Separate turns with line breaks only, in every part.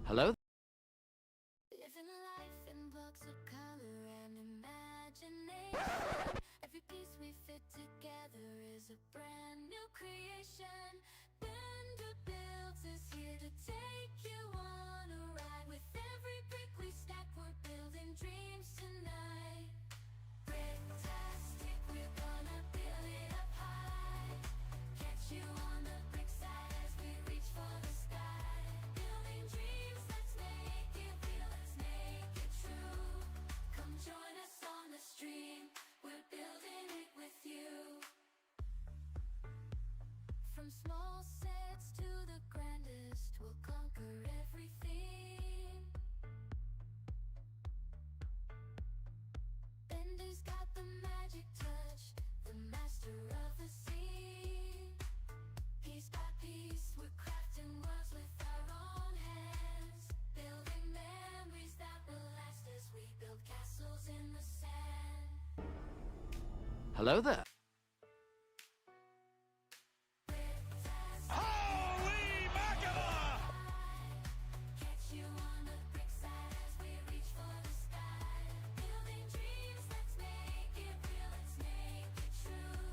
Hello?
Living life in blocks of color and imagination. Every piece we fit together is a brand new creation. Bender Builds is here to take you on a ride. With every brick we stack, we're building dreams tonight. Bricktastic, we're gonna build it up high. Catch you on the brick side as we reach for the sky. Building dreams, let's make it real, let's make it true. Come join us on the stream, we're building it with you. From small sets to the grandest, we'll conquer everything. Bender's got the magic touch, the master of the scene. Piece by piece, we're crafting worlds with our own hands. Building memories that will last as we build castles in the sand.
Hello there.
Holy mackerel!
Catch you on the brick side as we reach for the sky. Building dreams, let's make it real, let's make it true.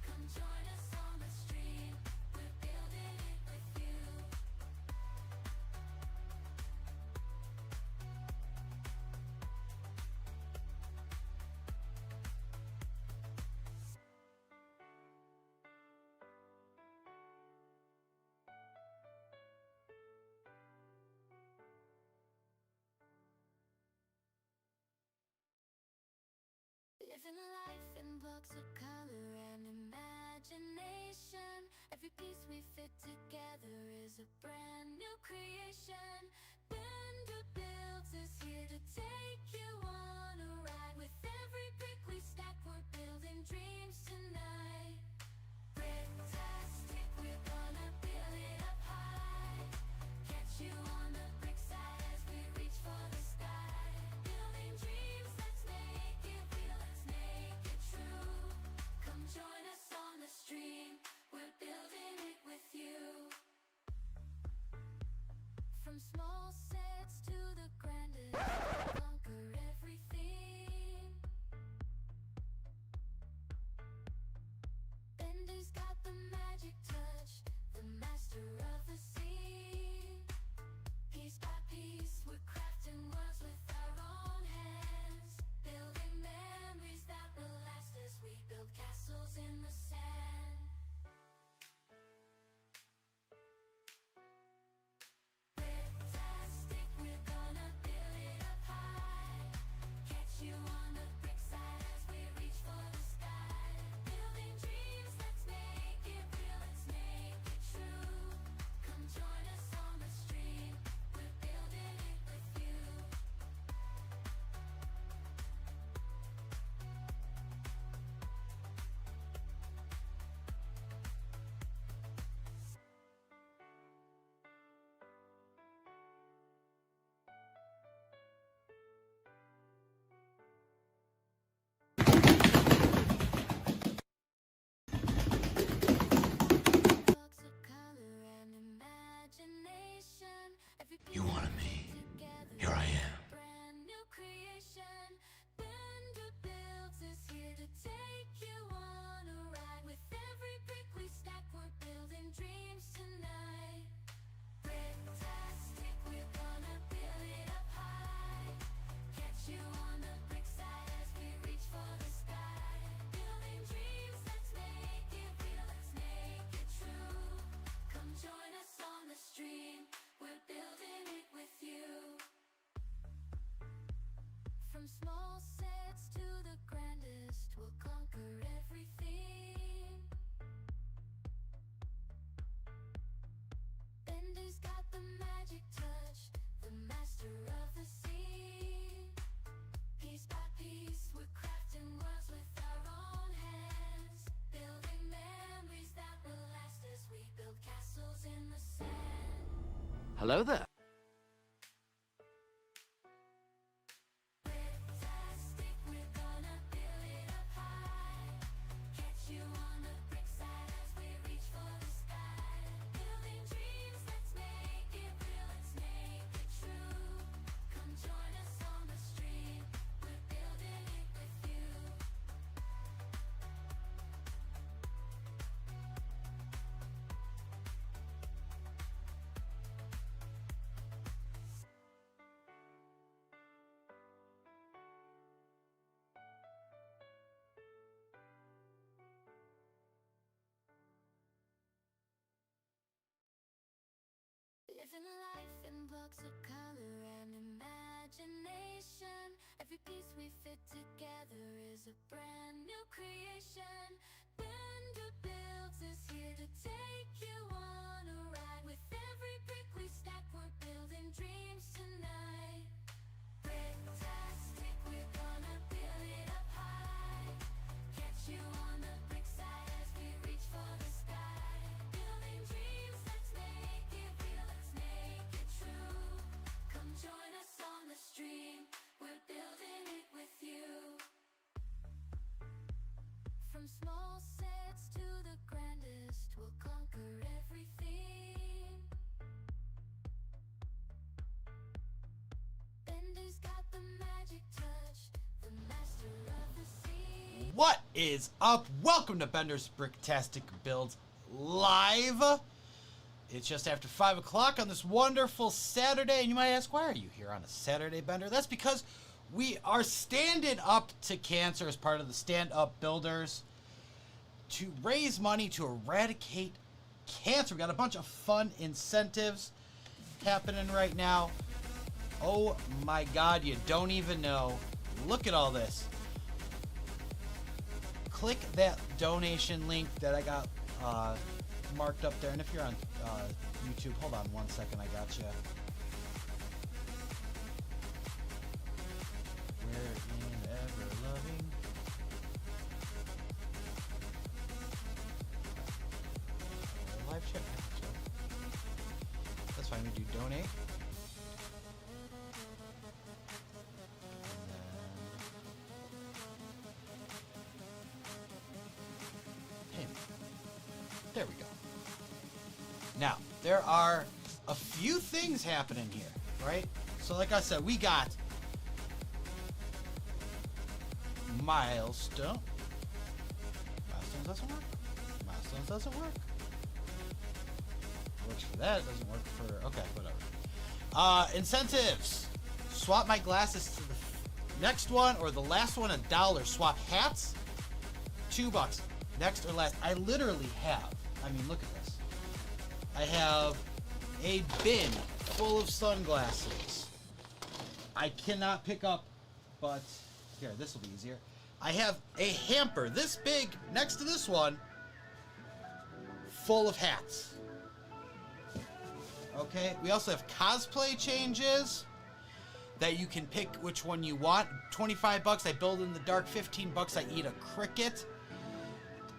Come join us on the stream, we're building it with you. Living life in blocks of color and imagination. Every piece we fit together is a brand new creation. Bender Builds is here to take you on a ride. With every brick we stack, we're building dreams tonight. Bricktastic, we're gonna build it up high. Catch you on the brick side as we reach for the sky. Building dreams, let's make it real, let's make it true. Come join us on the stream, we're building it with you. From small sets to the grandest, we'll conquer everything. Bender's got the magic touch, the master of the scene. Piece by piece, we're crafting worlds with our own hands. Building memories that will last as we build castles in the sand. Bricktastic, we're gonna build it up high. Catch you on the brick side as we reach for the sky. Building dreams, let's make it real, let's make it true. Come join us on the stream, we're building it with you. Blocks of color and imagination. Every
You wanted me.
together
Here I am.
brand new creation. Bender Builds is here to take you on a ride. With every brick we stack, we're building dreams tonight. Bricktastic, we're gonna build it up high. Catch you on the brick side as we reach for the sky. Building dreams, let's make it real, let's make it true. Come join us on the stream, we're building it with you. From small sets to the grandest, we'll conquer everything. Bender's got the magic touch, the master of the scene. Piece by piece, we're crafting worlds with our own hands. Building memories that will last as we build castles in the sand.
Hello there.
Bricktastic, we're gonna build it up high. Catch you on the brick side as we reach for the sky. Building dreams, let's make it real, let's make it Living life in blocks of color and imagination. Every piece we fit together is a brand new creation. Bender Builds is here to take you on a ride. With every brick we stack, we're building dreams tonight. Bricktastic, we're gonna build it up high. Catch you on the brick side as we reach for the sky. Building dreams, let's make it real, let's make it true. Come join us on the stream, we're building it with you. From small sets to the grandest, we'll conquer everything. Bender's got the magic touch, the master of the sea.
What is up? Welcome to Bender's Bricktastic Builds Live. It's just after 5 o'clock on this wonderful Saturday, and you might ask, why are you here on a Saturday, Bender? That's because we are standing up to cancer as part of the Stand Up Builders to raise money to eradicate cancer. We got a bunch of fun incentives happening right now. Oh my God, you don't even know. Look at all this. Click that donation link that I got marked up there. And if you're on YouTube, hold on 1 second, I got you. We're in ever loving. Live chat. That's fine. We do donate. There we go. Now, there are a few things happening here, right? So like I said, we got milestone. Milestones doesn't work. Milestones doesn't work. Works for that, doesn't work for, okay, whatever. Incentives. Swap my glasses to the next one or the last one, $1. Swap hats, $2. Next or last. I literally have, I mean, look at this. I have a bin full of sunglasses. I cannot pick up, but here, this will be easier. I have a hamper this big next to this one full of hats. Okay, we also have cosplay changes that you can pick which one you want. 25 bucks, I build in the dark. 15 bucks, I eat a cricket.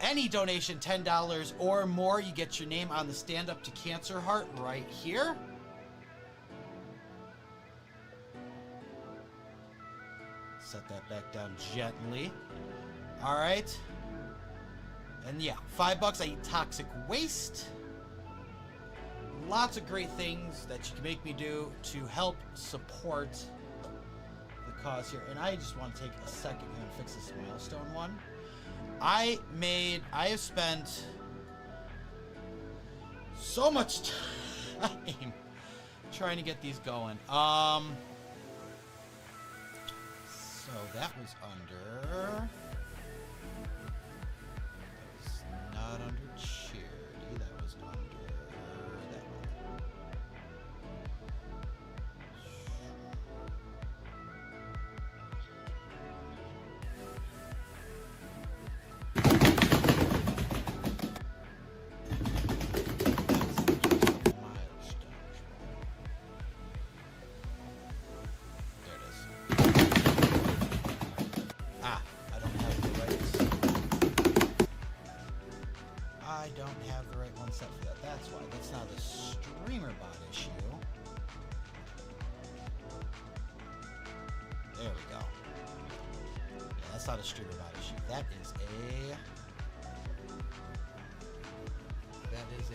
Any donation, $10 or more, you get your name on the Stand Up to Cancer heart right here. Set that back down gently. All right. And yeah, 5 bucks, I eat toxic waste. Lots of great things that you can make me do to help support the cause here. And I just want to take a second here and fix this milestone one. I have spent so much time trying to get these going. So that was under, that was not under charity, that was under that one. I don't have the right one set for that. That's why. That's not a streamer bot issue. There we go. Yeah, that's not a streamer bot issue. That is a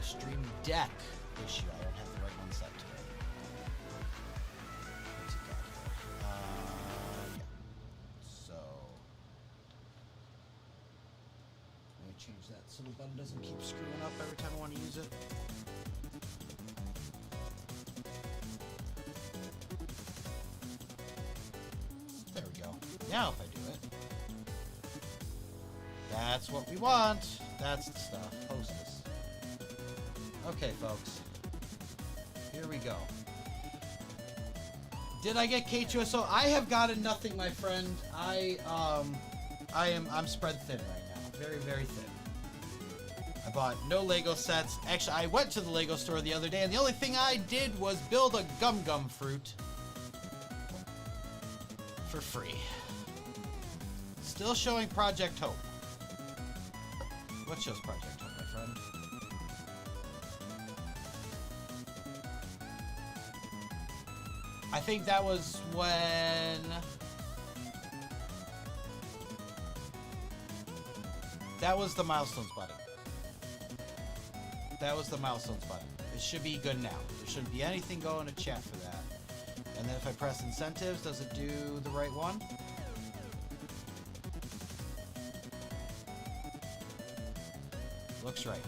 stream deck issue. I don't have the right one set today. What's it got here? Yeah. So let me change that so the button doesn't keep screwing up every time I want to use it. There we go. Now if I do it, that's what we want. That's the stuff. Hostess. Okay, folks. we go. Did I get K2SO? I have gotten nothing, my friend. I'm spread thin right now. Very, very thin. I bought no Lego sets. Actually, I went to the Lego store the other day, and the only thing I did was build a Gum Gum fruit for free. Still showing Project Hope. What shows Project Hope, my friend? I think that was when... That was the milestones button. That was the milestones button. It should be good now. There shouldn't be anything going to chat for that. And then if I press incentives, does it do the right one? Looks right.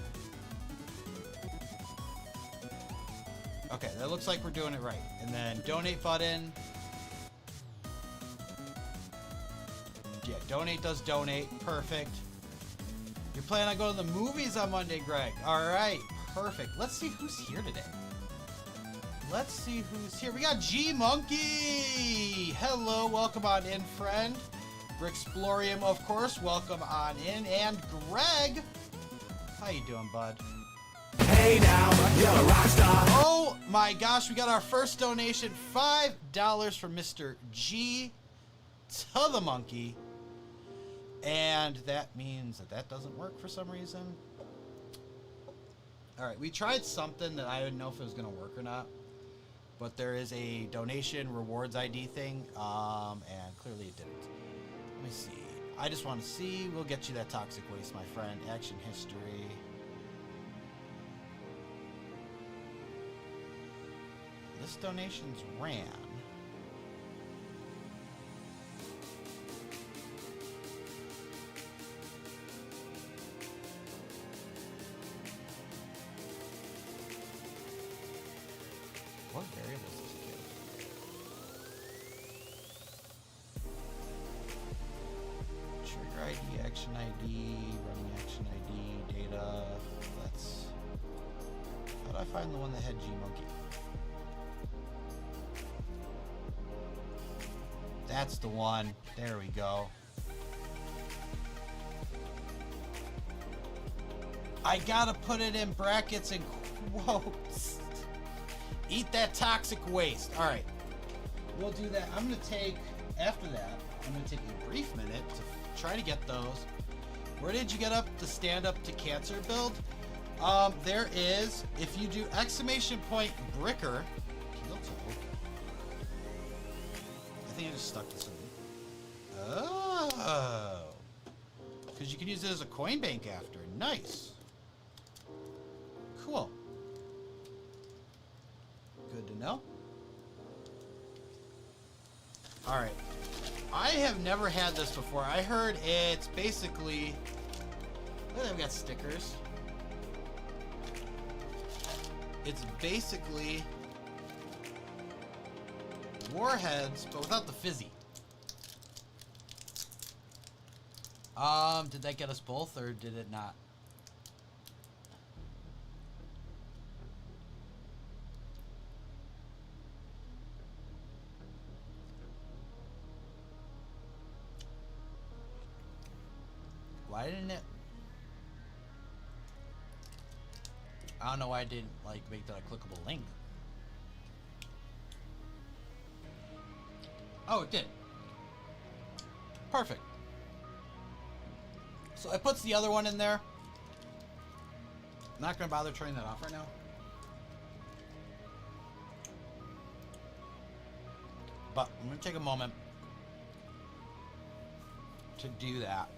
Okay, that looks like we're doing it right. And then donate button. Yeah, donate does donate. Perfect. You're planning on going to the movies on Monday, Greg. All right, perfect. Let's see who's here today. Let's see who's here. We got G Monkey. Hello, welcome on in, friend. Brixplorium, of course, welcome on in. And Greg, how you doing, bud?
Hey now, you're a rock star.
Oh my gosh, we got our first donation, $5 from Mr. G to the monkey. And that means that doesn't work for some reason. All right, we tried something that I didn't know if it was going to work or not. But there is a donation rewards ID thing, and clearly it didn't. Let me see. I just want to see. We'll get you that toxic waste, my friend. Action history. This donation's ran. What variable is this again? Trigger ID, action ID, running action ID, data. Let's. How do I find the one that had G Monkey? That's the one. There we go. I gotta put it in brackets and quotes. Eat that toxic waste. All right, we'll do that. I'm gonna take, after that, I'm gonna take a brief minute to try to get those. Where did you get up the stand up to cancer build? There is, if you do exclamation point bricker, I think I just stuck this in. Oh, because you can use it as a coin bank after. Nice. Cool. Good to know. All right. I have never had this before. I heard it's basically... Look at that, we got stickers. It's basically warheads, but without the fizzy. Did that get us both, or did it not? Why didn't it? I don't know why I didn't like make that a clickable link. Oh, it did. Perfect. So it puts the other one in there. Not gonna bother turning that off right now. But I'm gonna take a moment to do that.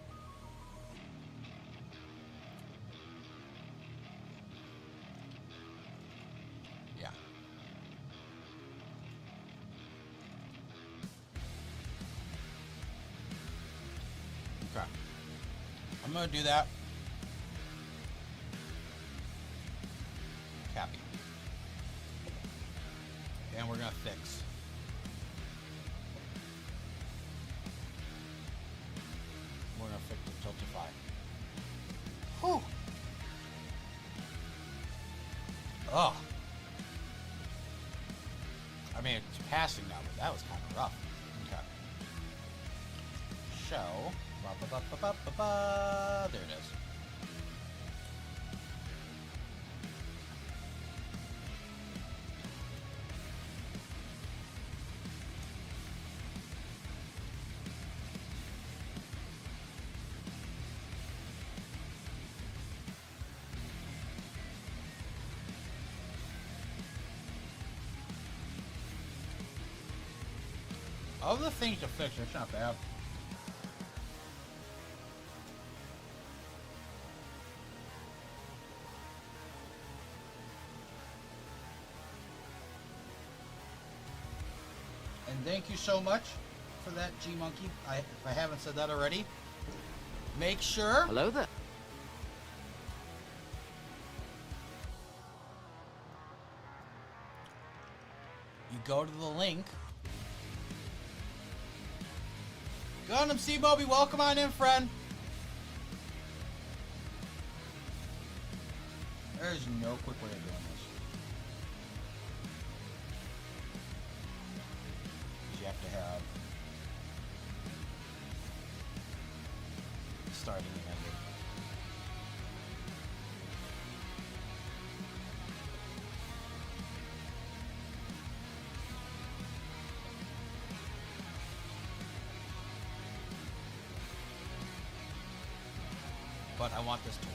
Yeah. Okay. I'm gonna do that. Copy. And we're gonna fix. We're gonna fix the Tiltify. Whew. Oh. I mean, it's passing now, but that was kind of rough. Okay. Show. There it is. Of the things to fix, it's not bad. And thank you so much for that, G Monkey. If I haven't said that already, make sure
Hello there.
you go to the link. Gundam C Moby, welcome on in, friend. There's no quick way of doing this. You have to have starting and ending. But I want this to work.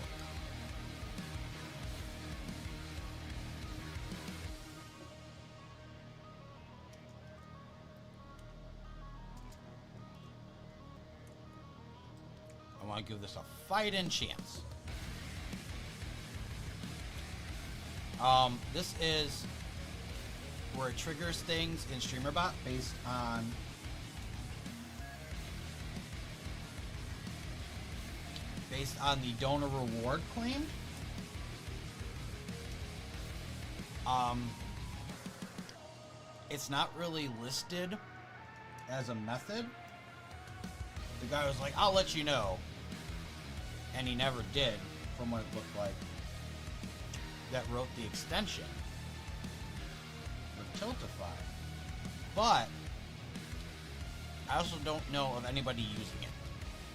I want to give this a fighting chance. This is where it triggers things in StreamerBot based on the donor reward claimed. It's not really listed as a method. The guy was like, I'll let you know. And he never did, from what it looked like. That wrote the extension for Tiltify. But I also don't know of anybody using it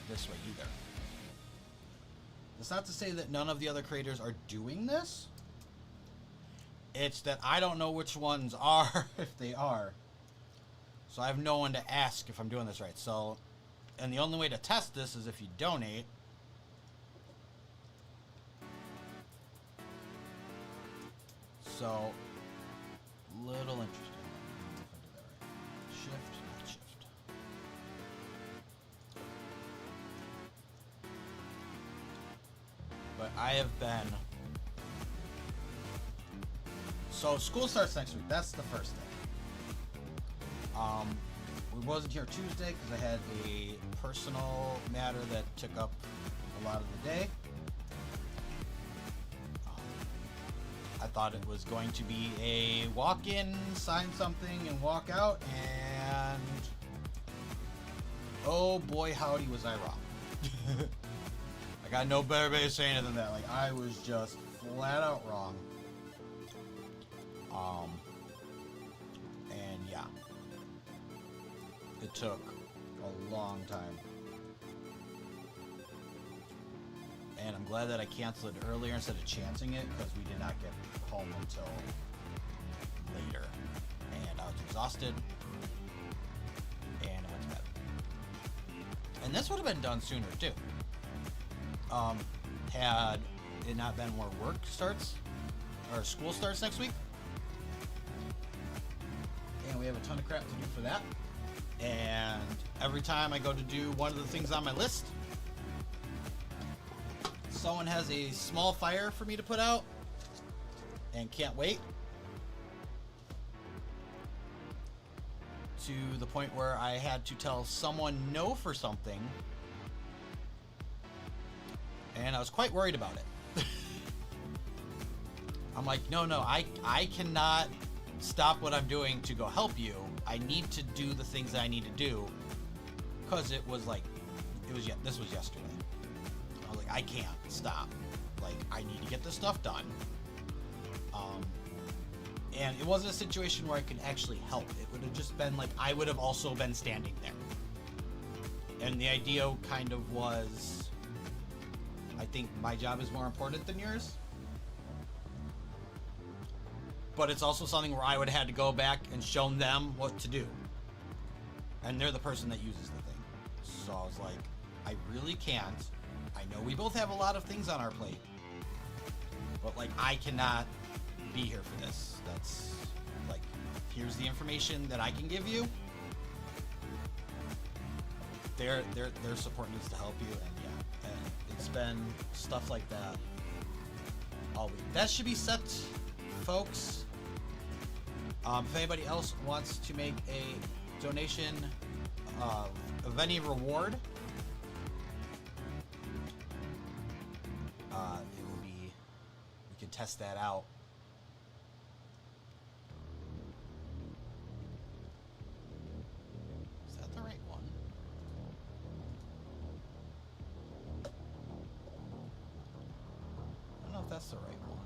this way either. It's not to say that none of the other creators are doing this. It's that I don't know which ones are, if they are. So I have no one to ask if I'm doing this right. So, and the only way to test this is if you donate. So, little interesting. If I did that right. Shift, not shift. But I have been... So, school starts next week. That's the first thing. We wasn't here Tuesday because I had a personal matter that took up a lot of the day. I thought it was going to be a walk-in, sign something, and walk out, and oh boy, howdy was I wrong. I got no better way of saying it than that. Like, I was just flat out wrong. And yeah, it took a long time. And I'm glad that I canceled it earlier instead of chancing it, because we did not get home until later. And I was exhausted. And I went to bed. And this would have been done sooner, too. Had it not been where work starts, or school starts next week. And we have a ton of crap to do for that. And every time I go to do one of the things on my list, someone has a small fire for me to put out and can't wait, to the point where I had to tell someone no for something, and I was quite worried about it. I'm like, no, I cannot stop what I'm doing to go help you. I need to do the things that I need to do, because this was yesterday. I was like, I can't stop. Like, I need to get this stuff done. And it wasn't a situation where I could actually help. It would have just been like I would have also been standing there. And the idea kind of was, I think my job is more important than yours. But it's also something where I would have had to go back and show them what to do. And they're the person that uses the thing. So I was like, I really can't. I know we both have a lot of things on our plate. But like, I cannot be here for this. That's like, here's the information that I can give you. Their support needs to help you, and yeah, and it's been stuff like that all week. That should be set, folks. If anybody else wants to make a donation of any reward, it will be, we can test that out. Is that the right one? I don't know if that's the right one.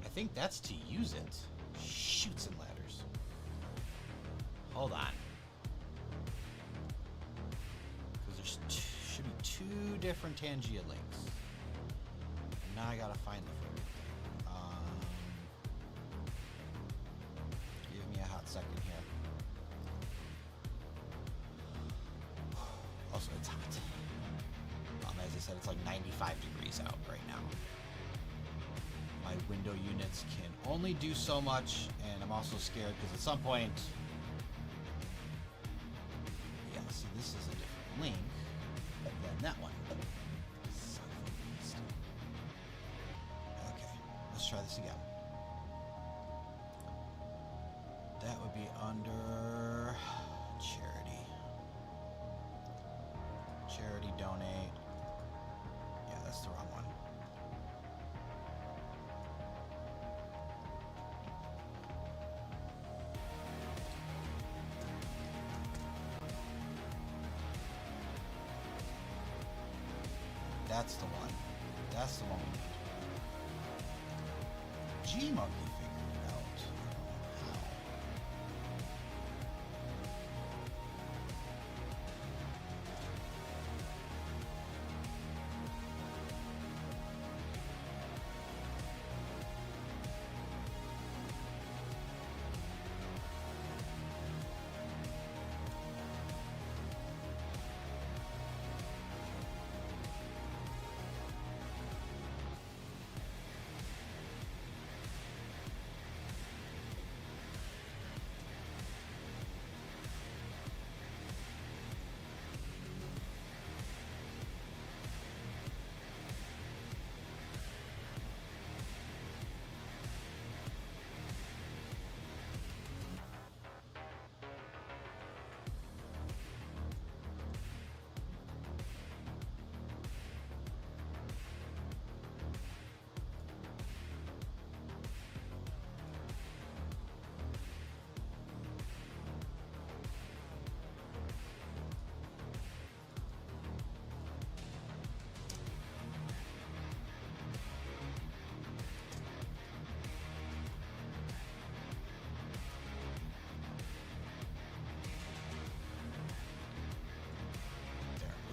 I think that's to use it. Shoots and ladders. Hold on. Because there should be two different Tangia links. And now I gotta find the freaking thing. Give me a hot second here. Also, it's hot. As I said, it's like 95 degrees out right now. My window units can only do so much, and I'm also scared because at some point, yeah, see, this is a different link than that one. Son of a beast. Okay, let's try this again. That would be under charity. Charity, donate. Yeah, that's the wrong one. That's the one. That's the one we need. G-Monkey figured it out. How?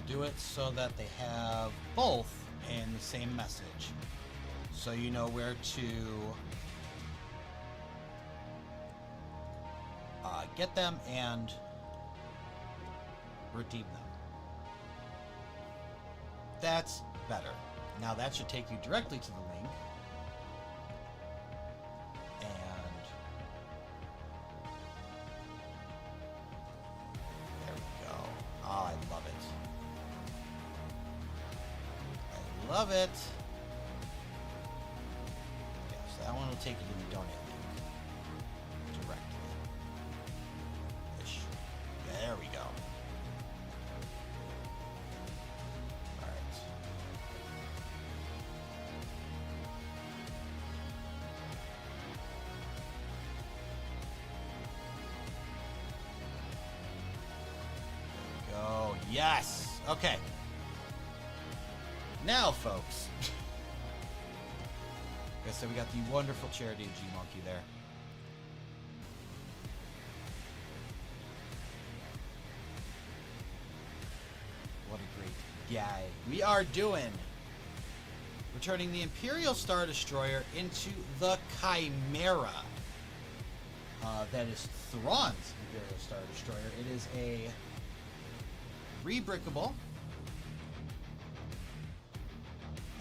Do it so that they have both in the same message, so you know where to get them and redeem them. That's better. Now that should take you directly to the link, and there we go. Oh, I love it. Love it. Yeah, so that one will take you to the donate link directly. Ish. There we go. Alright. There we go. Yes. Okay. Now, folks, I said, we got the wonderful Charity G-Monkey there. What a great guy. We are returning the Imperial Star Destroyer into the Chimaera. That is Thrawn's Imperial Star Destroyer. It is a rebrickable.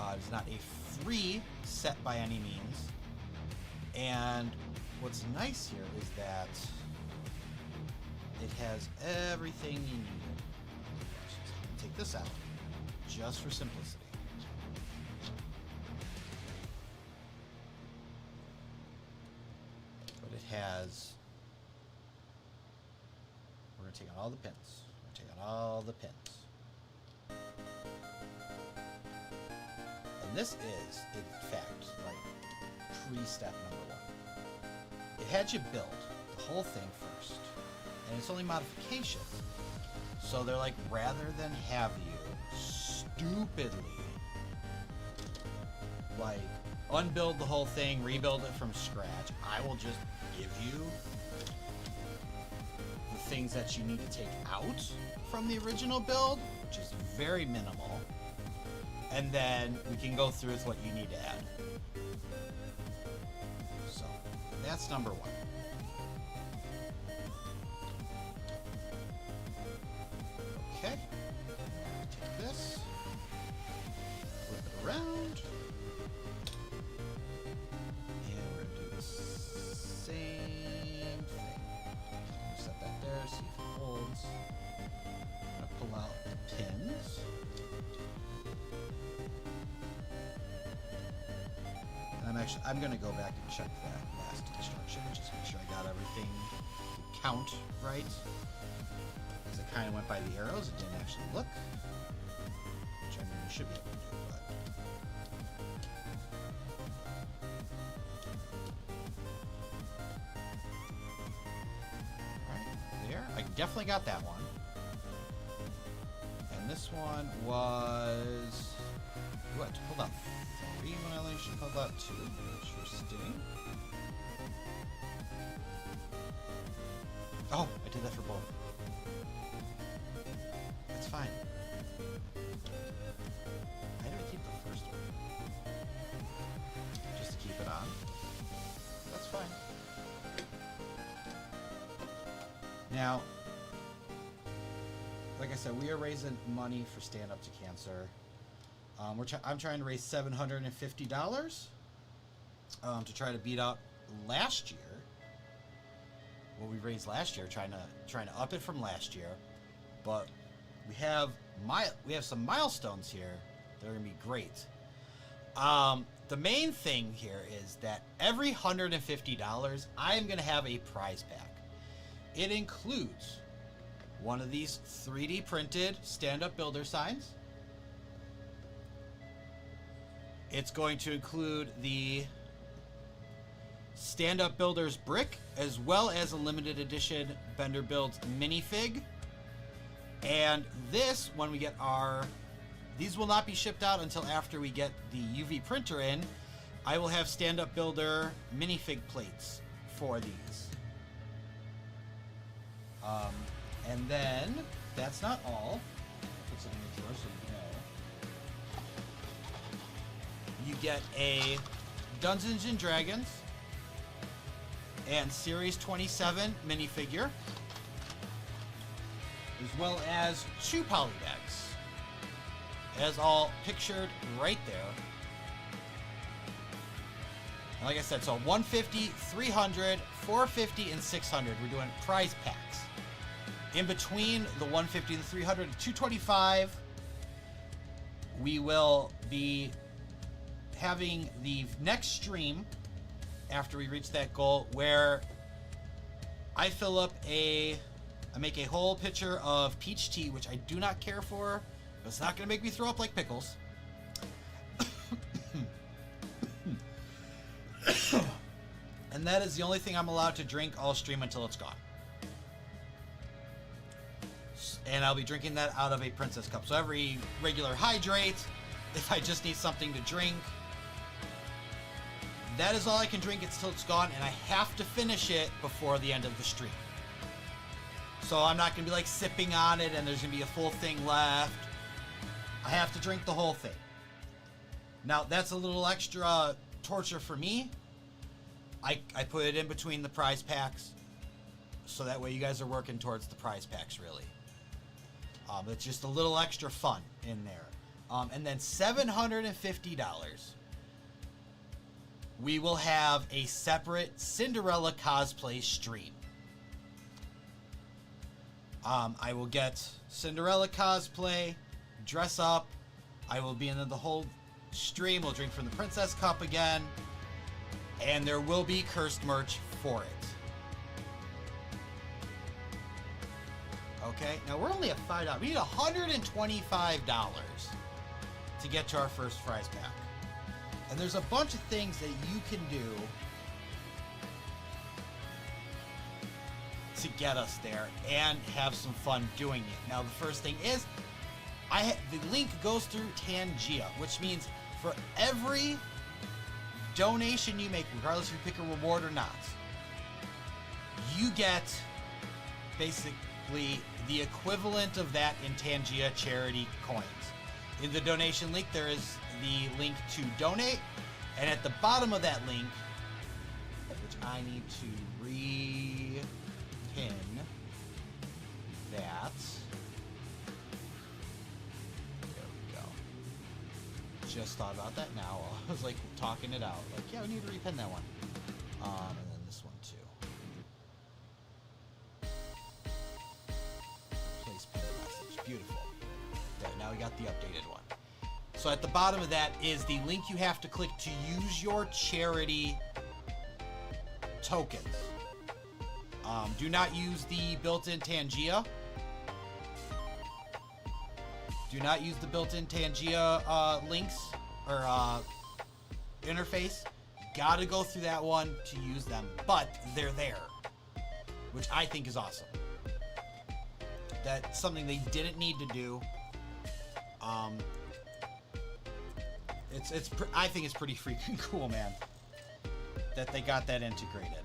It is not a free set by any means. And what's nice here is that it has everything you need. Take this out, just for simplicity. But it has... We're going to take out all the pins. We're going to take out all the pins. And this is, in fact, like, pre-step number 1. It had you build the whole thing first. And it's only modification. So they're like, rather than have you stupidly, like, unbuild the whole thing, rebuild it from scratch, I will just give you the things that you need to take out from the original build, which is very minimal. And then we can go through with what you need to add. So, that's number 1. Okay. Take this. Flip it around. And we're going to do the same thing. Set that there, see if it holds. I'm going to pull out the pins. I'm going to go back and check that last instruction, just make sure I got everything to count right. Because I kind of went by the arrows, it didn't actually look. Which I mean, you should be able to do, but... Alright, there. I definitely got that one. And this one was... Ooh, I pulled out 3 when I only should have pulled out 2. Interesting. Oh, I did that for both. That's fine. I do I keep the first one? Just to keep it on? That's fine. Now, like I said, we are raising money for Stand Up to Cancer. I'm trying to raise $750 to try to beat out last year. What we raised last year, trying to up it from last year. But we have some milestones here that are gonna be great. The main thing here is that every $150, I am gonna have a prize pack. It includes one of these 3D printed stand-up builder signs. It's going to include the Stand-Up Builders brick, as well as a limited edition Bender Builds minifig. And this, when we get these will not be shipped out until after we get the UV printer in. I will have Stand-Up Builder minifig plates for these. And then, that's not all. Put it in the drawer so you know. You get a Dungeons and Dragons and Series 27 minifigure, as well as 2 polybags, as all pictured right there. And like I said, so 150, 300, 450, and 600. We're doing prize packs. In between the 150 and the 300 and 225, we will be having the next stream after we reach that goal where I make a whole pitcher of peach tea, which I do not care for, but it's not going to make me throw up like pickles. And that is the only thing I'm allowed to drink all stream until it's gone. And I'll be drinking that out of a princess cup. So every regular hydrate, if I just need something to drink, that is all I can drink until it's gone, and I have to finish it before the end of the stream. So I'm not going to be like sipping on it and there's going to be a full thing left. I have to drink the whole thing. Now, that's a little extra torture for me. I put it in between the prize packs, so that way you guys are working towards the prize packs, really. It's just a little extra fun in there. And then $750, we will have a separate Cinderella cosplay stream. I will get Cinderella cosplay, dress up. I will be in the whole stream. We'll drink from the Princess Cup again. And there will be cursed merch for it. Okay, now we're only at $5. We need $125 to get to our first prize pack. And there's a bunch of things that you can do to get us there and have some fun doing it. Now, the first thing is, the link goes through Tangia, which means for every donation you make, regardless if you pick a reward or not, you get basically the equivalent of that in Tangia charity coins. In the donation link, there is the link to donate, and at the bottom of that link, which I need to re-pin that. There we go. Just thought about that now. I was like talking it out. Like, yeah, we need to repin that one. And then this one too. Place pin message. Beautiful. There, now we got the updated one. So at the bottom of that is the link you have to click to use your charity tokens. Do not use the built-in Tangia. Do not use the built-in Tangia links or interface. Gotta go through that one to use them, but they're there, which I think is awesome. That's something they didn't need to do. I think it's pretty freaking cool, man, that they got that integrated.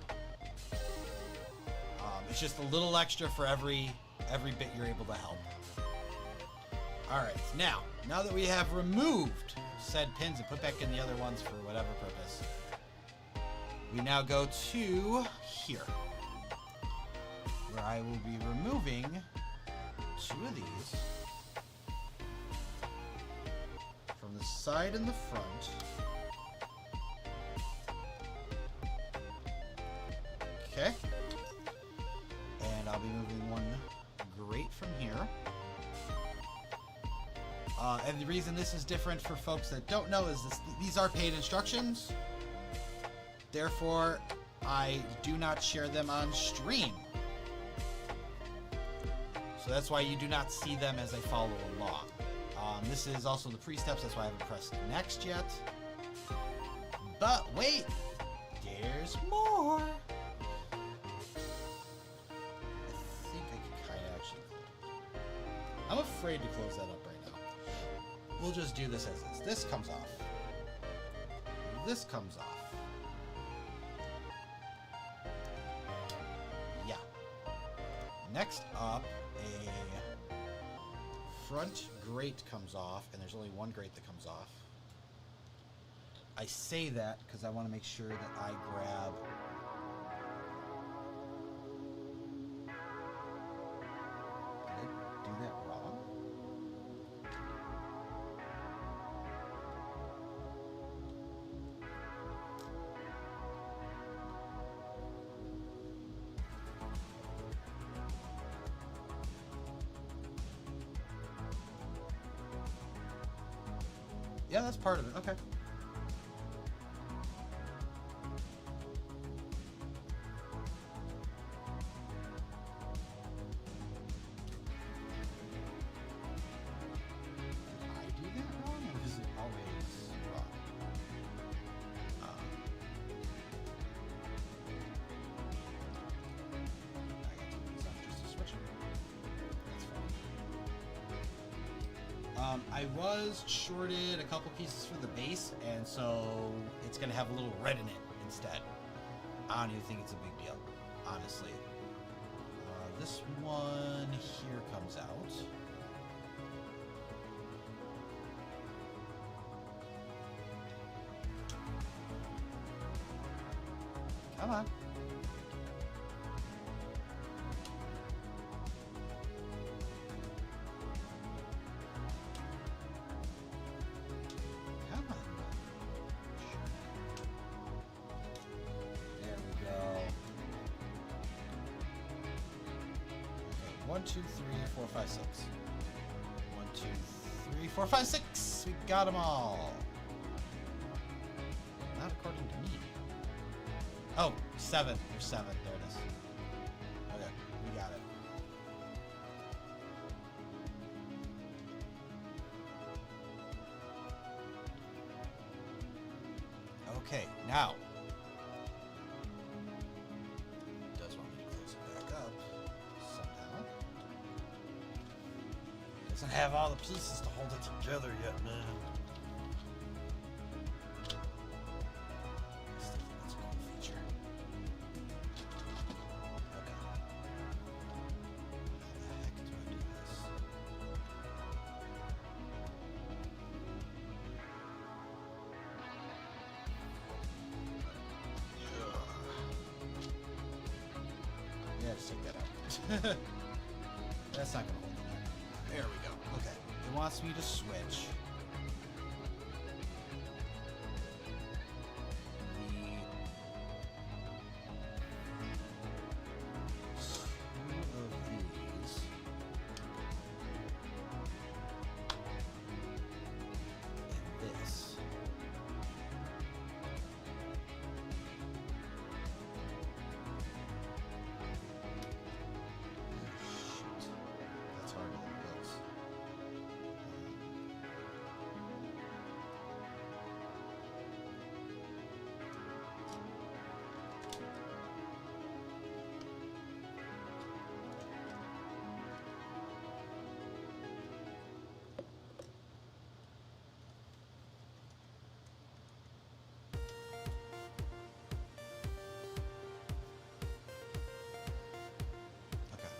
It's just a little extra for every bit you're able to help. Alright, now that we have removed said pins and put back in the other ones for whatever purpose, we now go to here, where I will be removing 2 of these from the side and the front. Okay. And I'll be moving one grate from here. And the reason this is different for folks that don't know is these are paid instructions. Therefore, I do not share them on stream. So that's why you do not see them as I follow along. This is also the pre-steps, that's why I haven't pressed next yet. But wait, there's more. I think I can kind of actually. I'm afraid to close that up right now. We'll just do this as is. This comes off. This comes off. Yeah. Next up, a front grate comes off, and there's only one grate that comes off. I say that because I want to make sure that I grab. Did I do that wrong? Yeah, that's part of it. Okay. I was shorted a couple pieces for the base, and so it's gonna have a little red in it instead. I don't even think it's a big deal, honestly. This one here comes out. Come on. Come on. There we go. Okay, 1, 2, 3, 4, 5, 6. 1, 2, 3, 4, 5, 6. We got them all. Not according to me. Oh, 7. There's 7. There it is. Okay, we got it. Okay, now. Does want me to close it back up somehow. Doesn't have all the pieces to hold it together yet, man. Yeah, just take that out. That's not gonna hold it. There we go. Okay. It wants me to switch. Two of these. And this. That's harder than it looks. Okay.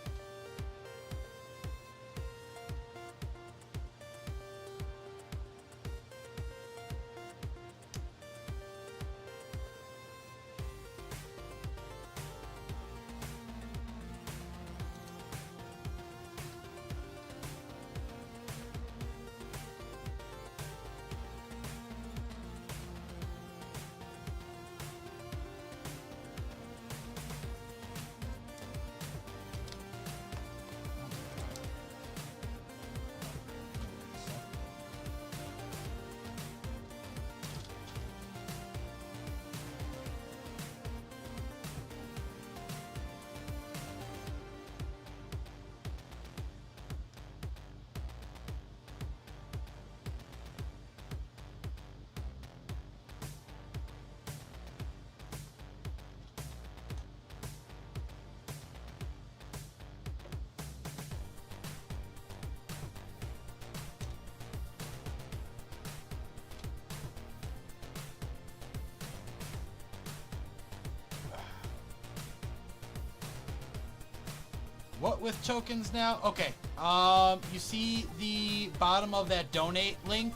What with tokens now? Okay. You see the bottom of that donate link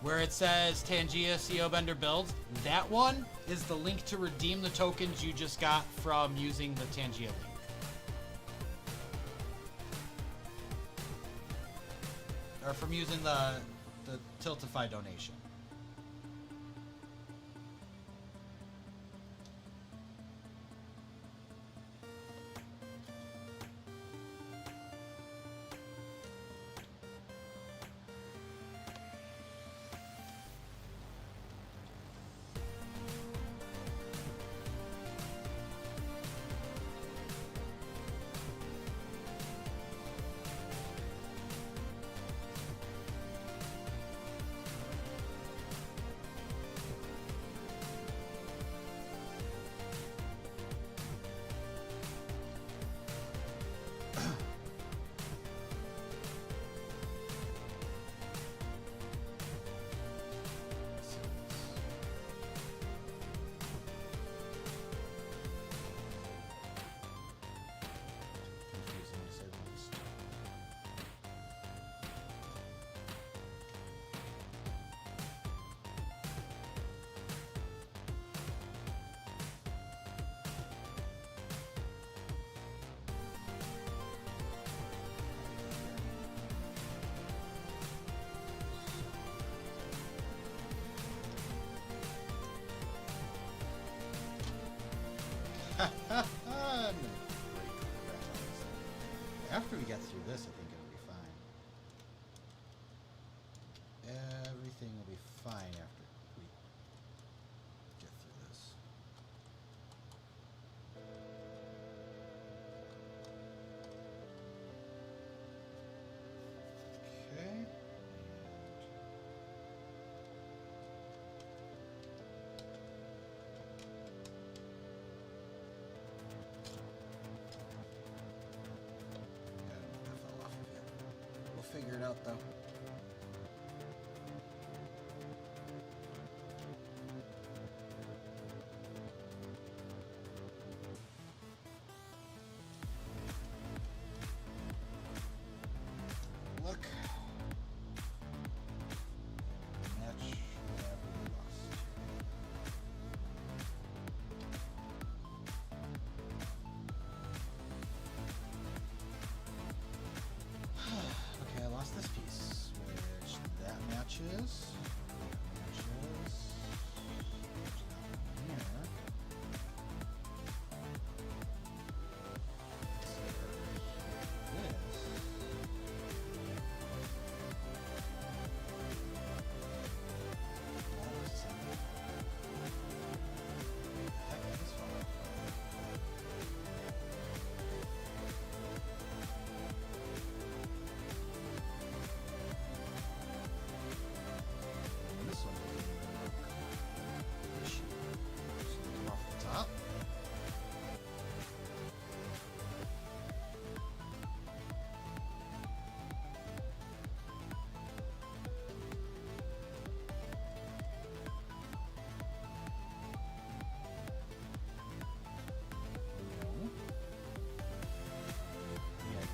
where it says Tangia CO Bender builds? That one is the link to redeem the tokens you just got from using the Tangia link. Or from using the Tiltify donation. I'm gonna break the crap out of this thing. After we get through this, I think it'll be fine. Everything will be fine after we get through this. Okay. Yeah, that fell off of it. We'll figure it out though. Look. Match whatever we lost. Okay, I lost this piece, which that matches. Here. This.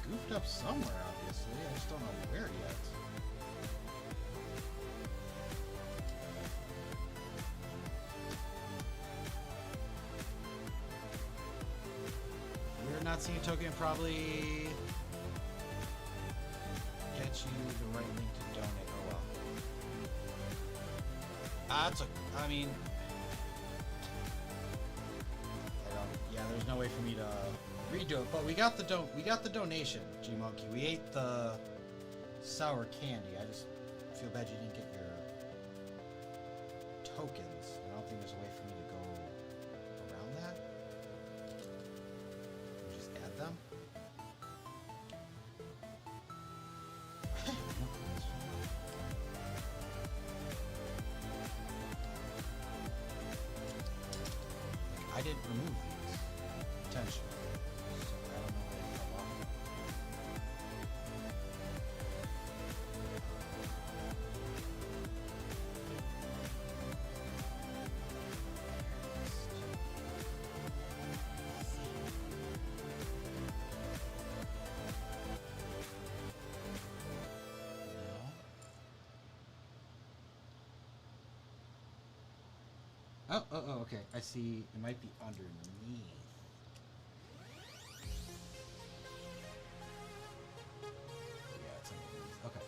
Goofed up somewhere, obviously. I just don't know where yet. We're not seeing a token. Probably get you the right link to donate. Oh well. That's a. I mean, I don't. Yeah, there's no way for me to redo it, but we got the donation, G-Monkey. We ate the sour candy. I just feel bad you didn't get your tokens. I don't think there's a way for me to go around that. Can we just add them? I didn't remove these potentially. Oh, okay. I see. It might be underneath. Yeah, it's underneath. Okay.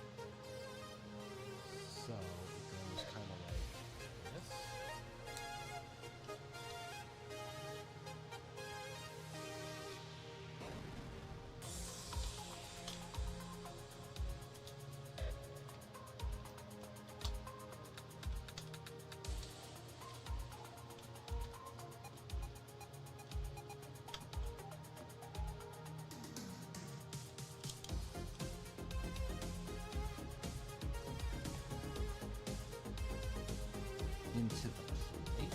So it goes kind of like this. Into the plate.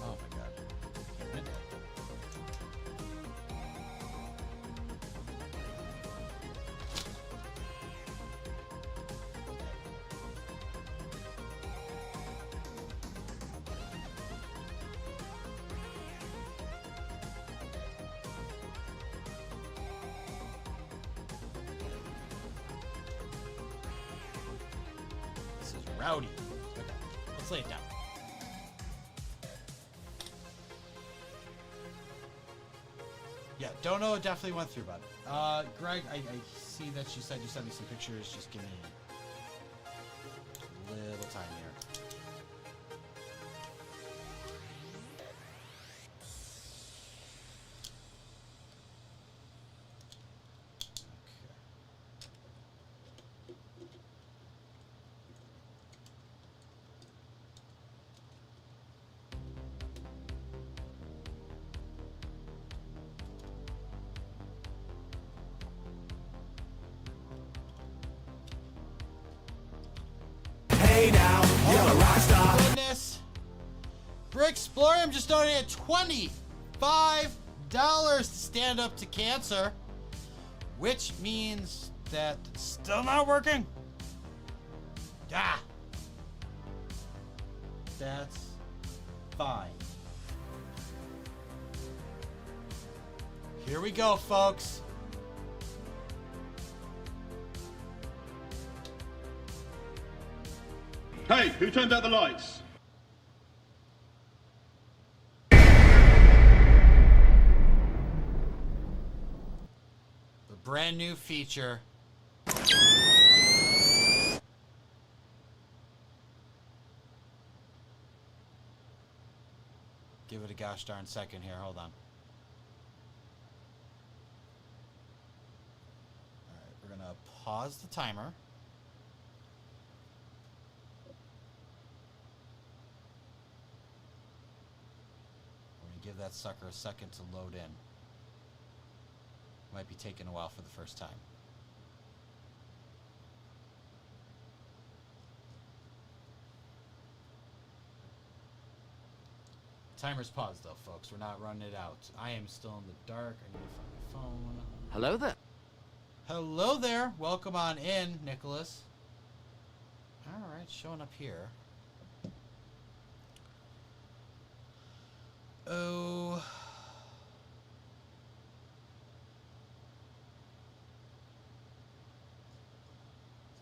Oh my god. Can't hit it. rowdy. Okay, let's lay it down. Yeah, don't know. It definitely went through, bud. Greg, I see that you said you sent me some pictures. Just give me a little time here.
Hey now, you're a rock star.
Goodness. Bricksplorium just donated $25 to stand up to cancer, which means that it's still not working. Ah. That's fine. Here we go, folks.
Hey, who turned out the lights?
The brand new feature. Give it a gosh darn second here. Hold on. Alright, we're gonna pause the timer. Give that sucker a second to load in. Might be taking a while for the first time. Timer's paused though, folks. We're not running it out. I am still in the dark. I need to find my phone.
Hello there.
Hello there. Welcome on in, Nicholas. Alright, showing up here. Oh.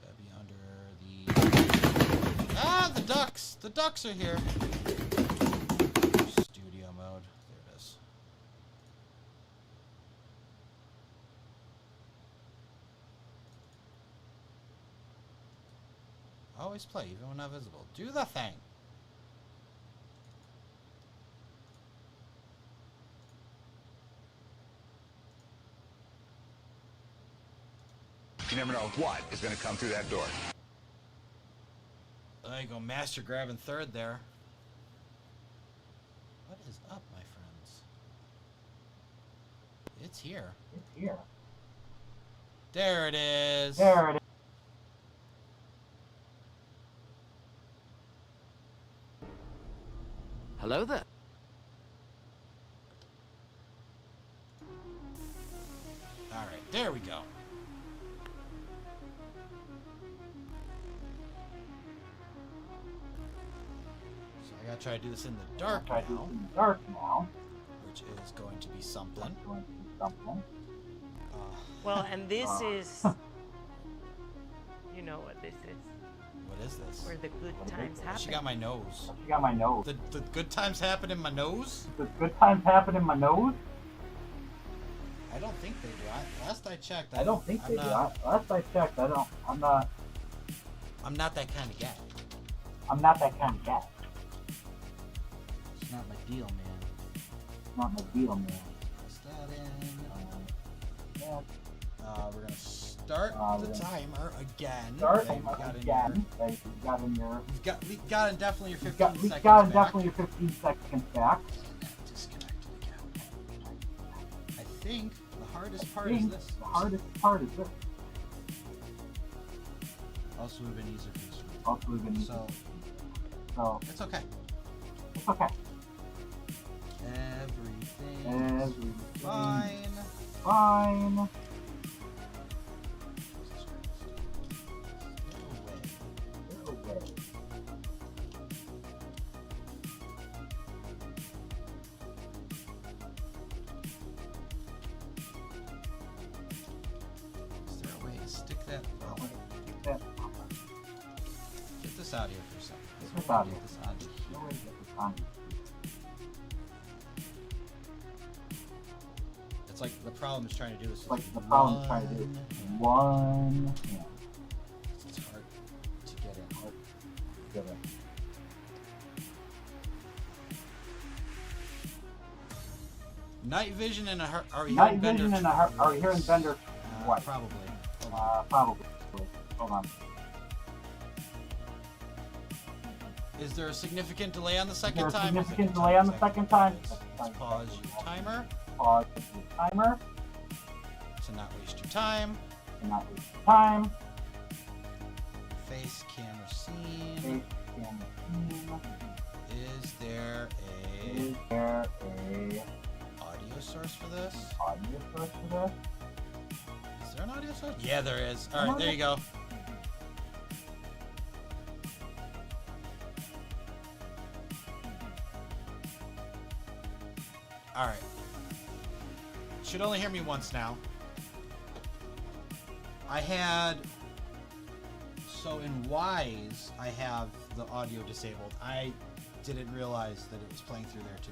That'd be under the... Ah, the ducks! The ducks are here. Studio mode. There it is. Always play, even when not visible. Do the thing.
You never know what is going to come through that door.
There you go, master grabbing third there. What is up, my friends? It's here.
It's here.
There it is.
There it is.
Hello there.
Alright, there we go. So I gotta try to do this in the dark
Try to do
now,
it in the dark now.
which is going to be something.
Going to do something.
Well, and this is, you know what this is,
What is this?
where the good times happen.
She got my nose.
She got my nose.
The good times happen in my nose?
Does good times happen in my nose?
I don't think they do. Last I checked,
I don't think
I'm
they do.
not,
Last I checked, I'm not
that kind of guy.
that kind of guy.
It's not my deal, man.
Not my deal, man.
Press that in.
Yeah.
We're gonna start the timer again.
Start
that you've got in
again.
your-
That you've got in your.
You've got in definitely your 15
You've got,
seconds
we've got
back.
definitely your 15 seconds back.
Disconnected again. I think the hardest
I
part is
think
this.
the hardest part is this.
Also would have been easier for you.
Also, we've been
So
so
it's okay.
it's okay.
Everything's fine.
Fine.
Get away.
Okay.
Is there a way to stick that?
Take that.
Get this this out here for a second.
Get this out here.
Get this on.
No way to get this on.
It's like the problem is trying to do this.
Like the problem is trying to do it. One hand.
It's hard to get in.
Get it.
Night vision and a are we
Night
hearing Bender?
vision and are we hearing Bender? What?
Probably.
Probably. Hold on.
Is there a significant delay on the
Is
second
there a
time?
significant delay on the second time?
Let's pause your timer
Pause your timer.
to not waste your time.
And not waste your time.
Face camera scene.
Face camera scene.
Is there
Is
a
there a
audio source for this?
audio source for this?
Is there an audio source? Yeah, there is. All right, there you go. All right. Should only hear me once now. I had, so in Wise, I have the audio disabled. I didn't realize that it was playing through there too.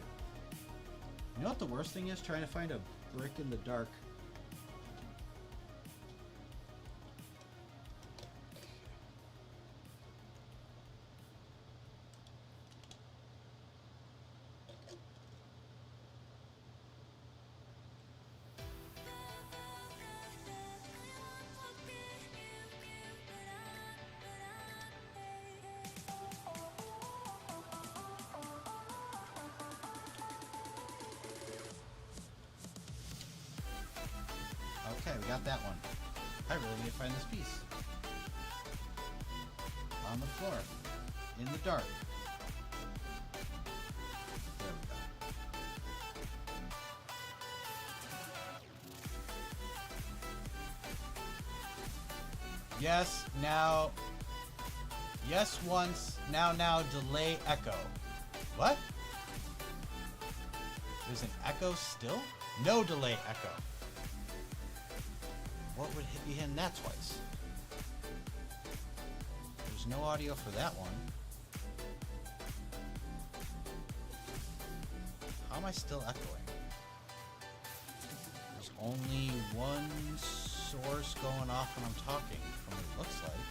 You know what the worst thing is? Trying to find a brick in the dark. Okay, we got that one. I really need to find this piece. On the floor. In the dark. There we go. Yes, now. Yes, once. Now, delay echo. What? There's an echo still? No delay echo. What would be hitting that twice? There's no audio for that one. How am I still echoing? There's only one source going off when I'm talking, from what it looks like.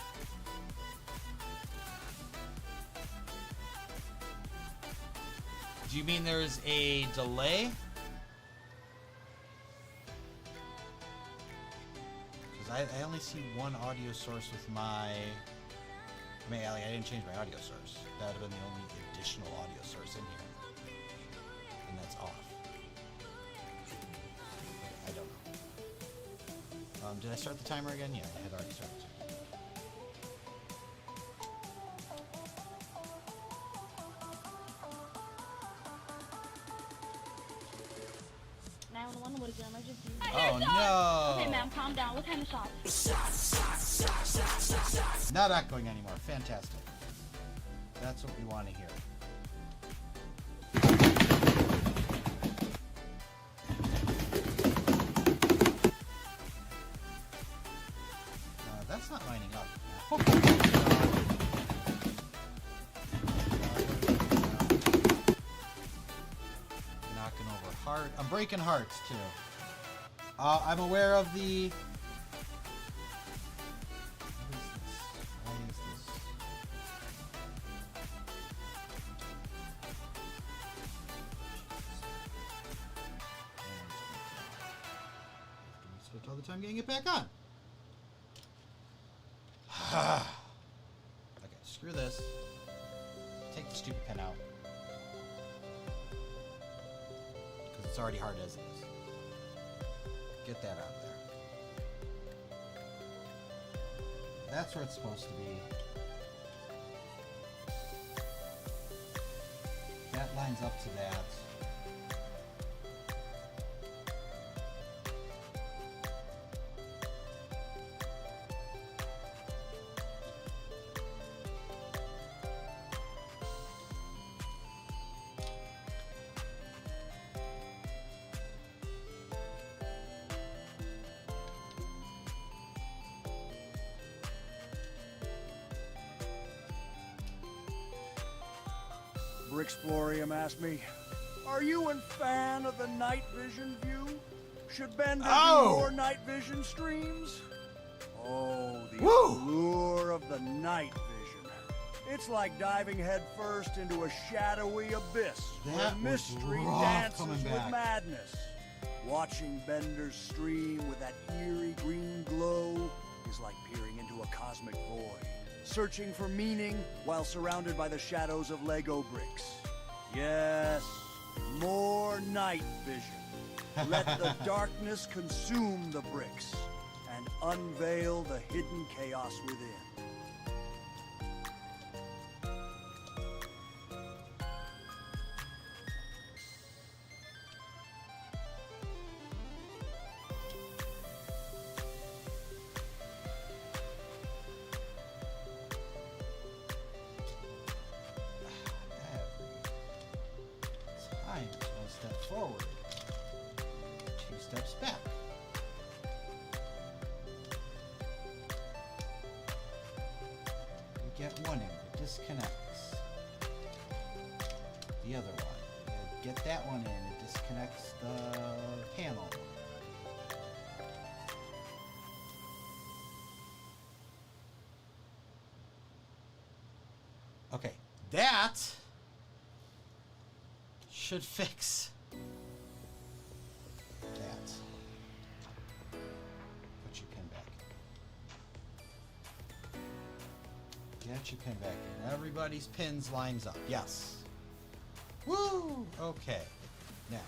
Do you mean there's a delay? I only see one audio source with my... I mean, I didn't change my audio source. That would have been the only additional audio source in here. And that's off. I don't know. Did I start the timer again? Yeah, I had already started the timer.
911, what is your emergency?
Oh no!
Okay, ma'am, calm down. What kind of shot?
Not echoing anymore. Fantastic. That's what we want to hear. That's not lining up. Knocking over heart. I'm breaking hearts too. I'm aware of the. What is this? We spent all the time getting it back on. Okay, screw this. Take the stupid pen out. Because it's already hard as it is. Get that out there. That's where it's supposed to be. That lines up to that.
Brixplorium asked me, are you a fan of the night vision view? Should Bender do more night vision streams? Oh, the allure of the night vision. It's like diving headfirst into a shadowy abyss where mystery dances with madness. Watching Bender's stream with that eerie green glow is like peering into a cosmic void, searching for meaning while surrounded by the shadows of Lego bricks. Yes, more night vision. Let the darkness consume the bricks and unveil the hidden chaos within.
One step forward, 2 steps back. You get one in, it disconnects. The other one, you get that one in, it disconnects the panel. Okay, that should fix that. Put your pin back. Get your pin back in. Everybody's pins lines up. Yes. Woo! Okay. Now.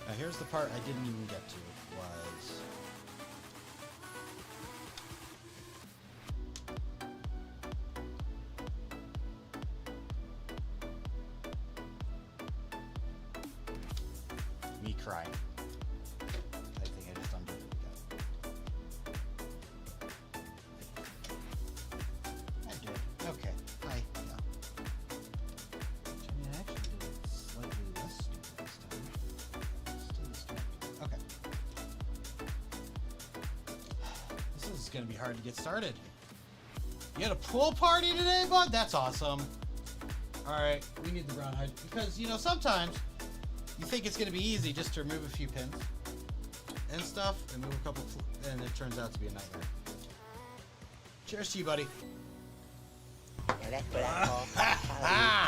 Now here's the part I didn't even get to. Was me crying. I think I just undid it again. I did. Okay. Yeah. I mean, I actually did it slightly less stupid this time. Still disconnected. Okay. This is gonna be hard to get started. You had a pool party today, bud? That's awesome. Alright, we need the brown hide because, you know, sometimes you think it's going to be easy just to remove a few pins and stuff and move a couple, and it turns out to be a nightmare. Cheers to you, buddy.
Now that's what I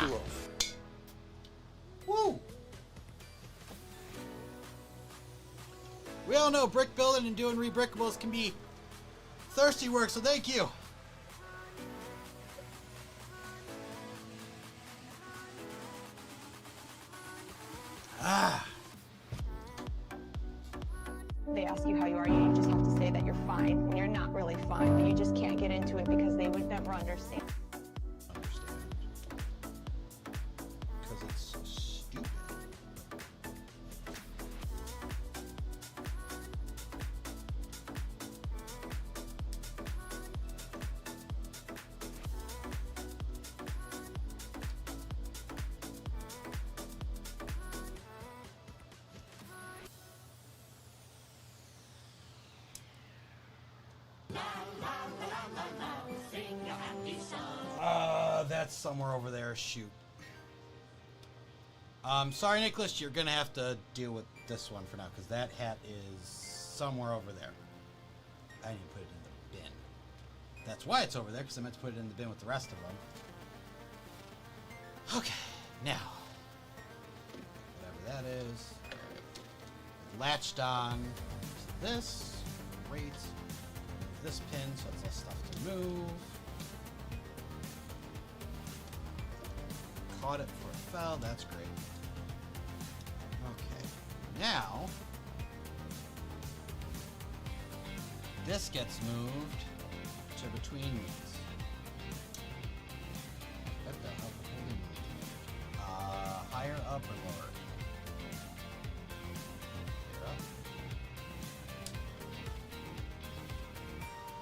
call
Woo! We all know brick building and doing rebrickables can be thirsty work, so thank you.
They ask you how you are, you just have to say that you're fine when you're not really fine, but you just can't get into it because they would never understand.
Because it's stupid. That's somewhere over there. Shoot. Sorry, Nicholas, you're gonna have to deal with this one for now, because that hat is somewhere over there. I need to put it in the bin. That's why it's over there, because I meant to put it in the bin with the rest of them. Okay, now. Whatever that is. Latched on to this. Great. This pin, so it's less stuff to move. Caught it before it fell. That's great. Okay. Now, this gets moved to between these. What the hell is holding me? Higher, up, or lower? Higher up.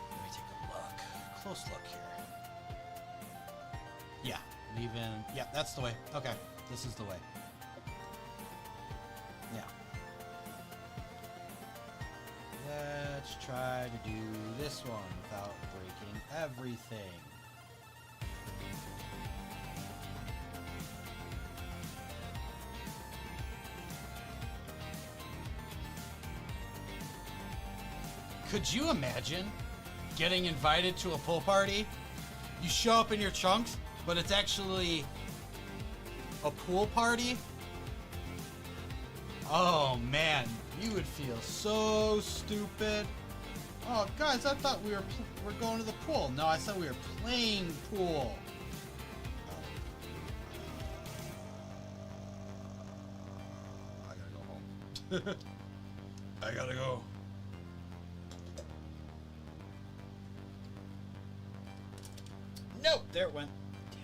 Let me take a look. Close look here. Yeah. Leaving. Yeah, that's the way. Okay, this is the way. Yeah. That Let's try to do this one without breaking everything. Could you imagine getting invited to a pool party? You show up in your trunks, but it's actually a pool party? Oh man, you would feel so stupid. Oh guys, I thought we're going to the pool. No, I said we were playing pool. I gotta go home. I gotta go. Nope, there it went. Damn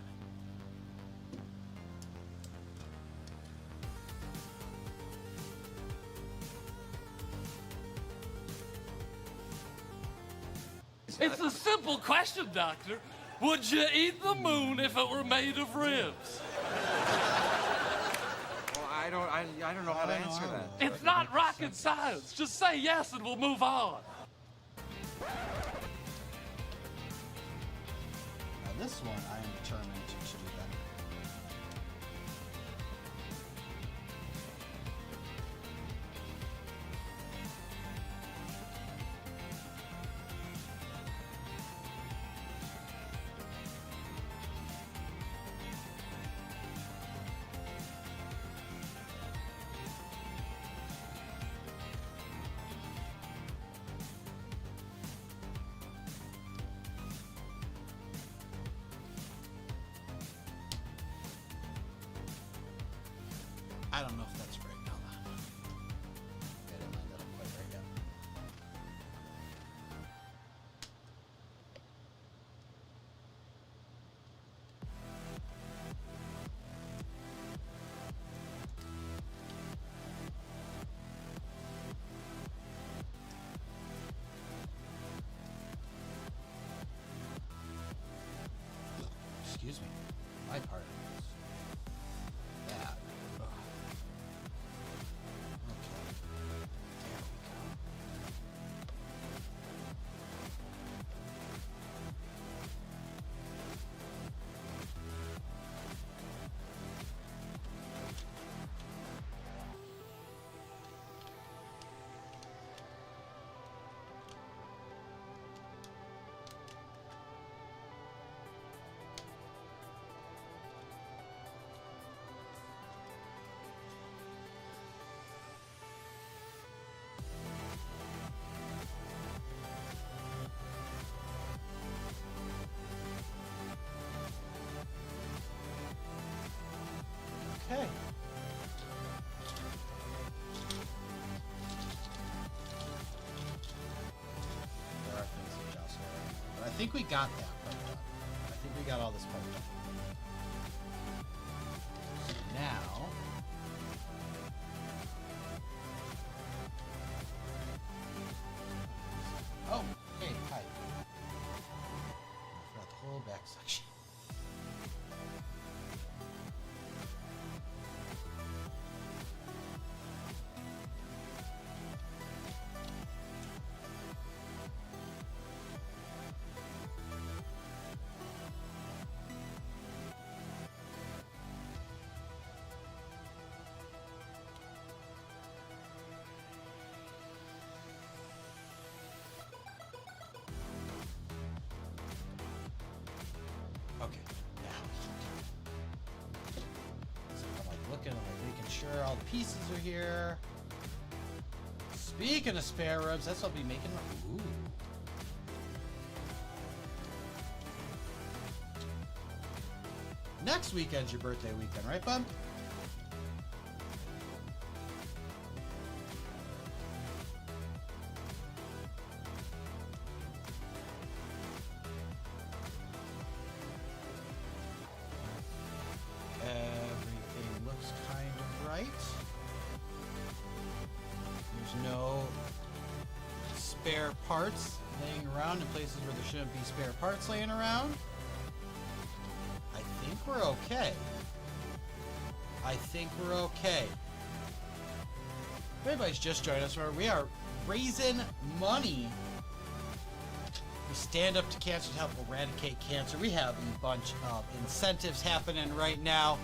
it. It's a simple question, Doctor. Would you eat the moon if it were made of ribs?
Well, I don't know how to answer that.
It's not rocket science. Just say yes and we'll move on.
This one I am determined to do better. I don't know if that's right. Hold on. I didn't line that up quite right yet. Excuse me. My part. That. Ugh. Okay. There are things to adjust here. But I think we got that part done. I think we got all this part done. So now... Oh, hey, hi. I forgot the whole back section. Okay, now. So I'm like looking, I'm like making sure all the pieces are here. Speaking of spare ribs, that's what I'll be making. Ooh. Next weekend's your birthday weekend, right, bud? Everything looks kind of right. There's no spare parts laying around in places where there shouldn't be spare parts laying around. I think we're okay. I think we're okay. If anybody's just joined us, we are raising money. We stand up to cancer to help eradicate cancer. We have a bunch of incentives happening right now.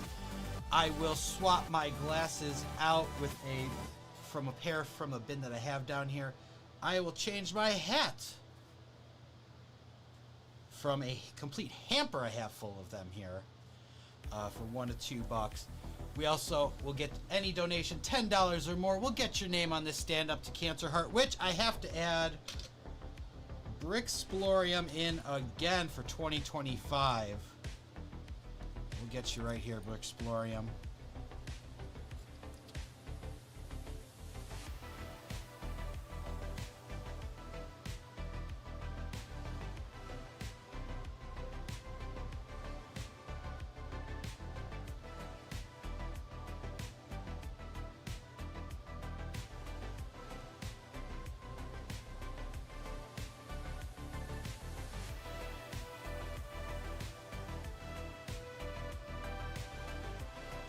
I will swap my glasses out with a pair from a bin that I have down here. I will change my hat from a complete hamper I have full of them here for $1 to $2. We also will get any donation, $10 or more. We'll get your name on this Stand Up to Cancer Heart, which I have to add Bricksplorium in again for 2025. We'll get you right here, Bricksplorium.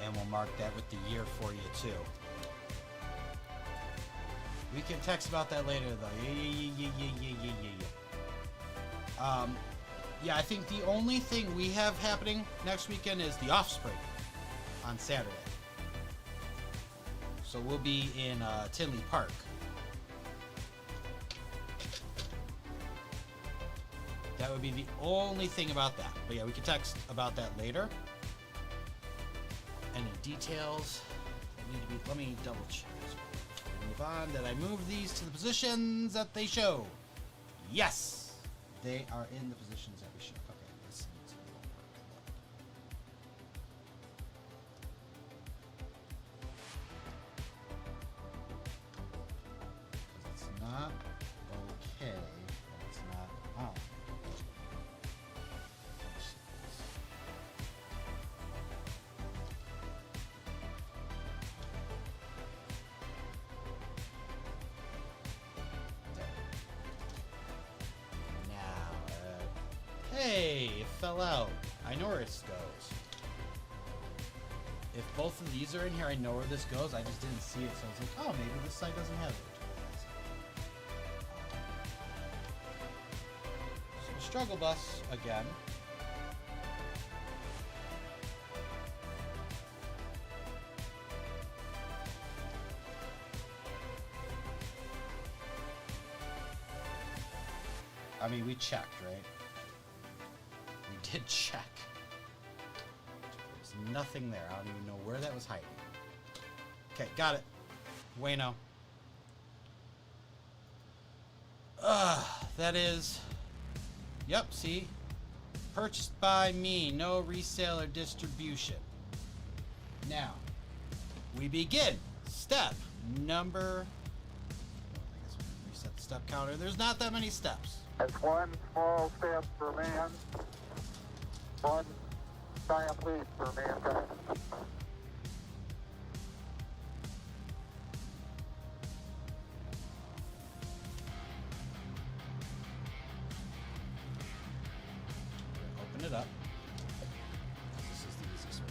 And we'll mark that with the year for you too. We can text about that later though. Yeah, I think the only thing we have happening next weekend is the Offspring on Saturday. So we'll be in Tinley Park. That would be the only thing about that. But yeah, we can text about that later. Any details that need to be... Let me double check this one. Move on. Did I move these to the positions that they show? Yes! They are in the positions that we show. Okay, this needs a little work. Because it's not okay. It's not on. Hey, it fell out. I know where it goes. If both of these are in here, I know where this goes. I just didn't see it, so I was like, oh, maybe this side doesn't have it. So, struggle bus again. I mean, we checked, right? We did check. There's nothing there. I don't even know where that was hiding. Okay, got it. Bueno. That is... Yep, see? Purchased by me. No resale or distribution. Now, we begin. Step number... I guess we can reset the step counter. There's not that many steps.
That's one small step for man, one giant leap for mankind.
Open it up. This is the easiest way.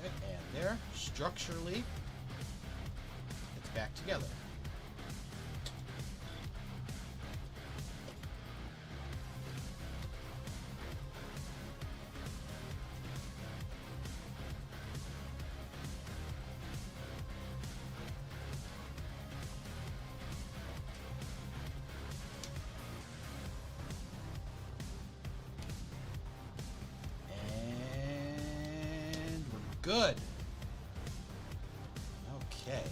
Okay, and there, structurally, it's back together. And we're good. Okay.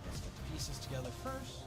Let's get the pieces together first.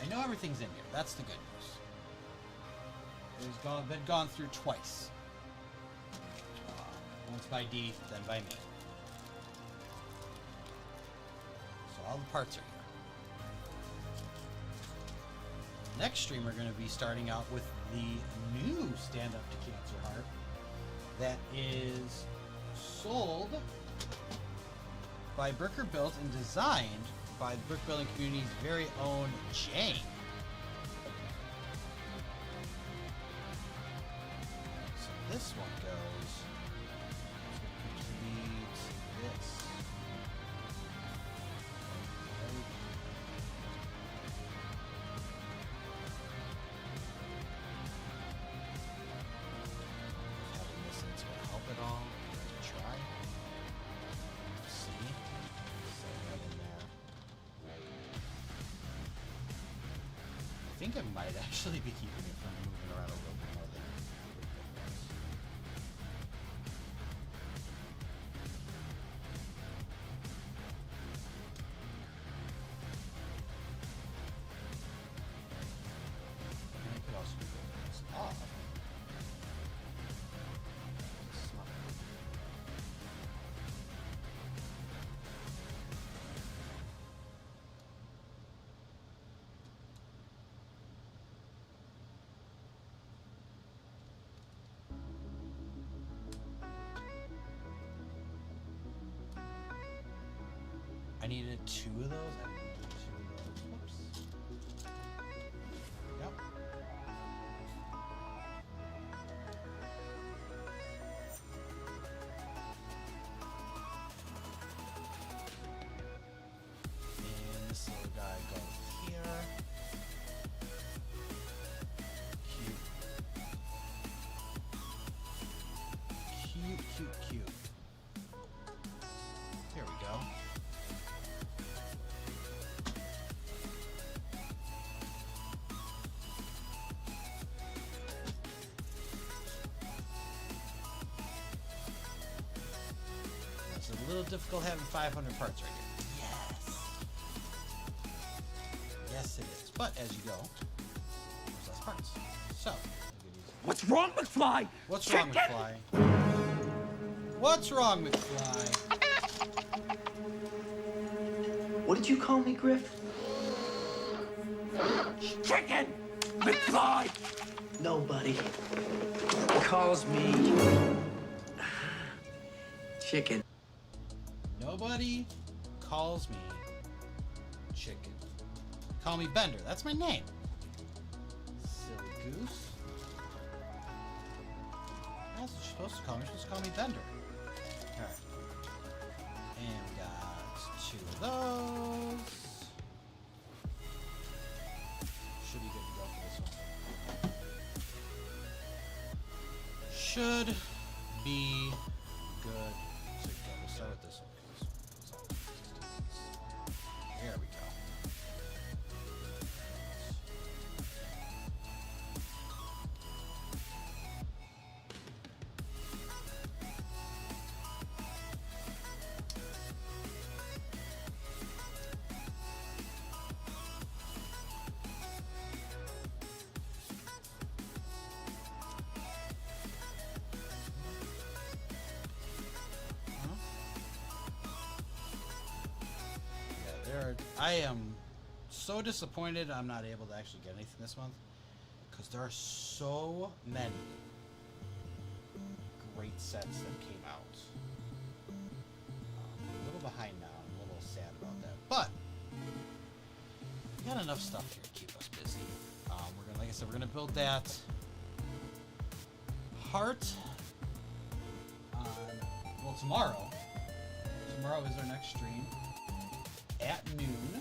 I know everything's in here. That's the good news. It's been gone through twice. Once by D, then by me. So all the parts are here. Next stream, we're going to be starting out with the new Stand Up to Cancer Heart that is sold by Bricker Built and designed by the brick building community's very own Jane. So this one goes to complete this. Having this in will help it all. Try. See? Set that in there. I think I might actually be keeping it from moving around a little bit more than and I could also move this off. I needed 2 of those. I needed 2 of those. Whoops. Yep. And this little guy goes here. Cute. Cute. There we go. It's a little difficult having 500 parts right here. Yes. Yes, it is. But as you go, there's less parts. So,
What's wrong, McFly?
what's wrong, McFly? What's wrong, McFly?
What did you call me, Griff?
Chicken! McFly!
Nobody calls me chicken.
Nobody calls me chicken. Call me Bender. That's my name. Silly goose. That's what you're supposed to call me. You're supposed to call me Bender. Alright. And we got 2 of those. Should be good to go for this one. Should be good to go. We'll start with this one. There we go. I am so disappointed I'm not able to actually get anything this month because there are so many great sets that came out. I'm a little behind now. I'm a little sad about that, but we got enough stuff here to keep us busy. We're gonna, like I said, we're gonna build that heart on tomorrow. Tomorrow is our next stream. At noon.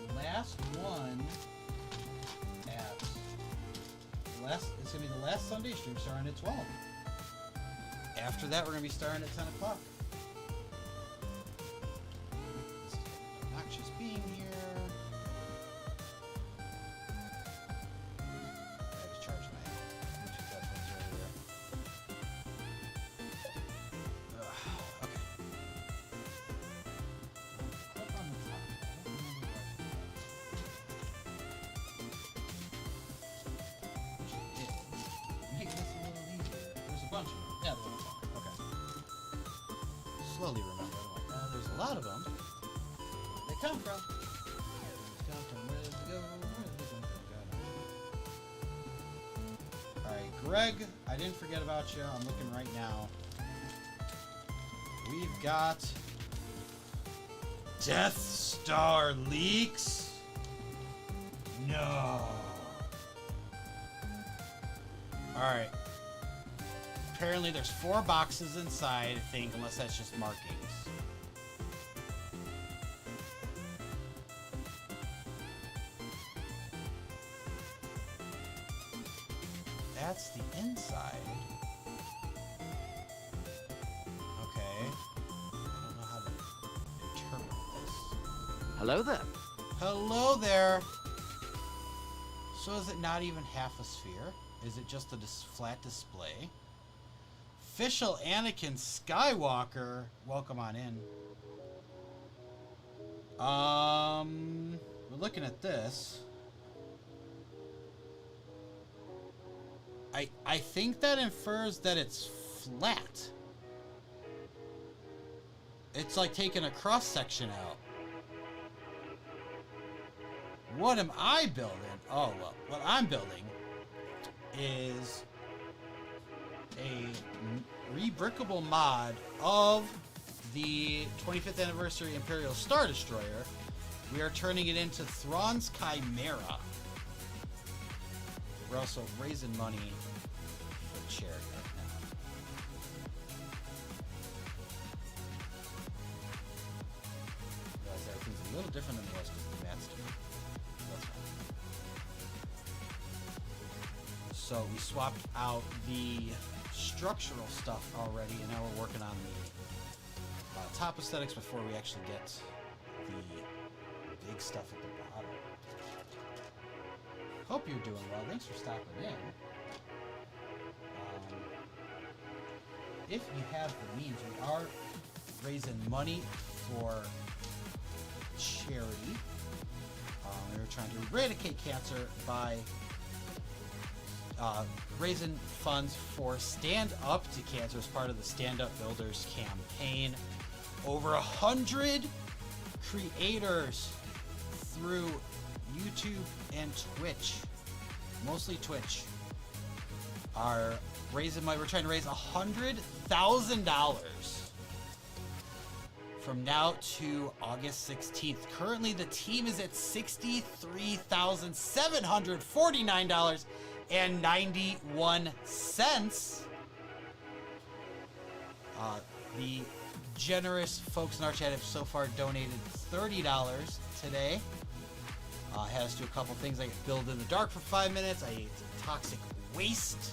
The last one it's gonna be the last Sunday stream starting at 12. After that, we're gonna be starting at 10 o'clock. Not just being here. I had to charge my Bluetooth headphones earlier. Okay. Clip on the top. I don't remember what bunch of them. Yeah, the ones on there. Okay. Slowly remember. I'm like, there's a lot of them. Where they come from? Where did they go? Alright, Greg, I didn't forget about you. I'm looking right now. We've got Death Star leaks. No. Alright. Apparently there's 4 boxes inside, I think, unless that's just markings. That's the inside. Okay. I don't know how to interpret this.
Hello there.
Hello there. So is it not even half a sphere? Is it just a flat display? Official Anakin Skywalker. Welcome on in. We're looking at this. I think that infers that it's flat. It's like taking a cross section out. What am I building? Oh, well, what I'm building is a rebrickable mod of the 25th anniversary Imperial Star Destroyer. We are turning it into Thrawn's Chimaera. We're also raising money for charity right now. Realize everything's a little different than it was because the mat's different. That's fine. So we swapped out the structural stuff already, and now we're working on the top aesthetics before we actually get the big stuff at the bottom. Hope you're doing well. Thanks for stopping in. If you have the means, we are raising money for charity. We were trying to eradicate cancer by raising funds for Stand Up to Cancer as part of the Stand Up Builders campaign. Over 100 creators through YouTube and Twitch, mostly Twitch, are raising money. We're trying to raise $100,000 from now to August 16th. Currently, the team is at $63,749.91. The generous folks in our chat have so far donated $30 today. Had us do a couple things like build in the dark for 5 minutes. I ate toxic waste.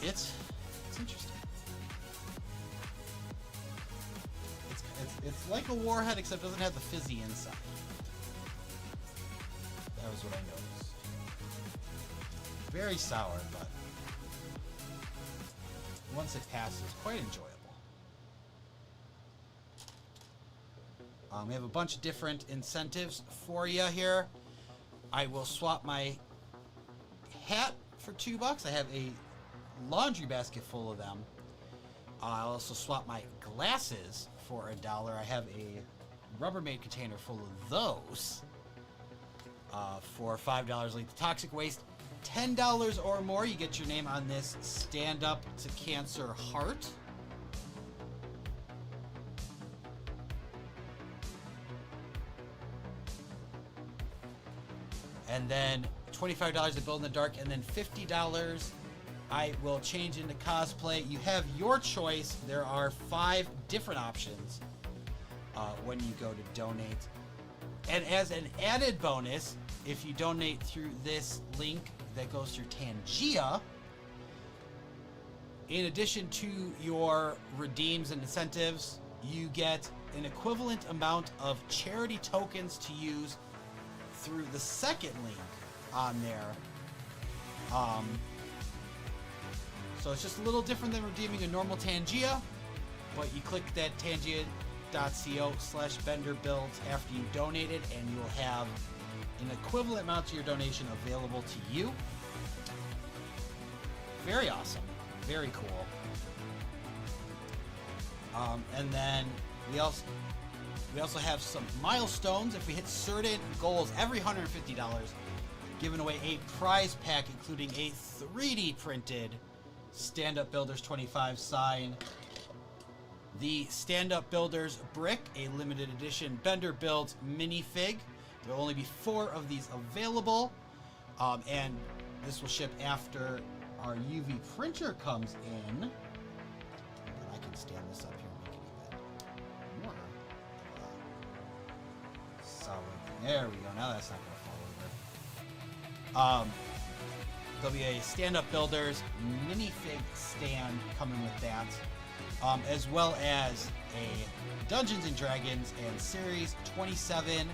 It's interesting. It's like a warhead, except it doesn't have the fizzy inside. That was what I noticed. Very sour, but once it passes, quite enjoyable. We have a bunch of different incentives for you here. I will swap my hat for $2. I have a laundry basket full of them. I'll also swap my glasses for $1. I have a Rubbermaid container full of those for $5. Like the toxic waste, $10 or more, you get your name on this Stand Up to Cancer heart. And then $25 to build in the dark, and then $50 I will change into cosplay. You have your choice. There are 5 different options when you go to donate. And as an added bonus, if you donate through this link that goes through Tangia, in addition to your redeems and incentives, you get an equivalent amount of charity tokens to use through the second link on there. So it's just a little different than redeeming a normal Tangia, but you click that tangia.co/benderbuilds after you donate it, and you'll have an equivalent amount to your donation available to you. Very awesome. Very cool. And then we also have some milestones. If we hit certain goals every $150, giving away a prize pack including a 3D printed Stand-Up Builders 25 sign, the Stand-Up Builders brick, a limited edition Bender Builds minifig. There will only be 4 of these available, and this will ship after our UV printer comes in. And I can stand this up here and make it even more solid. There we go. Now that's not going to fall over. There'll be a Stand-Up Builders minifig stand coming with that, as well as a Dungeons & Dragons and Series 27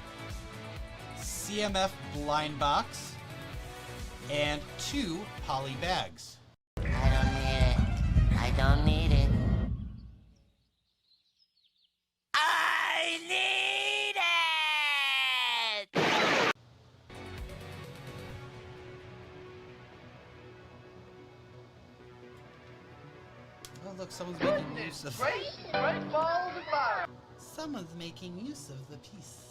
CMF blind box and 2 poly bags.
I don't need it. I don't need it. I need it!
Oh look, someone's making use of... Someone's making use of the piece.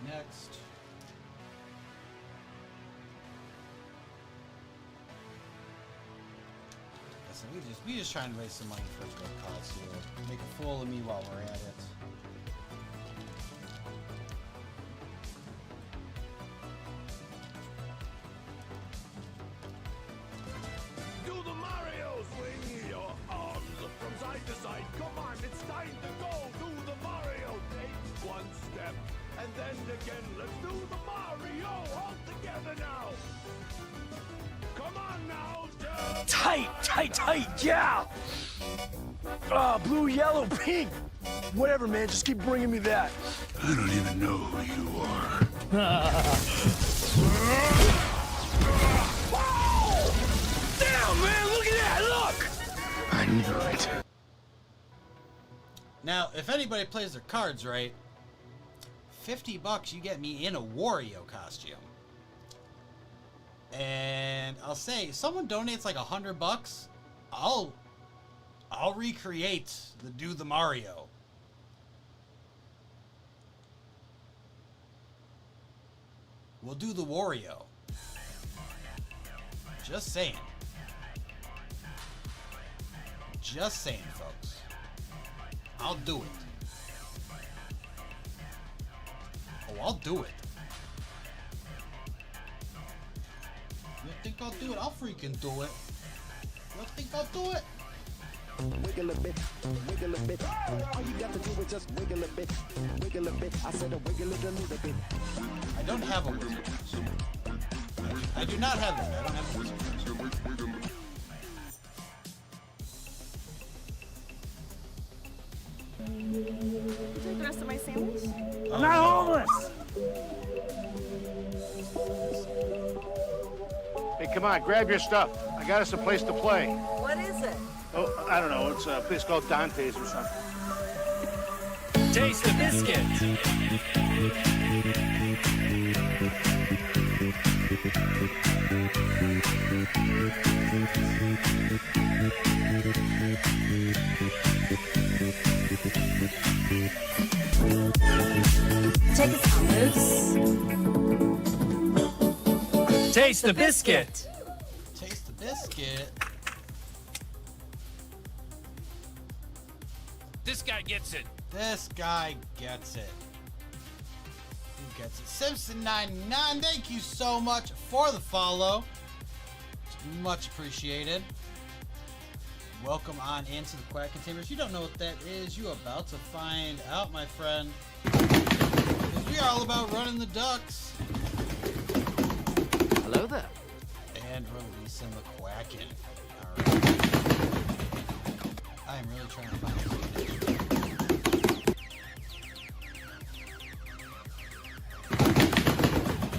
Next. Listen, we just trying to raise some money for a good cause here. Make a fool of me while we're at it.
Do the Mario swing your arms from side to side. Come on, it's time to go. Do the Mario. Take one step. And then again, let's do the Mario all together now. Come on now,
Tight, yeah! Blue, yellow, pink. Whatever, man, just keep bringing me that.
I don't even know who you are.
Wow! Damn, man, look at that, look!
I knew it.
Now, if anybody plays their cards right, $50 you get me in a Wario costume. And I'll say, if someone donates like $100, I'll recreate the Do the Mario. We'll do the Wario. Just saying. Just saying, folks. I'll do it. Oh, I'll do it. You think I'll do it? I'll freaking do it. You think I'll do it?
Wiggle a bit, wiggle a bit. All you got to do is just wiggle a bit, wiggle a bit. I said a wiggle it a little bit.
I don't have a wizard. I do not have that. I don't have a wizard.
Take the rest of my sandwich?
I'm not homeless!
Hey, come on, grab your stuff. I got us a place to play.
What is it?
Oh, I don't know. It's a place called Dante's or something.
Taste the biscuit.
Take a time, Moose.
Taste the biscuit.
Taste the biscuit.
This guy gets it.
This guy gets it. Who gets it? Simpson99, thank you so much for the follow. It's much appreciated. Welcome on into the Quack Containers. You don't know what that is. You're about to find out, my friend. Because we are all about running the ducks.
Hello there.
And releasing the Quackin'. Alright. I am really trying to find this.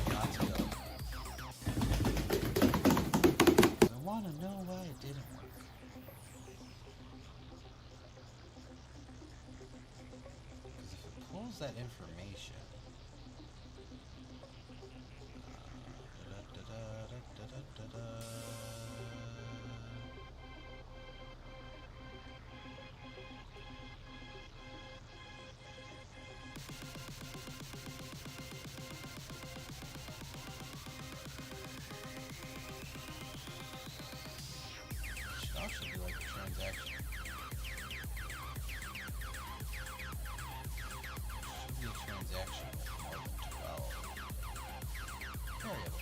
Got to go. I want to know why it didn't work. Because if it pulls that information. Should be like a transaction. Should be a transaction with more than 12 variables.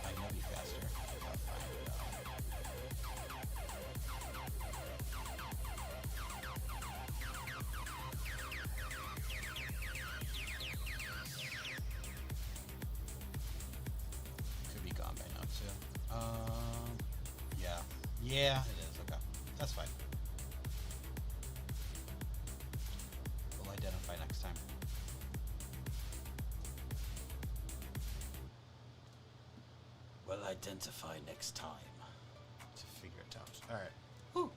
Might not be faster. I'll find it out. Could be gone by now too. Yeah. Yeah, it is. Okay. That's fine. We'll identify next time. We'll identify next time to figure it out. Alright. Whew.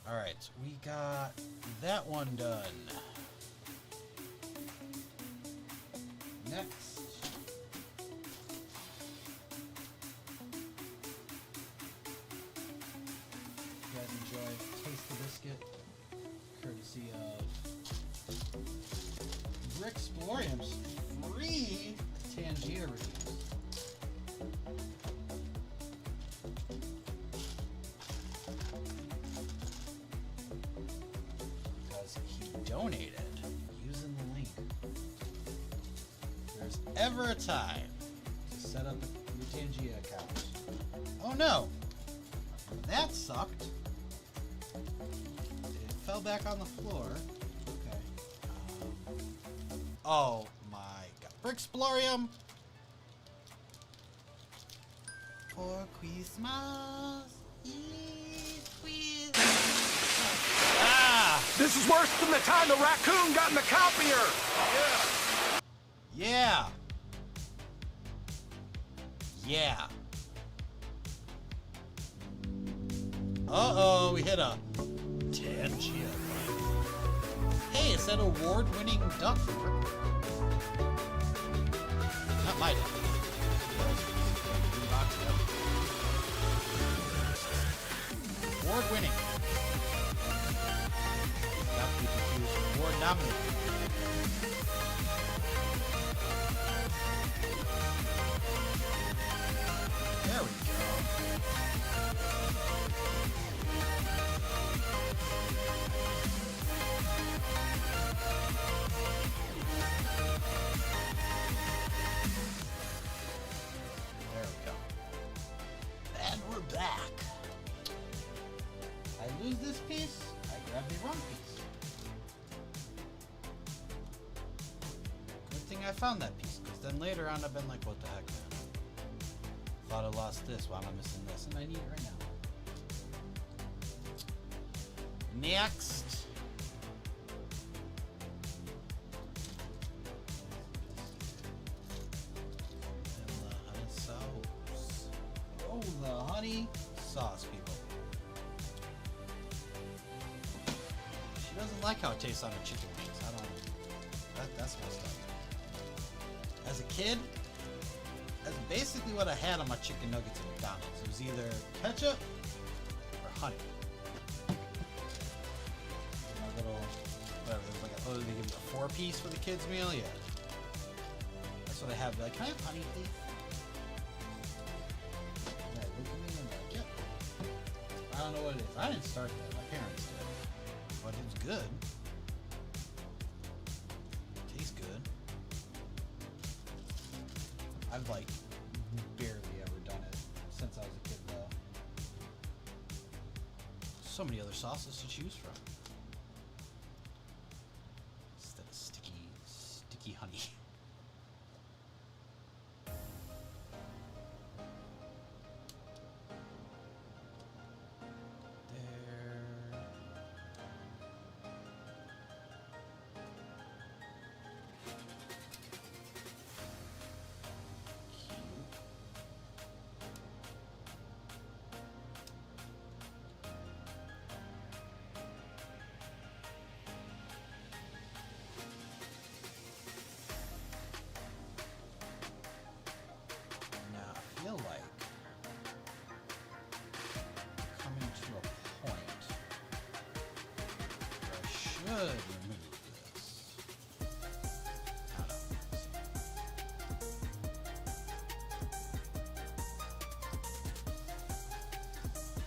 Alright, we got that one done. Next. You guys enjoy Taste the Biscuit, courtesy of Rebrickable free Tangier reviews. Because he donated using the link. If there's ever a time to set up your Tangier account. Oh no! That sucked. It fell back on the floor. Okay. Oh my god. Bricksplorium! For Christmas is Ah!
This is worse than the time the raccoon got in the copier!
Yeah! Yeah. Uh-oh, we hit a Tangier. Hey, it's that award-winning duck. Not my duck. Award-winning. Not to be confused. Award-nominated. There we go. There we go. And we're back. I lose this piece, I grab the wrong piece. Good thing I found that piece, because then later on I've been like, what the heck, man? Thought I lost this, why am I missing this? And I need it right now. Next. Oh, the honey sauce, people. She doesn't like how it tastes on her chicken wings. I don't. That's messed up. As a kid, that's basically what I had on my chicken nuggets at McDonald's. It was either ketchup or honey. My little, whatever. It was like they give you a 4-piece for the kids meal. Yeah. That's what I have. Like, can I have honey, please? Yeah, look at me and like, yep. I don't know what it is. I didn't start that. My parents did. But it's good. Tastes good. I've like barely ever done it since I was a kid though. So many other sauces to choose from. Instead of sticky honey. Feel like coming to a point where I should remove this. I don't know.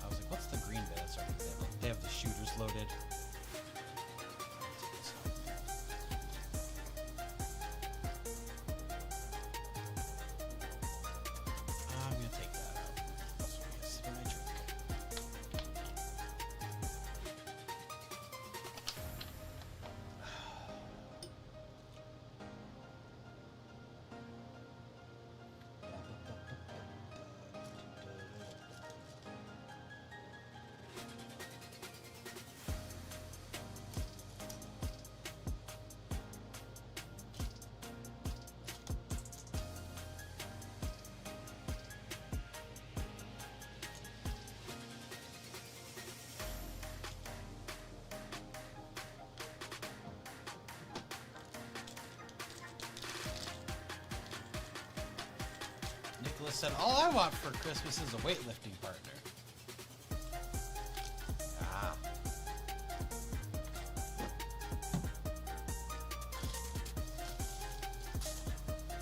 I was like, what's the green bit? That's right. They have the shooters loaded. Nicholas said, all I want for Christmas is a weightlifting partner. Ah.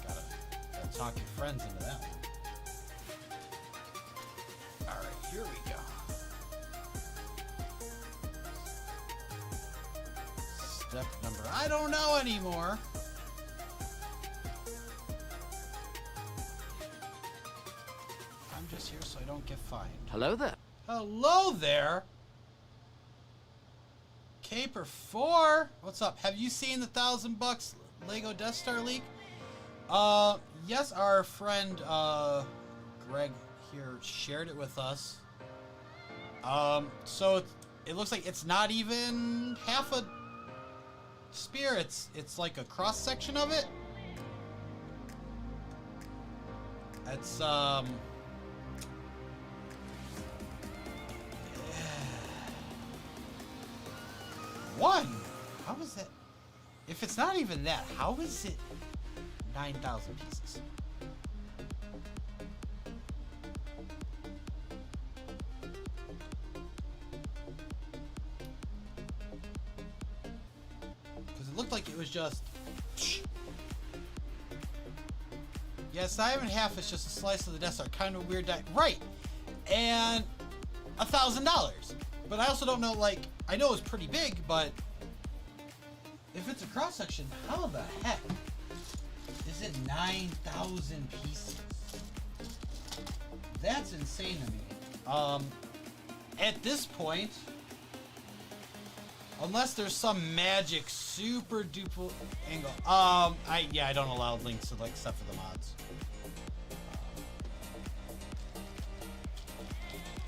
Gotta talk your friends into that one. Alright, here we go. Step number, I don't know anymore. Here so I don't get fined.
Hello there.
Hello there. Caper 4. What's up? Have you seen the $1,000 Lego Death Star leak? Yes, our friend Greg here shared it with us. So it looks like it's not even half a spear. It's like a cross section of it. It's one? How is it? If it's not even that, how is it 9,000 pieces? Because it looked like it was just... Yeah, it's not even half, it's just a slice of the Death Star. Kind of weird. Right! And $1,000. But I also don't know, like... I know it's pretty big, but if it's a cross section, how the heck is it 9,000 pieces? That's insane to me. At this point, unless there's some magic super duper angle, I don't allow links to like stuff for the mods.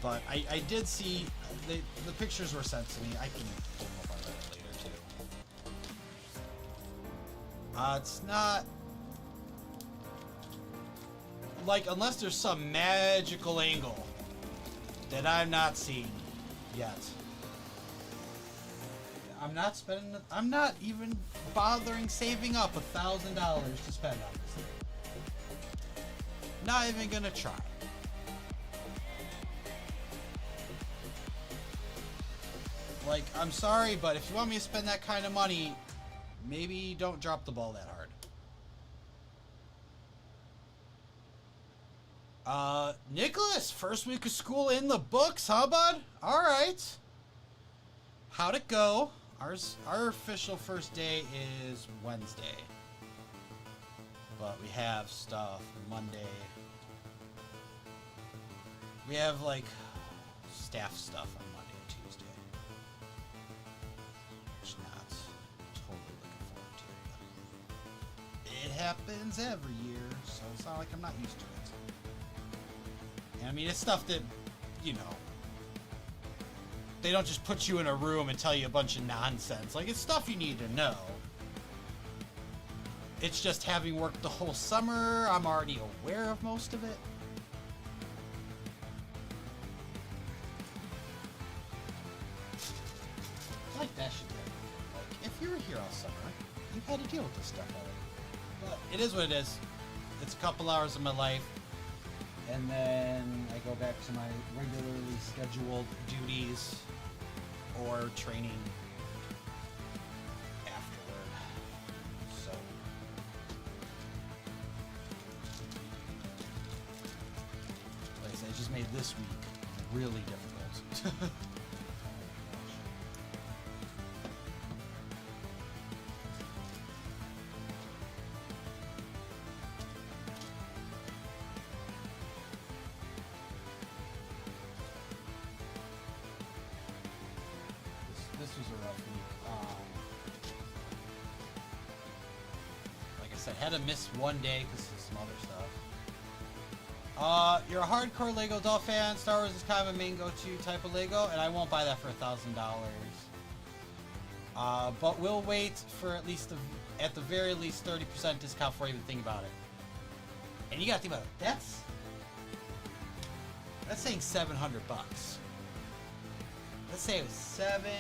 But I did see. The pictures were sent to me. I can pull them up on Reddit later too. It's not like unless there's some magical angle that I'm not seeing yet. I'm not spending. I'm not even bothering saving up $1,000 to spend on this thing. Not even gonna try. Like, I'm sorry, but if you want me to spend that kind of money, maybe don't drop the ball that hard. Nicholas, first week of school in the books, huh, bud? All right. How'd it go? Our official first day is Wednesday. But we have stuff Monday. We have, like, staff stuff on Monday and Tuesday. Which not totally looking forward to. But it happens every year, so it's not like I'm not used to it. And I mean, it's stuff that, you know, they don't just put you in a room and tell you a bunch of nonsense. Like, it's stuff you need to know. It's just having worked the whole summer, I'm already aware of most of it. Like that should be. Like, if you were here all summer, you've had to deal with this stuff already. But it is what it is. It's a couple hours of my life. And then I go back to my regularly scheduled duties or training afterward. So like I said, it just made this week really difficult. This was a rough week. Like I said, had to miss one day because of some other stuff. You're a hardcore Lego doll fan. Star Wars is kind of a main go-to type of Lego, and I won't buy that for $1,000. But we'll wait for at the very least 30% discount before I even think about it. And you gotta think about it. That's saying $700. Let's say it was $700.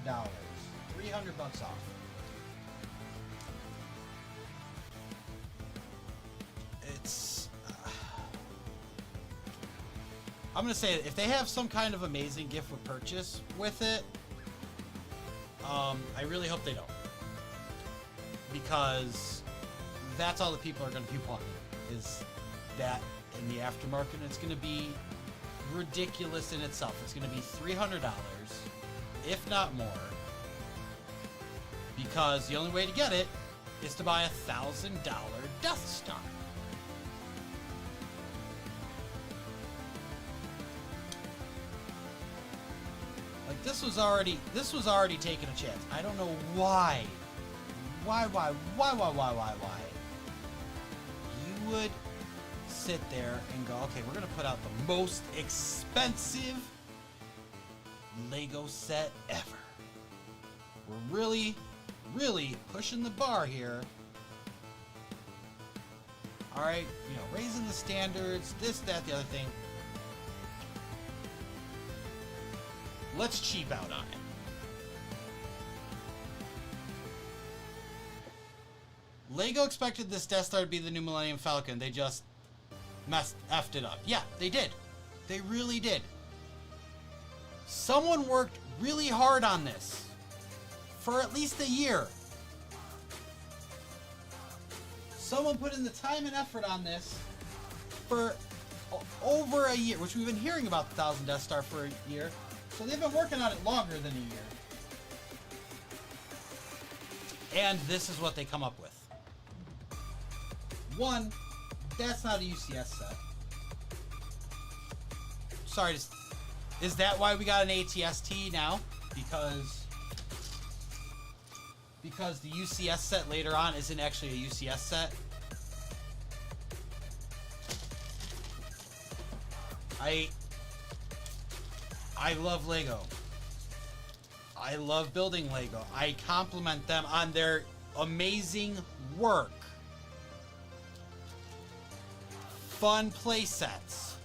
$300 off. It's... I'm gonna say, if they have some kind of amazing gift with purchase with it, I really hope they don't. Because that's all the people are gonna be wanting, is that in the aftermarket, and it's gonna be ridiculous in itself. It's going to be $300, if not more, because the only way to get it is to buy a $1,000 Death Star. Like, this was already taking a chance. I don't know why. Why? You would sit there and go, okay, we're gonna put out the most expensive Lego set ever. We're really pushing the bar here. Alright, you know, raising the standards, this, that, the other thing. Let's cheap out on it. Lego expected this Death Star to be the new Millennium Falcon. They just effed it up. Yeah, they did. They really did. Someone worked really hard on this for at least a year. Someone put in the time and effort on this for over a year, which we've been hearing about the 1000 Death Star for a year. So they've been working on it longer than a year. And this is what they come up with. One, that's not a UCS set. Sorry, is that why we got an ATST now? Because the UCS set later on isn't actually a UCS set? I love Lego. I love building Lego. I compliment them on their amazing work. Fun play sets.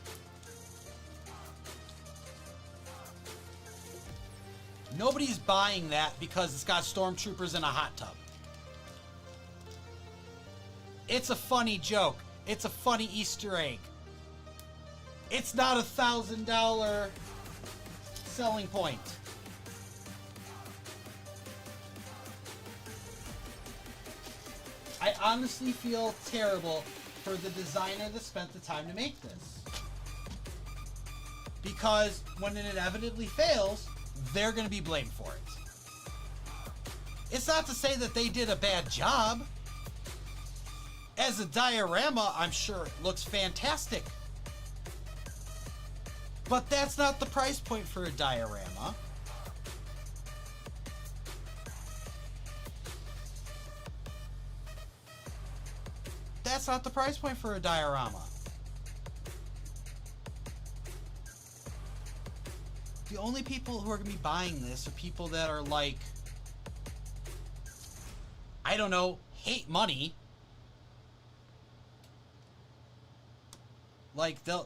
Nobody's buying that because it's got stormtroopers in a hot tub. It's a funny joke. It's a funny Easter egg. It's not $1,000 selling point. I honestly feel terrible for the designer that spent the time to make this. Because when it inevitably fails, they're going to be blamed for it. It's not to say that they did a bad job. As a diorama, I'm sure it looks fantastic. But that's not the price point for a diorama. That's not the price point for a diorama. The only people who are going to be buying this are people that are like, I don't know, hate money. Like, they're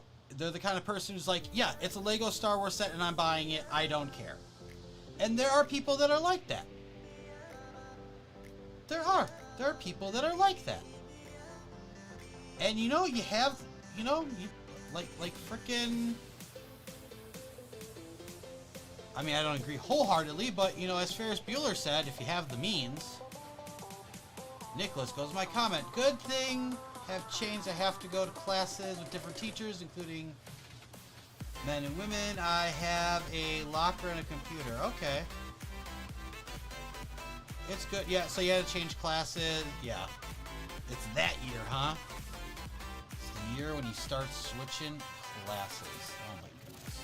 the kind of person who's like, yeah, it's a Lego Star Wars set and I'm buying it. I don't care. And there are people that are like that. There are people that are like that. And you know, you have, you know, you like frickin', I mean, I don't agree wholeheartedly, but you know, as Ferris Bueller said, if you have the means. Nicholas goes, my comment, good thing have changed. I have to go to classes with different teachers, including men and women. I have a locker and a computer. Okay. It's good. Yeah, so you had to change classes. Yeah. It's that year, huh? It's the year when you start switching classes. Oh my goodness.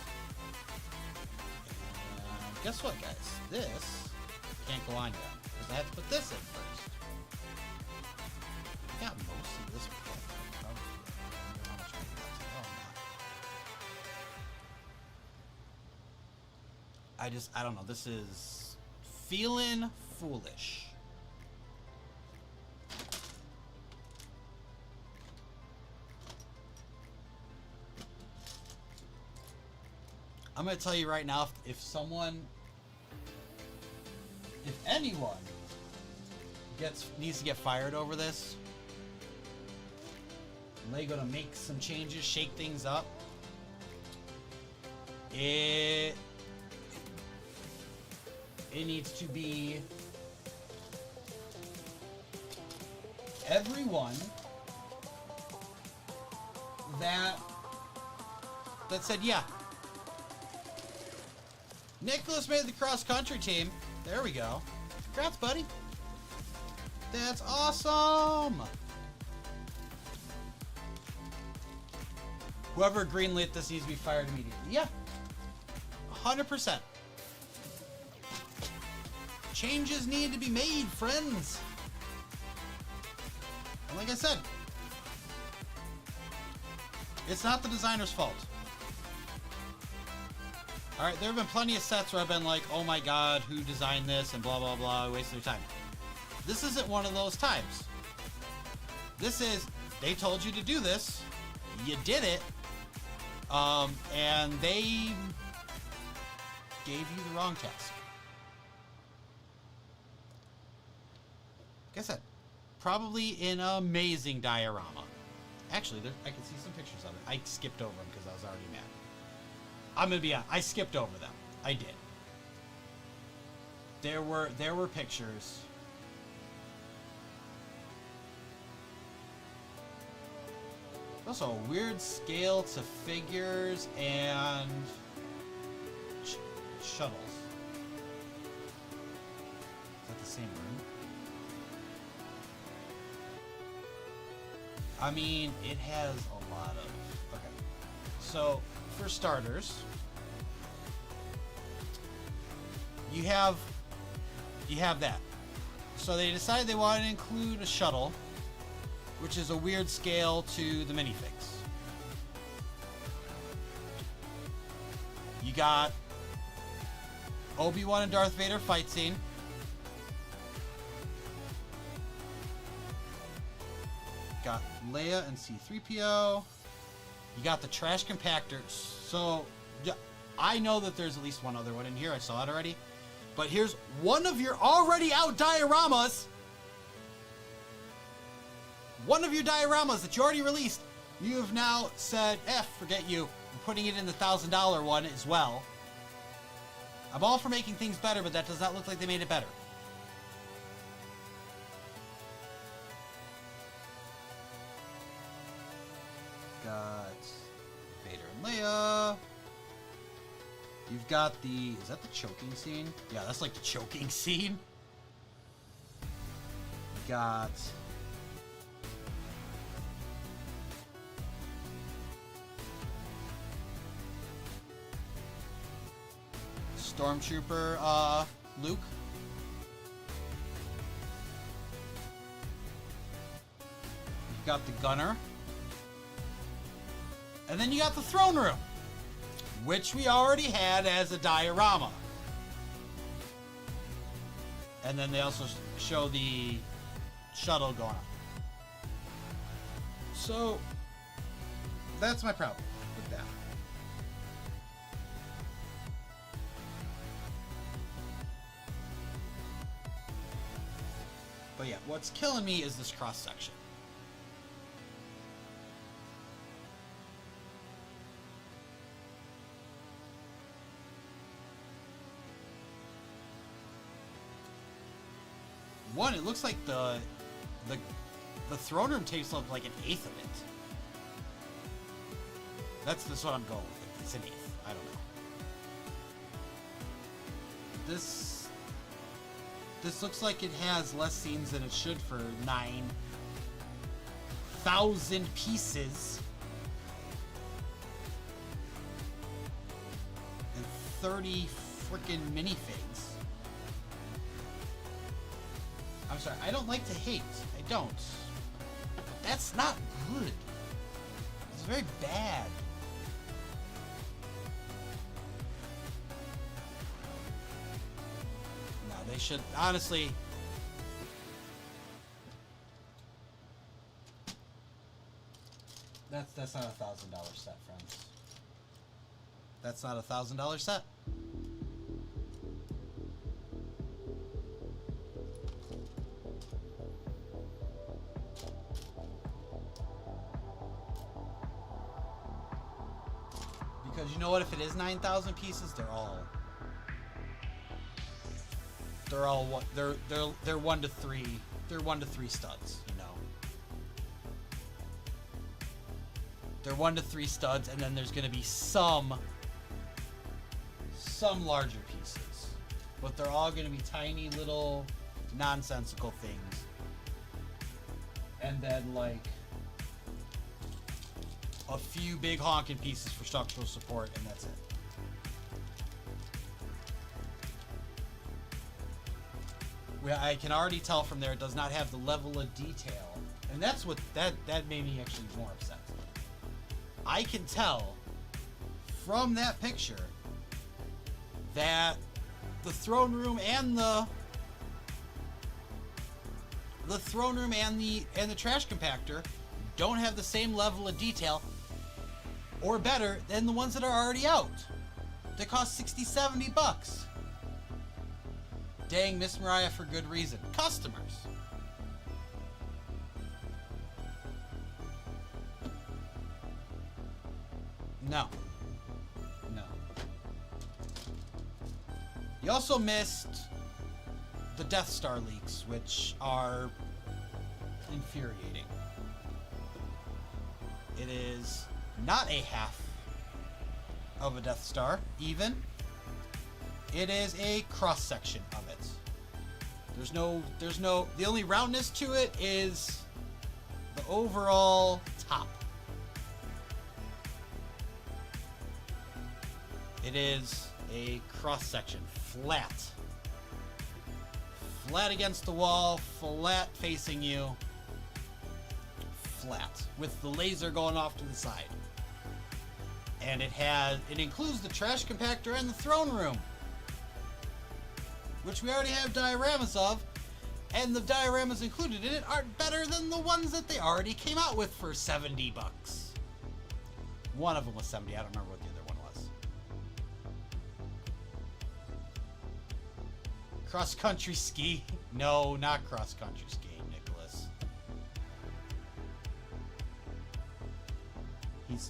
And guess what, guys? This can't go on yet, because I have to put this in first. I got most of this. I don't know. This is feeling foolish. I'm going to tell you right now, if anyone needs to get fired over this, Lego to make some changes, shake things up, it needs to be everyone that said, yeah, Nicholas made the cross-country team. There we go. Congrats, buddy. That's awesome. Whoever greenlit this needs to be fired immediately. Yeah. 100%. Changes need to be made, friends. And like I said, it's not the designer's fault. Alright, there have been plenty of sets where I've been like, oh my god, who designed this, and blah blah blah, I wasted their time. This isn't one of those times. This is, they told you to do this, you did it, and they gave you the wrong task. Like I said, probably an amazing diorama. Actually, I can see some pictures of it. I skipped over them because I was already mad. I'm gonna be honest, I skipped over them. I did. There were pictures. Also, a weird scale to figures and shuttles. Is that the same room? I mean, it has a lot of... Okay. So, for starters, you have that. So they decided they wanted to include a shuttle, which is a weird scale to the minifigs. You got Obi-Wan and Darth Vader fight scene. Got Leia and C-3PO. You got the trash compactor. So, yeah, I know that there's at least one other one in here. I saw it already. But here's one of your already out dioramas. One of your dioramas that you already released. You have now said, forget you. I'm putting it in the $1,000 one as well. I'm all for making things better, but that does not look like they made it better. You've got the... Is that the choking scene? Yeah, that's like the choking scene. Got... Stormtrooper, Luke. You've got the gunner. And then you got the throne room, which we already had as a diorama. And then they also show the shuttle going up. So, that's my problem with that. But yeah, what's killing me is this cross section. One, it looks like the throne room takes up like an eighth of it. That's what I'm going with. It's an eighth. I don't know. This looks like it has less scenes than it should for 9,000 pieces and 30 freaking minifigs. I'm sorry, I don't like to hate. I don't. But that's not good. It's very bad. No, they should, honestly... That's not a $1,000 set, friends. That's not a $1,000 set. Because you know what? If it is 9,000 pieces, they're 1 to 3. They're 1 to 3 studs. You know. They're 1 to 3 studs, and then there's going to be some larger pieces, but they're all going to be tiny little nonsensical things, and then like a few big honking pieces for structural support, and that's it. I can already tell from there it does not have the level of detail, and that's what that made me actually more upset. I can tell from that picture that the throne room and the trash compactor don't have the same level of detail or better than the ones that are already out. They cost $60-70 bucks. Dang, Miss Mariah, for good reason. Customers. No. You also missed the Death Star leaks, which are infuriating. It is not a half of a Death Star, even. It is a cross section of it. The only roundness to it is the overall top. It is a cross section, flat against the wall, flat facing you, flat with the laser going off to the side. And it includes the trash compactor and the throne room, which we already have dioramas of, and the dioramas included in it aren't better than the ones that they already came out with for 70 bucks. One of them was 70, I don't remember what the other one was. Cross-country ski? No, not cross-country skiing, Nicholas.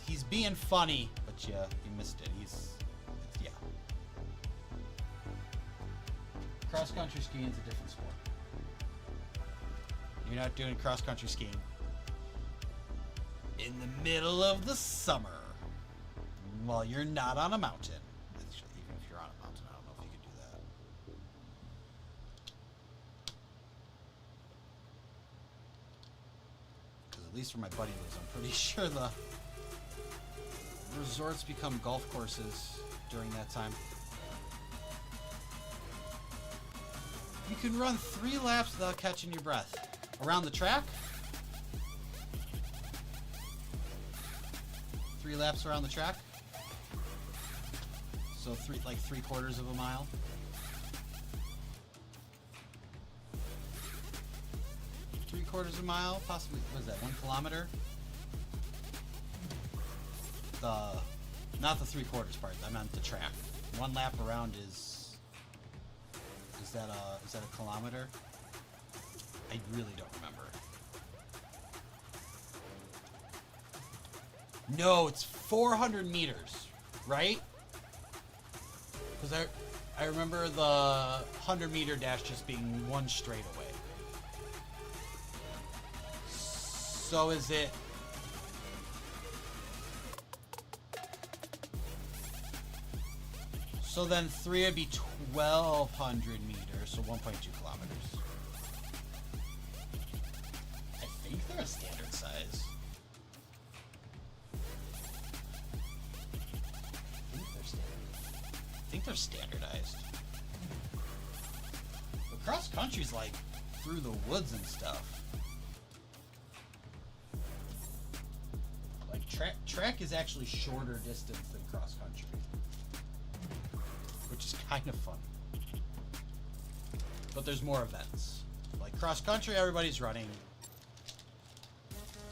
He's being funny, but you missed it. Yeah. Cross-country skiing is a different sport. You're not doing cross-country skiing in the middle of the summer while you're not on a mountain. Even At least where my buddy lives. I'm pretty sure the resorts become golf courses during that time. You can run 3 laps without catching your breath. Around the track? 3 laps around the track? So like 3/4 of a mile. Three-quarters of a mile, possibly. What is that? 1 kilometer? Not the 3/4 part. I meant the track. 1 lap around is. Is that a kilometer? I really don't remember. No, it's 400 meters, right? Because I remember the 100-meter dash just being 1 straightaway. So is it... So then 3 would be 1,200 meters, so 1.2 kilometers. I think they're a standard size. I think they're standardized. But cross country's like through the woods and stuff. Like track is actually shorter distance than cross country, which is kind of fun. But there's more events. Like cross country, everybody's running.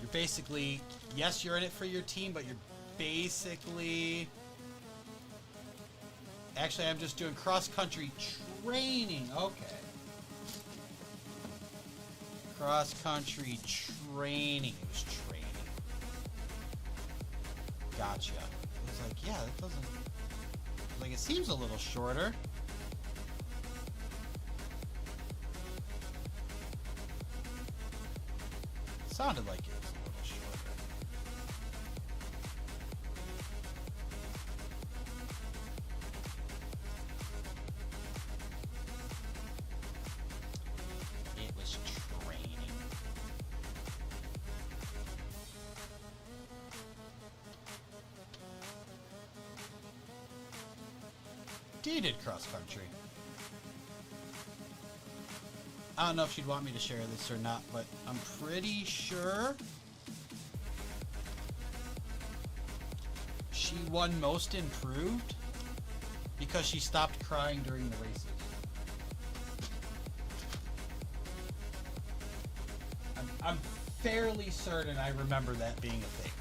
You're basically, yes, you're in it for your team, but you're basically... Actually, I'm just doing cross-country training. Okay. Cross-country training. It was training. Gotcha. It was like, yeah, that doesn't... Like, it seems a little shorter. It sounded like it was a little shorter. It was training. Dated cross country. I don't know if she'd want me to share this or not, but I'm pretty sure she won most improved because she stopped crying during the races. I'm fairly certain I remember that being a thing.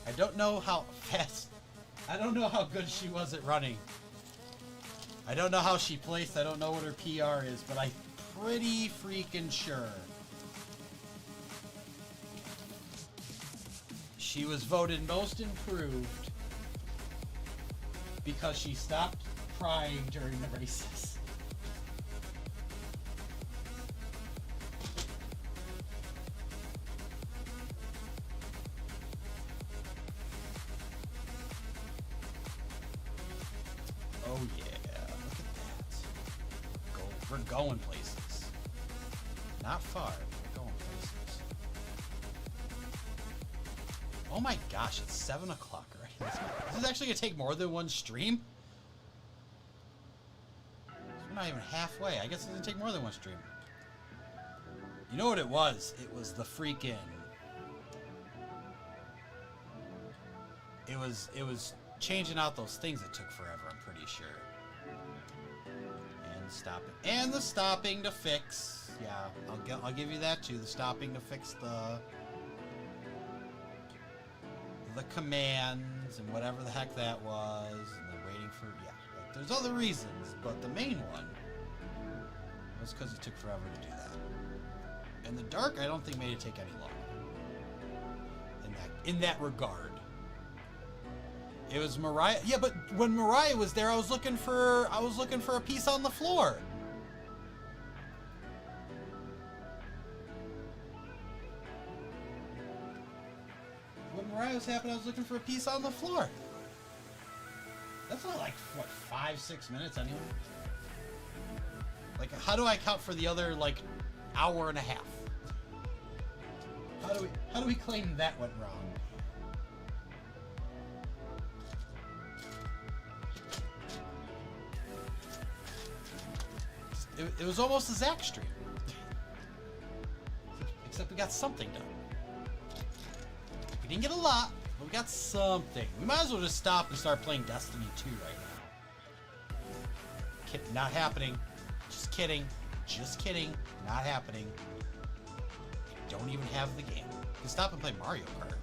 I don't know how fast, I don't know how good she was at running. I don't know how she placed, I don't know what her PR is, but I'm pretty freaking sure she was voted most improved because she stopped crying during the races. Oh yeah, look at that. We're going places. Not far, but we're going places. Oh my gosh, it's 7 o'clock already. This is actually gonna take more than one stream? We're not even halfway. I guess it's gonna take more than one stream. You know what it was? It was the freaking... It was changing out those things that took forever, I'm pretty sure. And stopping. And the stopping to fix. Yeah, I'll give you that too. The stopping to fix the commands and whatever the heck that was, and the waiting for, yeah, like there's other reasons, but the main one was because it took forever to do that. And the dark, I don't think made it take any longer. In that regard. It was Mariah. Yeah, but when Mariah was there, I was looking for a piece on the floor. Mariah was happening, I was looking for a piece on the floor. That's only like, what, 5-6 minutes anyway? Like, how do I account for the other, like, hour and a half? How do we claim that went wrong? It was almost a Zach stream. Except we got something done. We didn't get a lot, but we got something. We might as well just stop and start playing Destiny 2 right now. Not happening. Just kidding. Just kidding. Not happening. I don't even have the game. You can stop and play Mario Kart.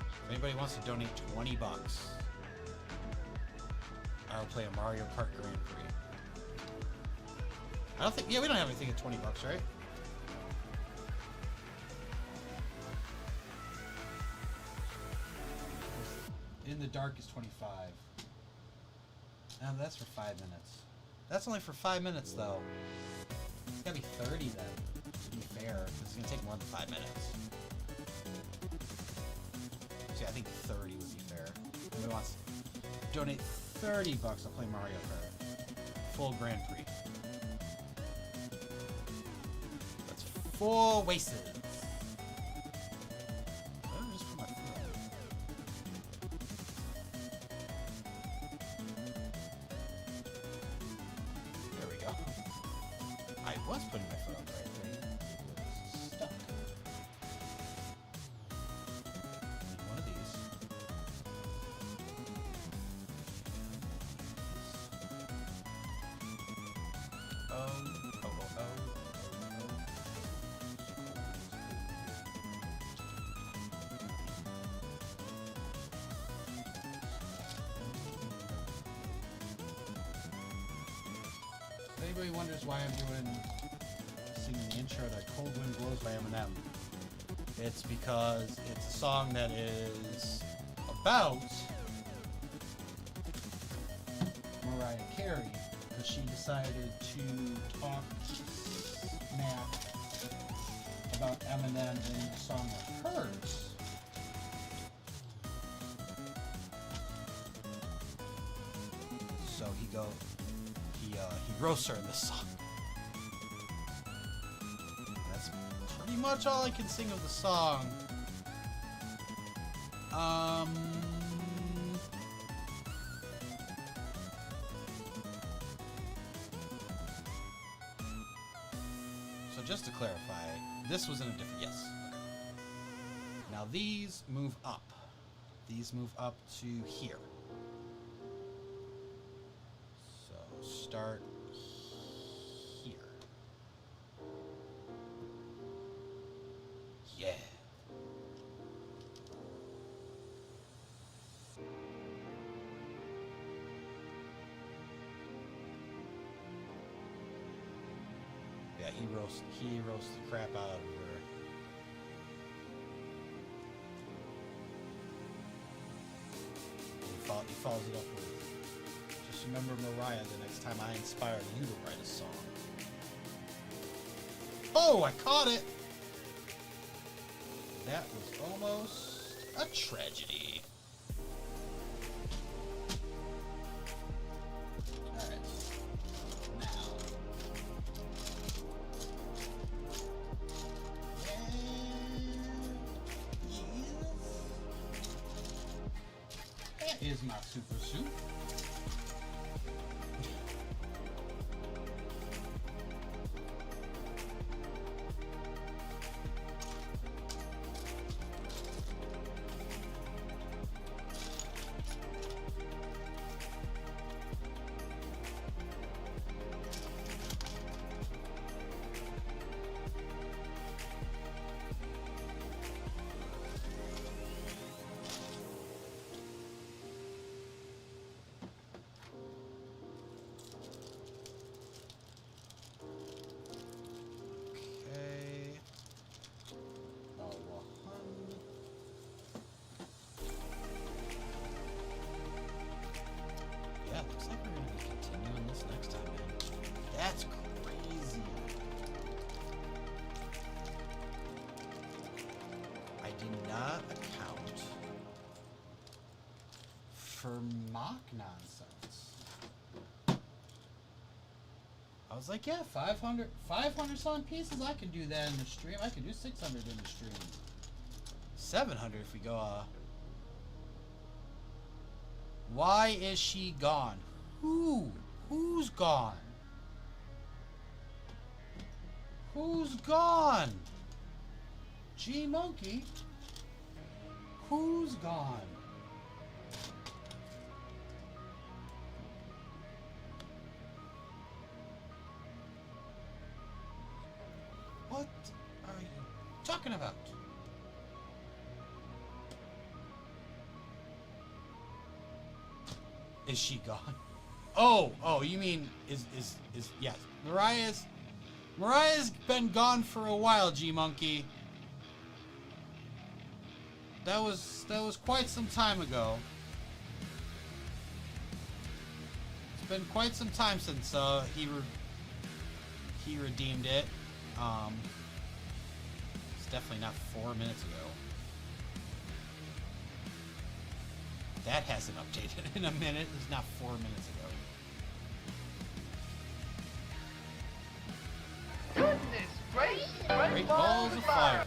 If anybody wants to donate $20, I'll play a Mario Kart Grand Prix. I don't think, yeah, we don't have anything at $20, right? In the Dark is 25. Now that's for 5 minutes. That's only for 5 minutes, though. It's gotta be 30 then, to be fair, because it's gonna take more than 5 minutes. See, I think 30 would be fair. If anybody wants to donate $30, I'll play Mario Kart. Full Grand Prix. That's 4 wasted. Anybody wonders why I'm singing the intro to Cold Wind Blows by Eminem, it's because it's a song that is about Mariah Carey, because she decided to talk smack about Eminem in a song of hers. So he roasts her in this song. That's pretty much all I can sing of the song. So just to clarify, this was in a different, yes. Now these move up. These move up to here. So start here. Yeah. Yeah, he roasts the crap out of her. He follows it up with, just remember Mariah the next time I inspire you to write a song. Oh, I caught it! That was almost a tragedy. Alright. Now. That is my super suit. for mock nonsense. I was like, yeah, 500 some pieces. I can do that in the stream. I can do 600 in the stream. 700 if we go. Why is she gone? Who's gone? Who's gone? G Monkey. Who's gone? What are you talking about? Is she gone? Oh, you mean is yes. Mariah's been gone for a while, G Monkey. That was quite some time ago. It's been quite some time since he redeemed it. It's definitely not 4 minutes ago. That hasn't updated in a minute. It's not 4 minutes ago.
Goodness gracious!
Great balls of fire.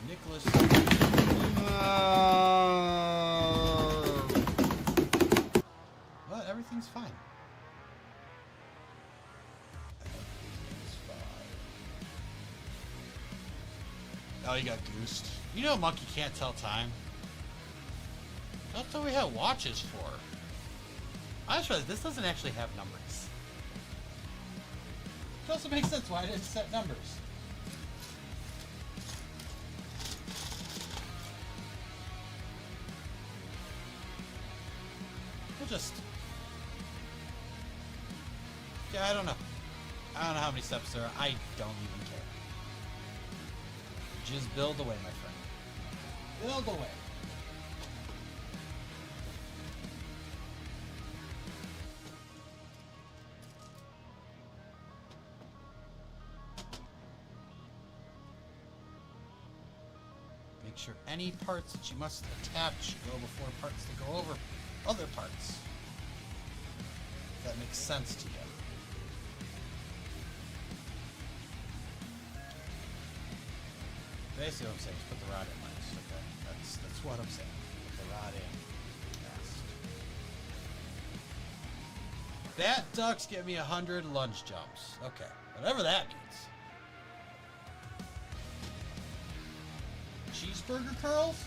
Nicholas. Well, everything's fine. Everything's fine. Oh, you got goosed. You know Monkey can't tell time. That's what we have watches for. I just realized this doesn't actually have numbers. It also makes sense why I didn't set numbers. Yeah, I don't know. I don't know how many steps there are. I don't even care. Just build away, my friend. Build away. Make sure any parts that you must attach go before parts that go over other parts. If that makes sense to you. Basically what I'm saying is put the rod in last, okay? That's what I'm saying. Put the rod in last. Bat ducks get me 100 lunge jumps. Okay, whatever that means. Cheeseburger curls?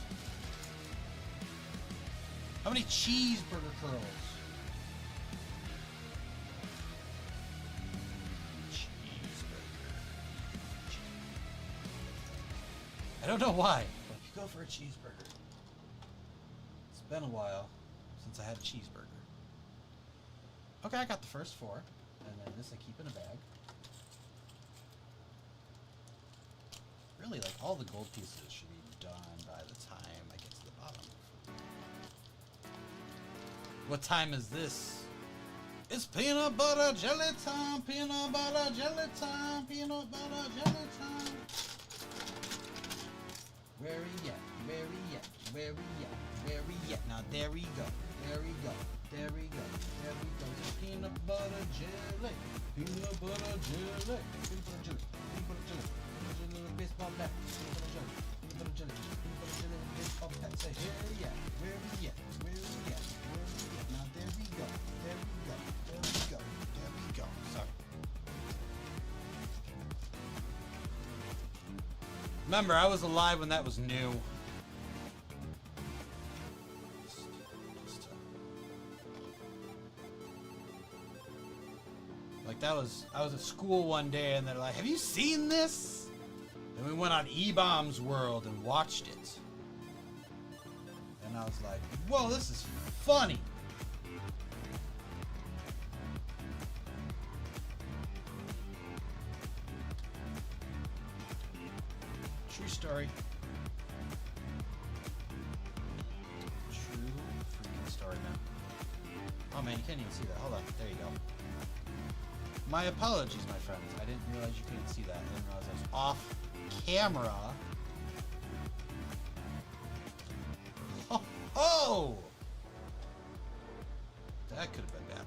How many cheeseburger curls? I don't know why, but you go for a cheeseburger. It's been a while since I had a cheeseburger. Okay, I got the first 4, and then this I keep in a bag. Really, like, all the gold pieces should be done by the time I get to the bottom. What time is this? It's peanut butter jelly time, peanut butter jelly time, peanut butter jelly time. Where he at? Where he at? Where he at? Where he at? Now there we go. There we go. There we go. There we go. Peanut butter jelly. Peanut butter jelly. Peanut butter jelly. Peanut butter jelly. Peanut butter jelly. Baseball bat. Peanut butter jelly. Peanut butter jelly. Peanut butter jelly. Baseball bat. Say where he at? Where he at? Where he at? Where he at? Now there we go. There we go. There we go. There we go. Sorry. Remember, I was alive when that was new. Like I was at school one day and they're like, have you seen this? And we went on E-Bomb's World and watched it. And I was like, whoa, this is funny. True story. True freaking story, man. Oh man, you can't even see that. Hold on. There you go. My apologies, my friends. I didn't realize you couldn't see that. I didn't realize I was off camera. Oh! Oh! That could have been bad.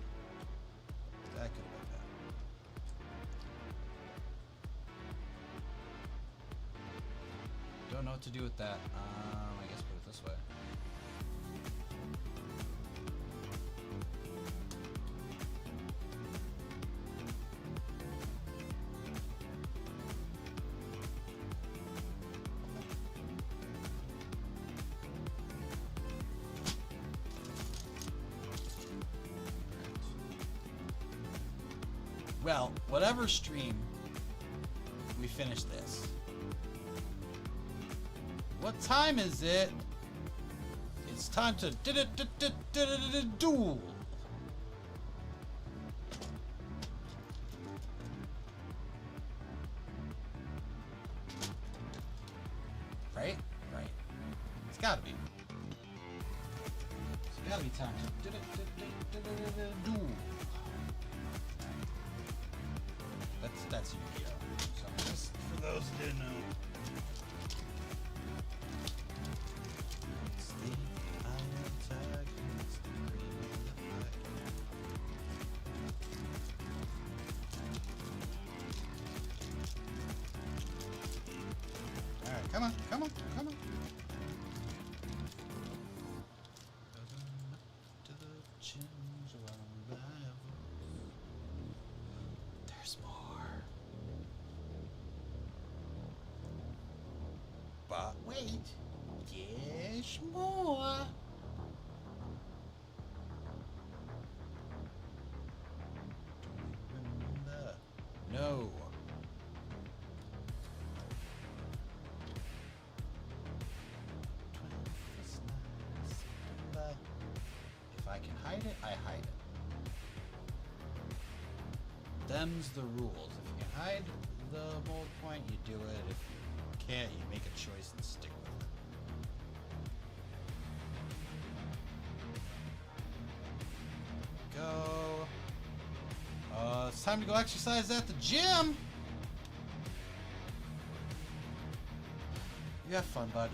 That could have been bad. Don't know what to do with that. I guess put it this way. Well, whatever stream, we finish this. What time is it? It's time to duel. Right? Right. It's gotta be. It's gotta be time to duel. That's Yu-Gi-Oh! So just for those who didn't know. It's the iron tag, it's the green flag. Alright, come on, come on, come on. To the chins around the there's more. But wait, there's more. No. If I can hide it, I hide it. Them's the rules. If you can hide the mold point, you do it. If you can't, you make a choice and stick with it. Go. It's time to go exercise at the gym. You have fun, bud.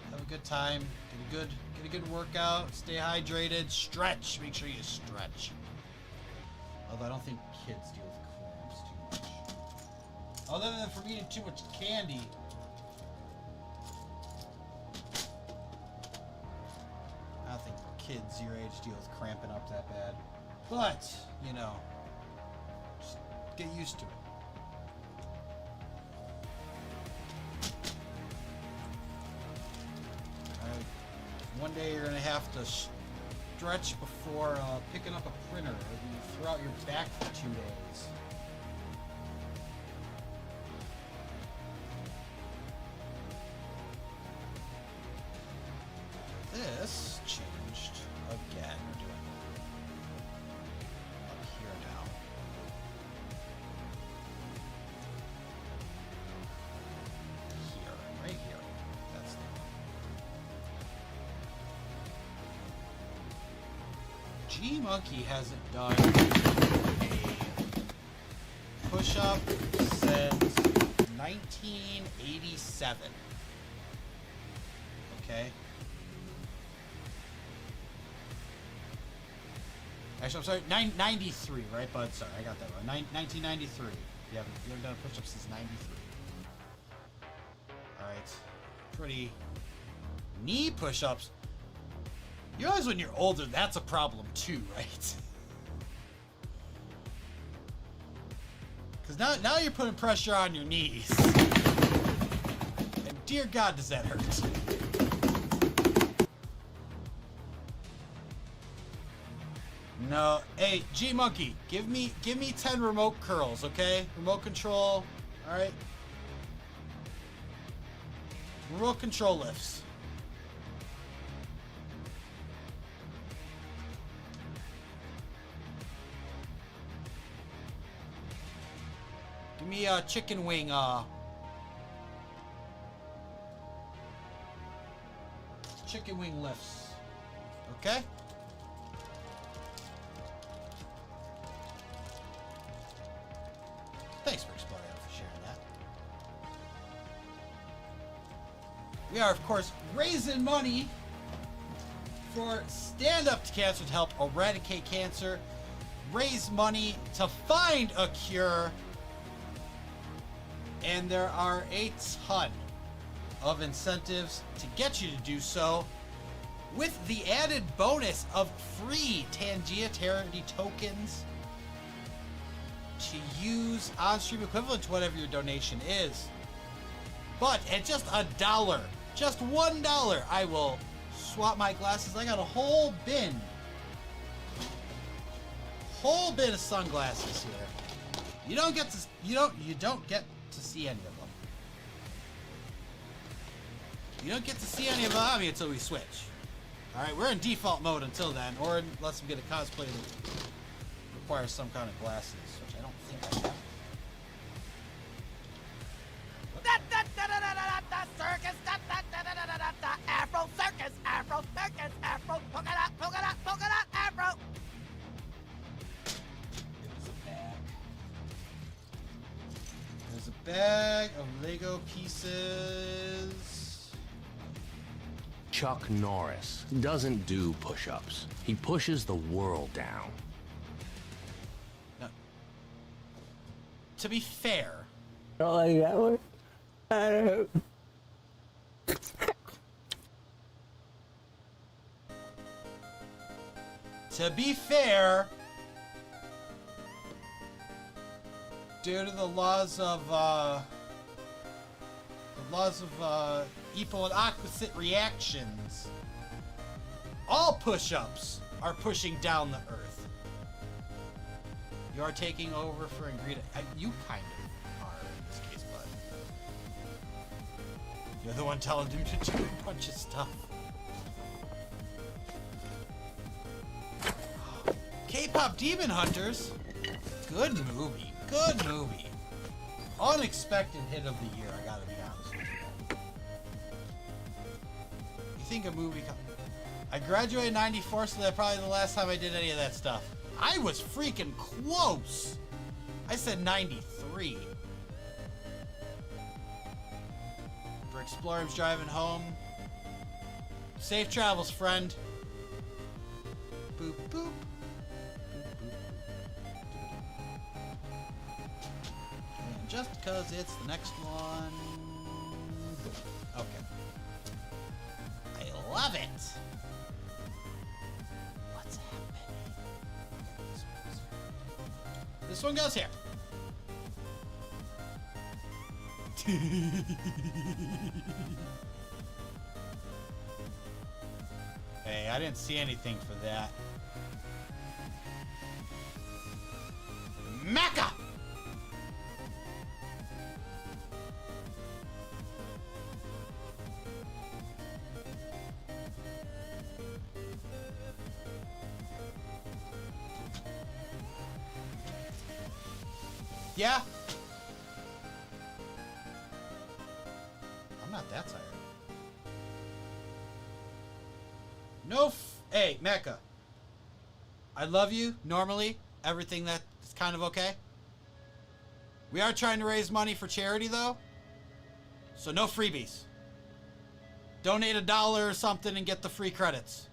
Have a good time. Get a good workout. Stay hydrated. Stretch. Make sure you stretch. Although I don't think kids deal with cramps too much. Other than from eating too much candy. I don't think kids your age deal with cramping up that bad. But, you know, just get used to it. Alright. One day you're going to have to stretch before picking up a printer, or you throw out your back for 2 days. This changed again. We're doing up here now. Here, right here. That's the G-Monkey hasn't done a push-up since 1987. Okay? Actually, I'm sorry, 93, right, bud? Sorry, I got that wrong. 1993. You haven't done a push-up since 93. Alright. Pretty... Knee push-ups. You realize when you're older, that's a problem too, right? Because now you're putting pressure on your knees. And dear God, does that hurt? No, hey, G Monkey, give me 10 remote curls, okay? Remote control, all right? Remote control lifts. Give me a chicken wing, chicken wing lifts, okay? Thanks for exploring for sharing that. We are, of course, raising money for Stand Up to Cancer to help eradicate cancer, raise money to find a cure, and there are a ton of incentives to get you to do so, with the added bonus of free Tangia Charity tokens to use on-stream equivalent to whatever your donation is. But at just $1, just $1, I will swap my glasses. I got a whole bin of sunglasses here. You don't get to see any of them. You don't get to see any of them on me until we switch. All right, we're in default mode until then, or unless we get a cosplay that requires some kind of glasses, which I don't think I have.
Circus, Afro circus, Afro circus, Afro polka dot, polka dot, polka dot, Afro.
There's a bag of Lego pieces.
Chuck Norris doesn't do push-ups. He pushes the world down.
Now, to be fair,
Don't like that one. I don't.
To be fair, due to the laws of equal and opposite reactions, all push-ups are pushing down the earth. You are taking over for ingredient. You kind of are in this case, bud. You're the one telling him to do a bunch of stuff. K-pop Demon Hunters. Good movie. Good movie. Unexpected hit of the year, I gotta be honest with you. You think a movie... I graduated in 94, so that's probably the last time I did any of that stuff. I was freaking close. I said 93. For Explorers driving home. Safe travels, friend. Boop, boop. And just because it's the next one. Okay. I love it. What's happening? This one goes here. Hey, I didn't see anything for that. Mecca! Yeah? I'm not that tired. No hey, Mecca. I love you, normally. Everything that is kind of okay. We are trying to raise money for charity, though. So no freebies. Donate $1 or something and get the free credits.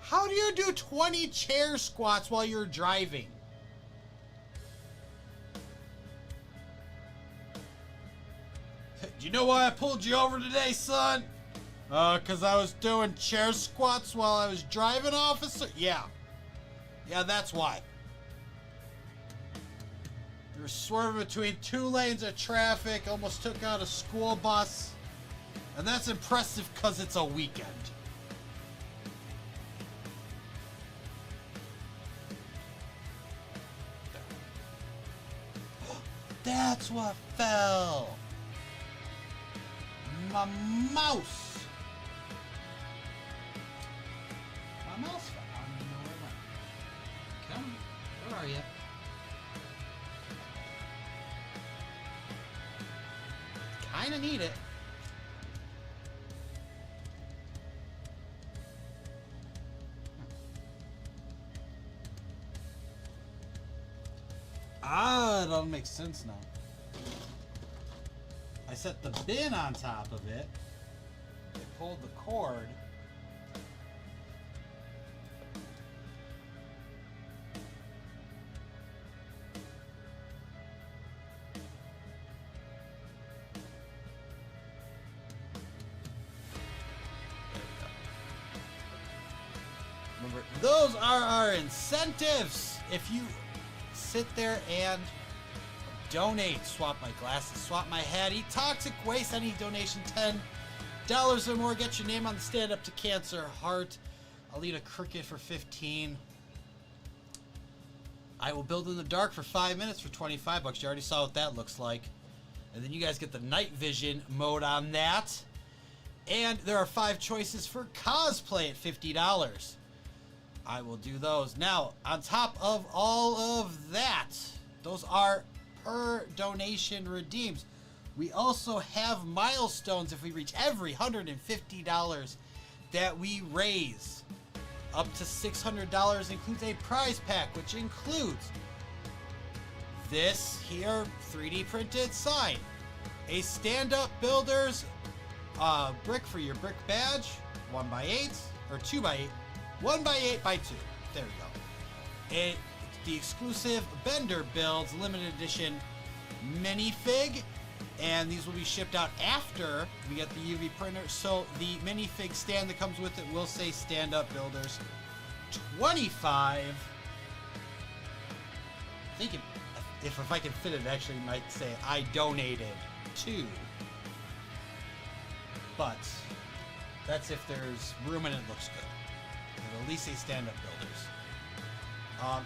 How do you do 20 chair squats while you're driving? Do you know why I pulled you over today, son? Cause I was doing chair squats while I was driving, officer? Yeah. Yeah, that's why. You were swerving between 2 lanes of traffic, almost took out a school bus. And that's impressive because it's a weekend. That's what fell. My mouse. My mouse fell. I don't even know where it went. Come on. Where are you? Kinda need it. Ah, it all makes sense now. I set the bin on top of it. I pulled the cord. Remember, those are our incentives. If you sit there and donate, swap my glasses, swap my hat, eat toxic waste, any donation $10 or more, get your name on the Stand Up to Cancer Heart. I'll eat a cricket for 15. I will build in the dark for 5 minutes for 25 bucks. You already saw what that looks like. And then you guys get the night vision mode on that. And there are 5 choices for cosplay at $50. I will do those. Now, on top of all of that, those are per donation redeems. We also have milestones if we reach every $150 that we raise. Up to $600 includes a prize pack, which includes this here 3D printed sign, a stand-up builder's brick for your brick badge, 1x8 or 2x8. 1x8 by 2. There we go. The exclusive Bender Builds limited edition minifig, and these will be shipped out after we get the UV printer. So the minifig stand that comes with it will say Stand Up Builders 25. I think if I can fit it, actually might say I donated to. But that's if there's room and it looks good. At least say Stand Up Builders.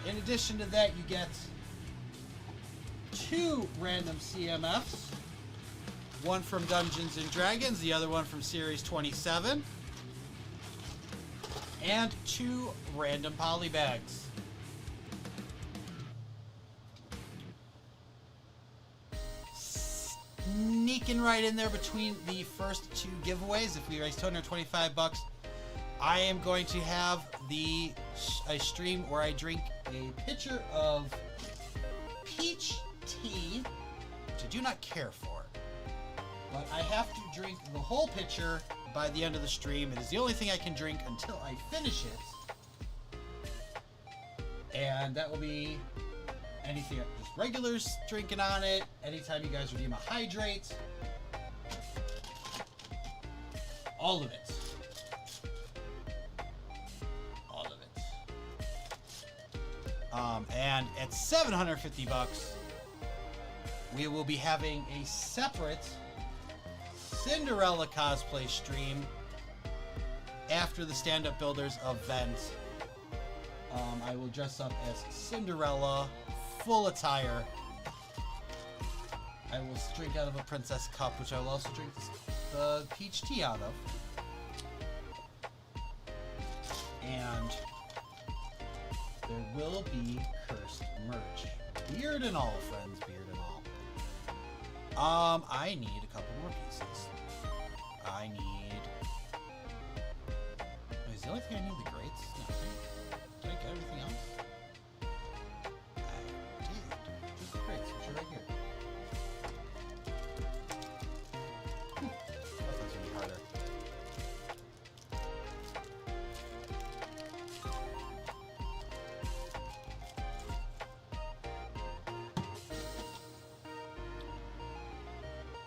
In addition to that, you get 2 random CMFs. One from Dungeons and Dragons, the other one from Series 27. And 2 random poly bags. Sneaking right in there between the first 2 giveaways, if we raise 225 bucks, I am going to have a stream where I drink a pitcher of peach tea, which I do not care for. But I have to drink the whole pitcher by the end of the stream. It is the only thing I can drink until I finish it. And that will be anything, just regulars drinking on it, anytime you guys redeem a hydrate. All of it. And at 750 bucks, we will be having a separate Cinderella cosplay stream after the Stand Up Builders event. I will dress up as Cinderella, full attire. I will drink out of a princess cup, which I will also drink the peach tea out of. And there will be cursed merch. Beard and all, friends. Beard and all. I need a couple more pieces. I need... Is the only thing I need the grates? No, did I get everything else? I did. Just the grates, which are right here. I thought this would be harder.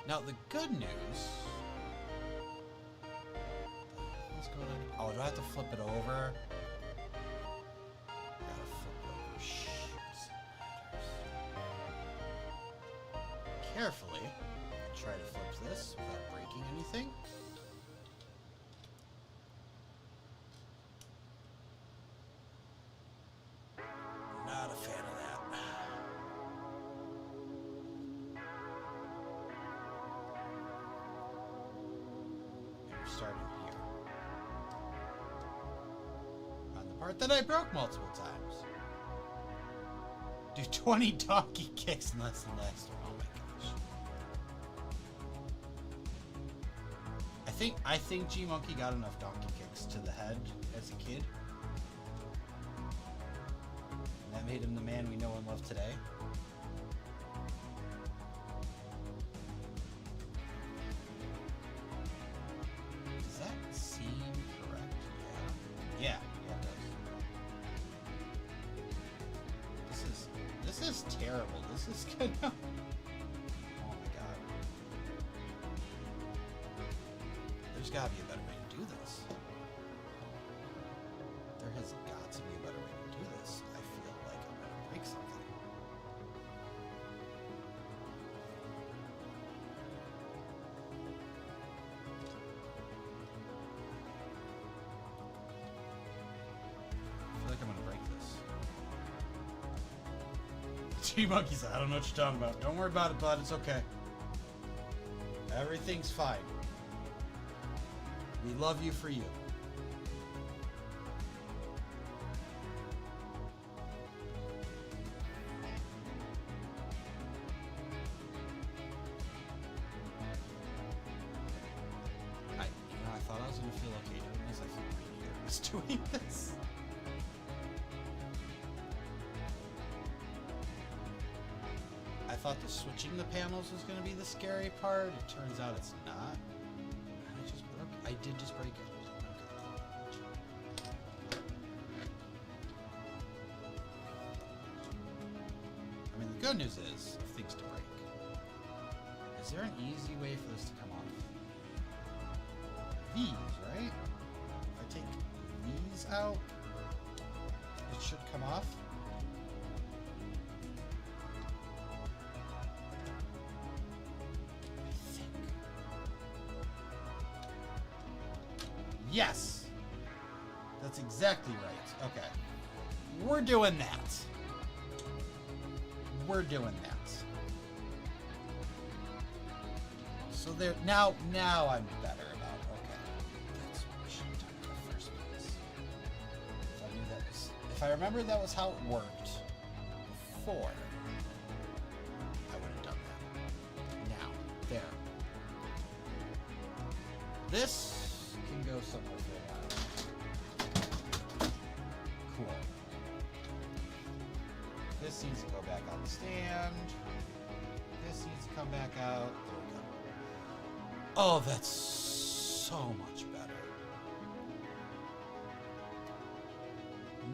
Now the good news. What's going on? Oh, do I have to flip it over? I gotta flip it over. Shoots and ladders. Carefully try to flip this without breaking anything. Not a fan of that. And we're starting here. On the part that I broke multiple times. Do 20 donkey kicks in less than last one. Oh my gosh. I think G Monkey got enough donkey kicks to the head as a kid. And that made him the man we know and love today. Does that seem correct? Yeah. Yeah, it does. This is terrible. This is gonna... Oh my god. There's gotta be a better way to do this. There has got to be a better way to do this. I feel like I'm gonna break something. I feel like I'm gonna break this. T-Monkey said, I don't know what you're talking about. Don't worry about it, bud. It's okay. Everything's fine. We love you for you. I thought I was gonna feel okay doing this. I feel pretty nervous doing this. I thought the switching the panels was gonna be the scary part. It turns out it's not. I did just break it. I mean, the good news is, of things to break. Is there an easy way for this to come off? These, right? If I take these out, it should come off. Yes! That's exactly right. Okay. We're doing that. We're doing that. So there, now I'm better about, okay. That's what we should have done in the first place. If I knew that was, if I remembered that was how it worked before, I would have done that. Now, there. This can go somewhere for a while. Cool. This needs to go back on the stand. This needs to come back out. There we go. Oh, that's so much better.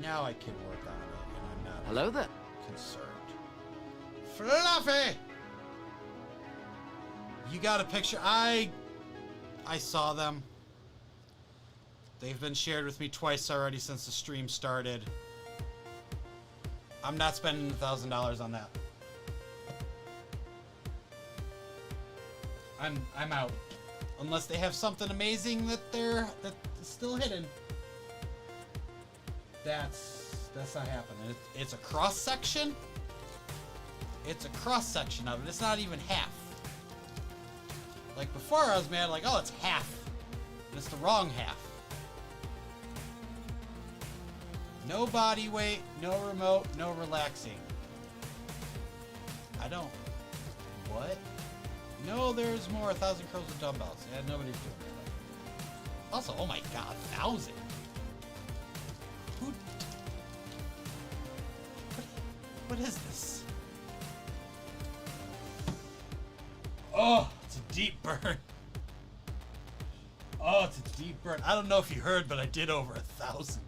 Now I can work on it, and I'm not
Hello there.
concerned. Fluffy! You got a picture? I saw them. They've been shared with me twice already since the stream started. I'm not spending $1,000 on that. I'm out. Unless they have something amazing that's still hidden. That's not happening. It's a cross section. It's a cross section of it. It's not even half. Like before, I was mad like, oh, it's half. And it's the wrong half. No body weight, no remote, no relaxing. I don't... What? No, there's more. 1,000 curls with dumbbells. Yeah, nobody's doing that. Also, oh my god, 1,000. Who... What is this? Oh, it's a deep burn. Oh, it's a deep burn. I don't know if you heard, but I did over 1,000.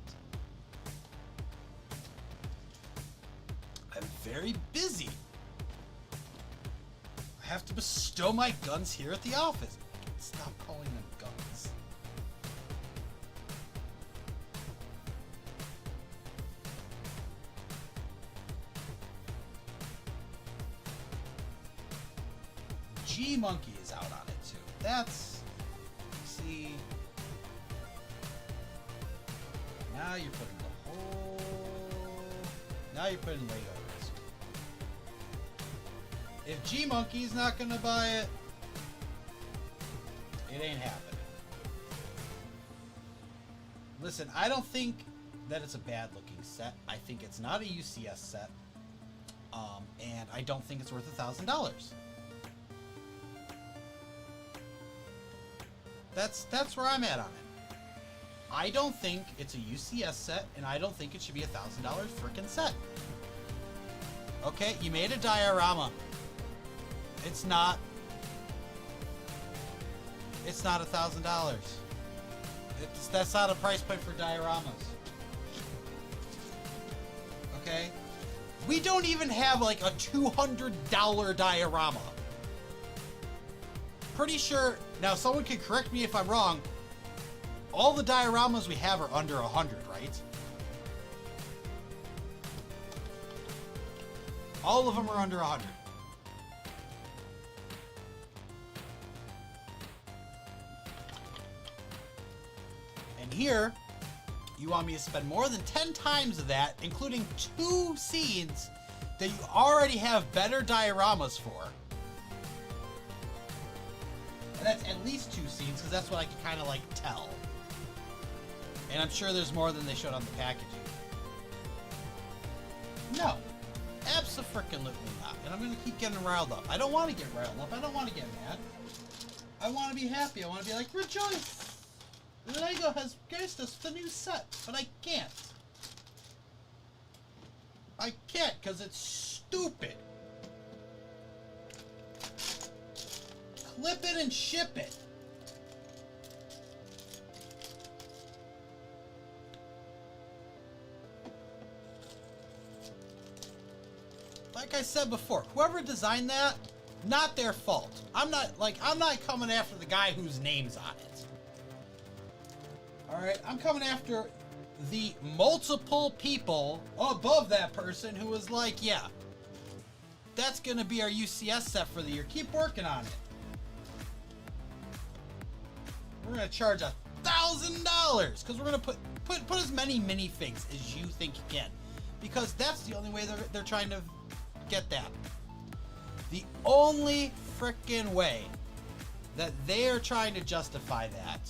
I'm very busy. I have to bestow my guns here at the office. Stop calling them guns. G-Monkey is out on it too. That's, see, now you're putting the whole, now you're putting Legos. If G-Monkey's not gonna buy it, it ain't happening. Listen, I don't think that it's a bad looking set. I think it's not a UCS set. And I don't think it's worth $1,000. That's where I'm at on it. I don't think it's a UCS set, and I don't think it should be $1,000 frickin' set. Okay, you made a diorama. It's not $1,000. That's not a price point for dioramas. Okay? We don't even have like a $200 diorama. Pretty sure, now someone can correct me if I'm wrong, all the dioramas we have are under 100, right? All of them are under 100. And here, you want me to spend more than 10 times of that, including 2 scenes that you already have better dioramas for. And that's at least 2 scenes, because that's what I can kind of like tell. And I'm sure there's more than they showed on the packaging. No. Abso-frickin-lutely not. And I'm going to keep getting riled up. I don't want to get riled up. I don't want to get mad. I want to be happy. I want to be like, rejoice! Lego has graced us with a new set. But I can't. I can't because it's stupid. Clip it and ship it. Like I said before, whoever designed that, not their fault. I'm not coming after the guy whose name's on it. Alright, I'm coming after the multiple people above that person who was like, yeah, that's gonna be our UCS set for the year. Keep working on it. We're gonna charge $1,000 because we're gonna put as many minifigs as you think you can, because that's the only way they're trying to get that. The only frickin' way that they are trying to justify that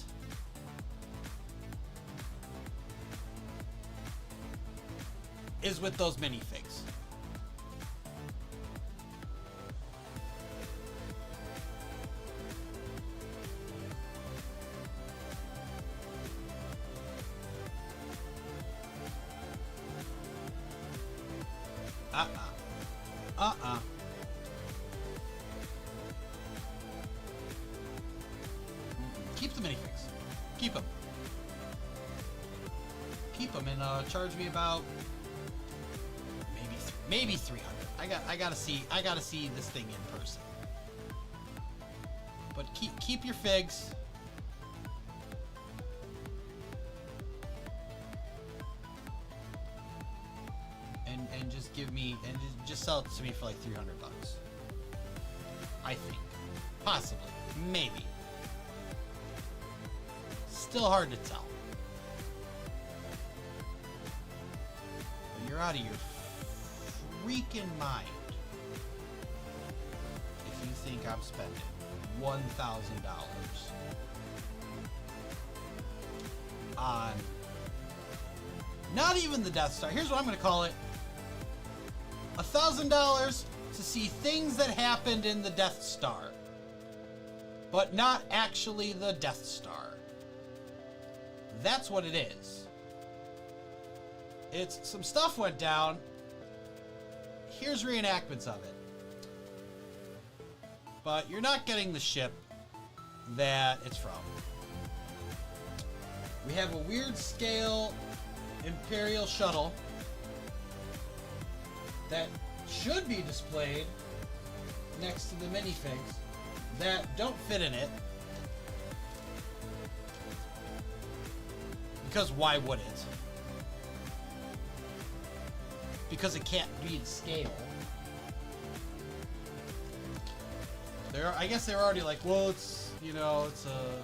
is with those minifigs. Keep the minifigs. Keep them. Keep them and charge me about maybe 300. I gotta see this thing in person. But keep your figs. And just give me and just sell it to me for like $300. I think. Possibly. Maybe. Still hard to tell. But you're out of your freaking mind if you think I'm spending $1,000 on not even the Death Star. Here's what I'm going to call it. $1,000 to see things that happened in the Death Star, but not actually the Death Star. That's what it is. It's some stuff went down. Here's reenactments of it. But you're not getting the ship that it's from. We have a weird scale Imperial shuttle that should be displayed next to the minifigs that don't fit in it. Because why would it? Because it can't read scale. I guess they're already like, well, it's, you know, it's a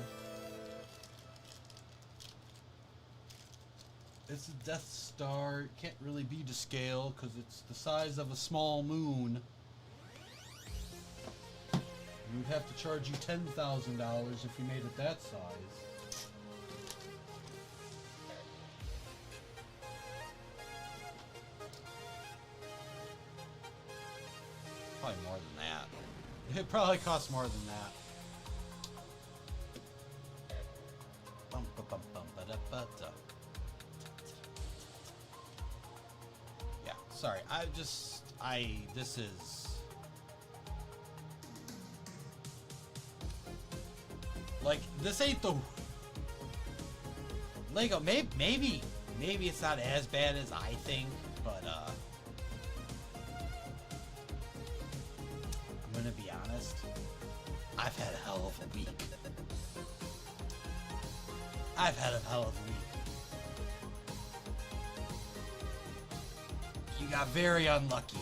Death Star. It can't really be to scale because it's the size of a small moon. We'd have to charge you $10,000 if you made it that size. Probably more than that. It probably costs more than that. Yeah, sorry. This is... Like, this ain't the... Lego, maybe it's not as bad as I think, but, I'm gonna be honest. I've had a hell of a week. I've had a hell of a week. You got very unlucky.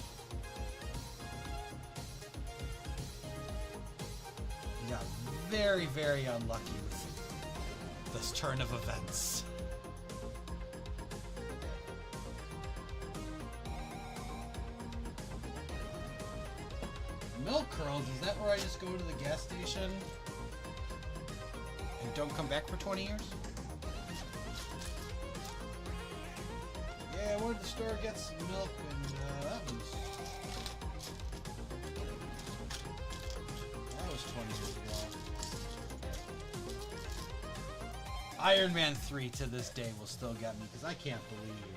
You got very, very unlucky with this turn of events. Milk curls, is that where I just go to the gas station and don't come back for 20 years? Yeah, I went to the store, get some milk, and that was 20 years ago. Iron Man 3 to this day will still get me because I can't believe.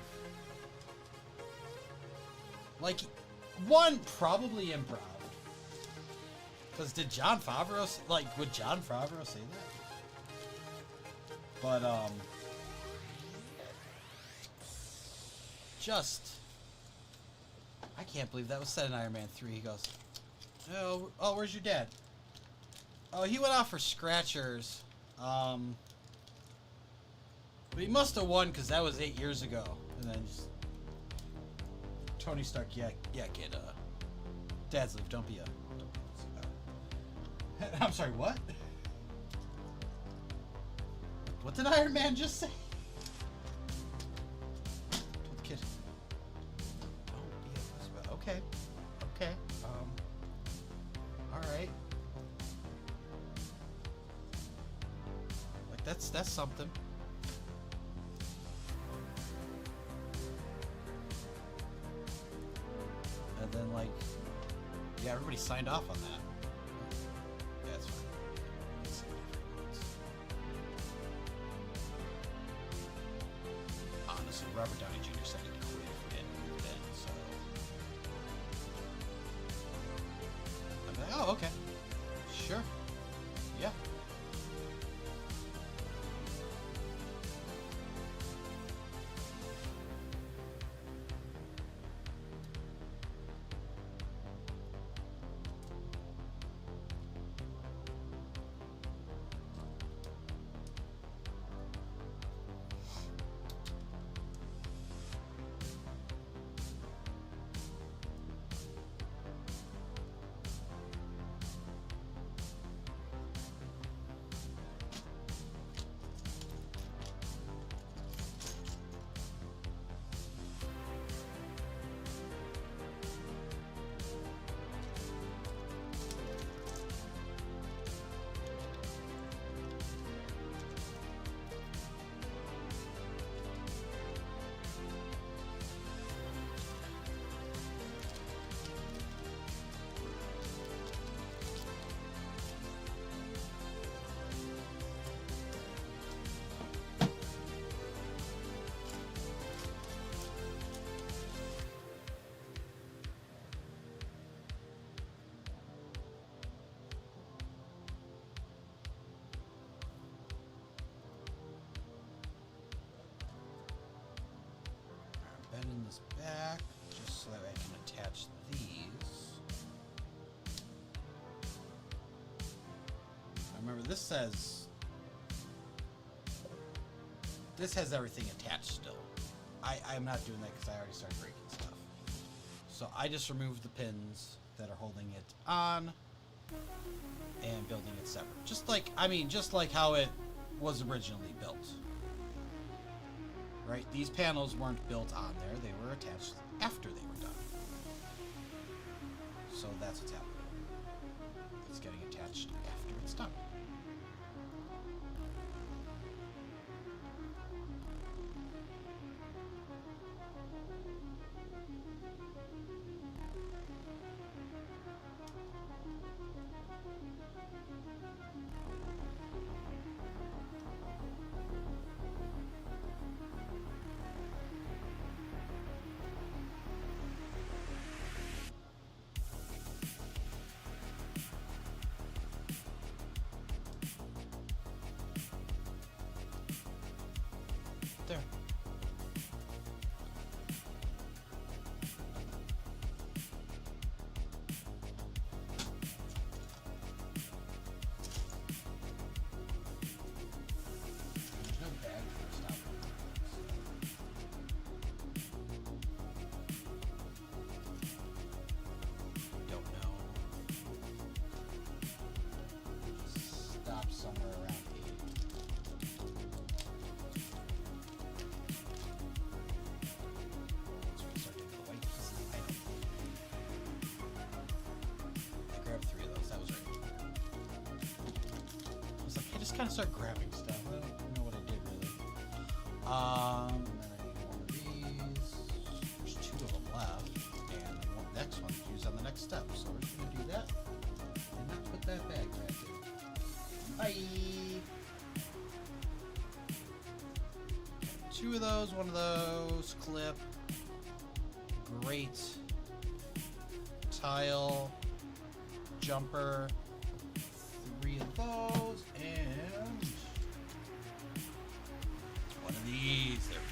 Like, one, probably improv. Because did Jon Favreau, would Jon Favreau say that? But, I can't believe that was said in Iron Man 3. He goes, oh, where's your dad? Oh, he went out for scratchers. But he must have won because that was 8 years ago. And then just, Tony Stark, yeah, kid, dad's live, don't be a... I'm sorry, what? What did Iron Man just say? Kid. Don't be a whisper. Okay. Okay. Alright. Like, that's something. And then, like, yeah, everybody signed off on that. Robert Downey Jr. said he quit if we didn't move in, so I'm like, oh, okay, sure, yeah. Bending this back just so that I can attach these. remember this says this has everything attached still. I'm not doing that because I already started breaking stuff. So I just removed the pins that are holding it on and building it separate. Just like how it was originally built. Right? These panels weren't built on there. They were attached after they were done. So that's what's happening. It's getting attached after it's done. There. There's no bag for stop. Don't know. Stop somewhere around 8. Kind of start grabbing stuff. I don't know what I did really. And then I need one of these. There's 2 of them left, and the next one to use on the next step. So we're just gonna do that, and not put that bag back in. Bye. 2 of those, 1 of those. Clip. Great. Tile. Jumper. 3 of those, and 1 of these. There we go.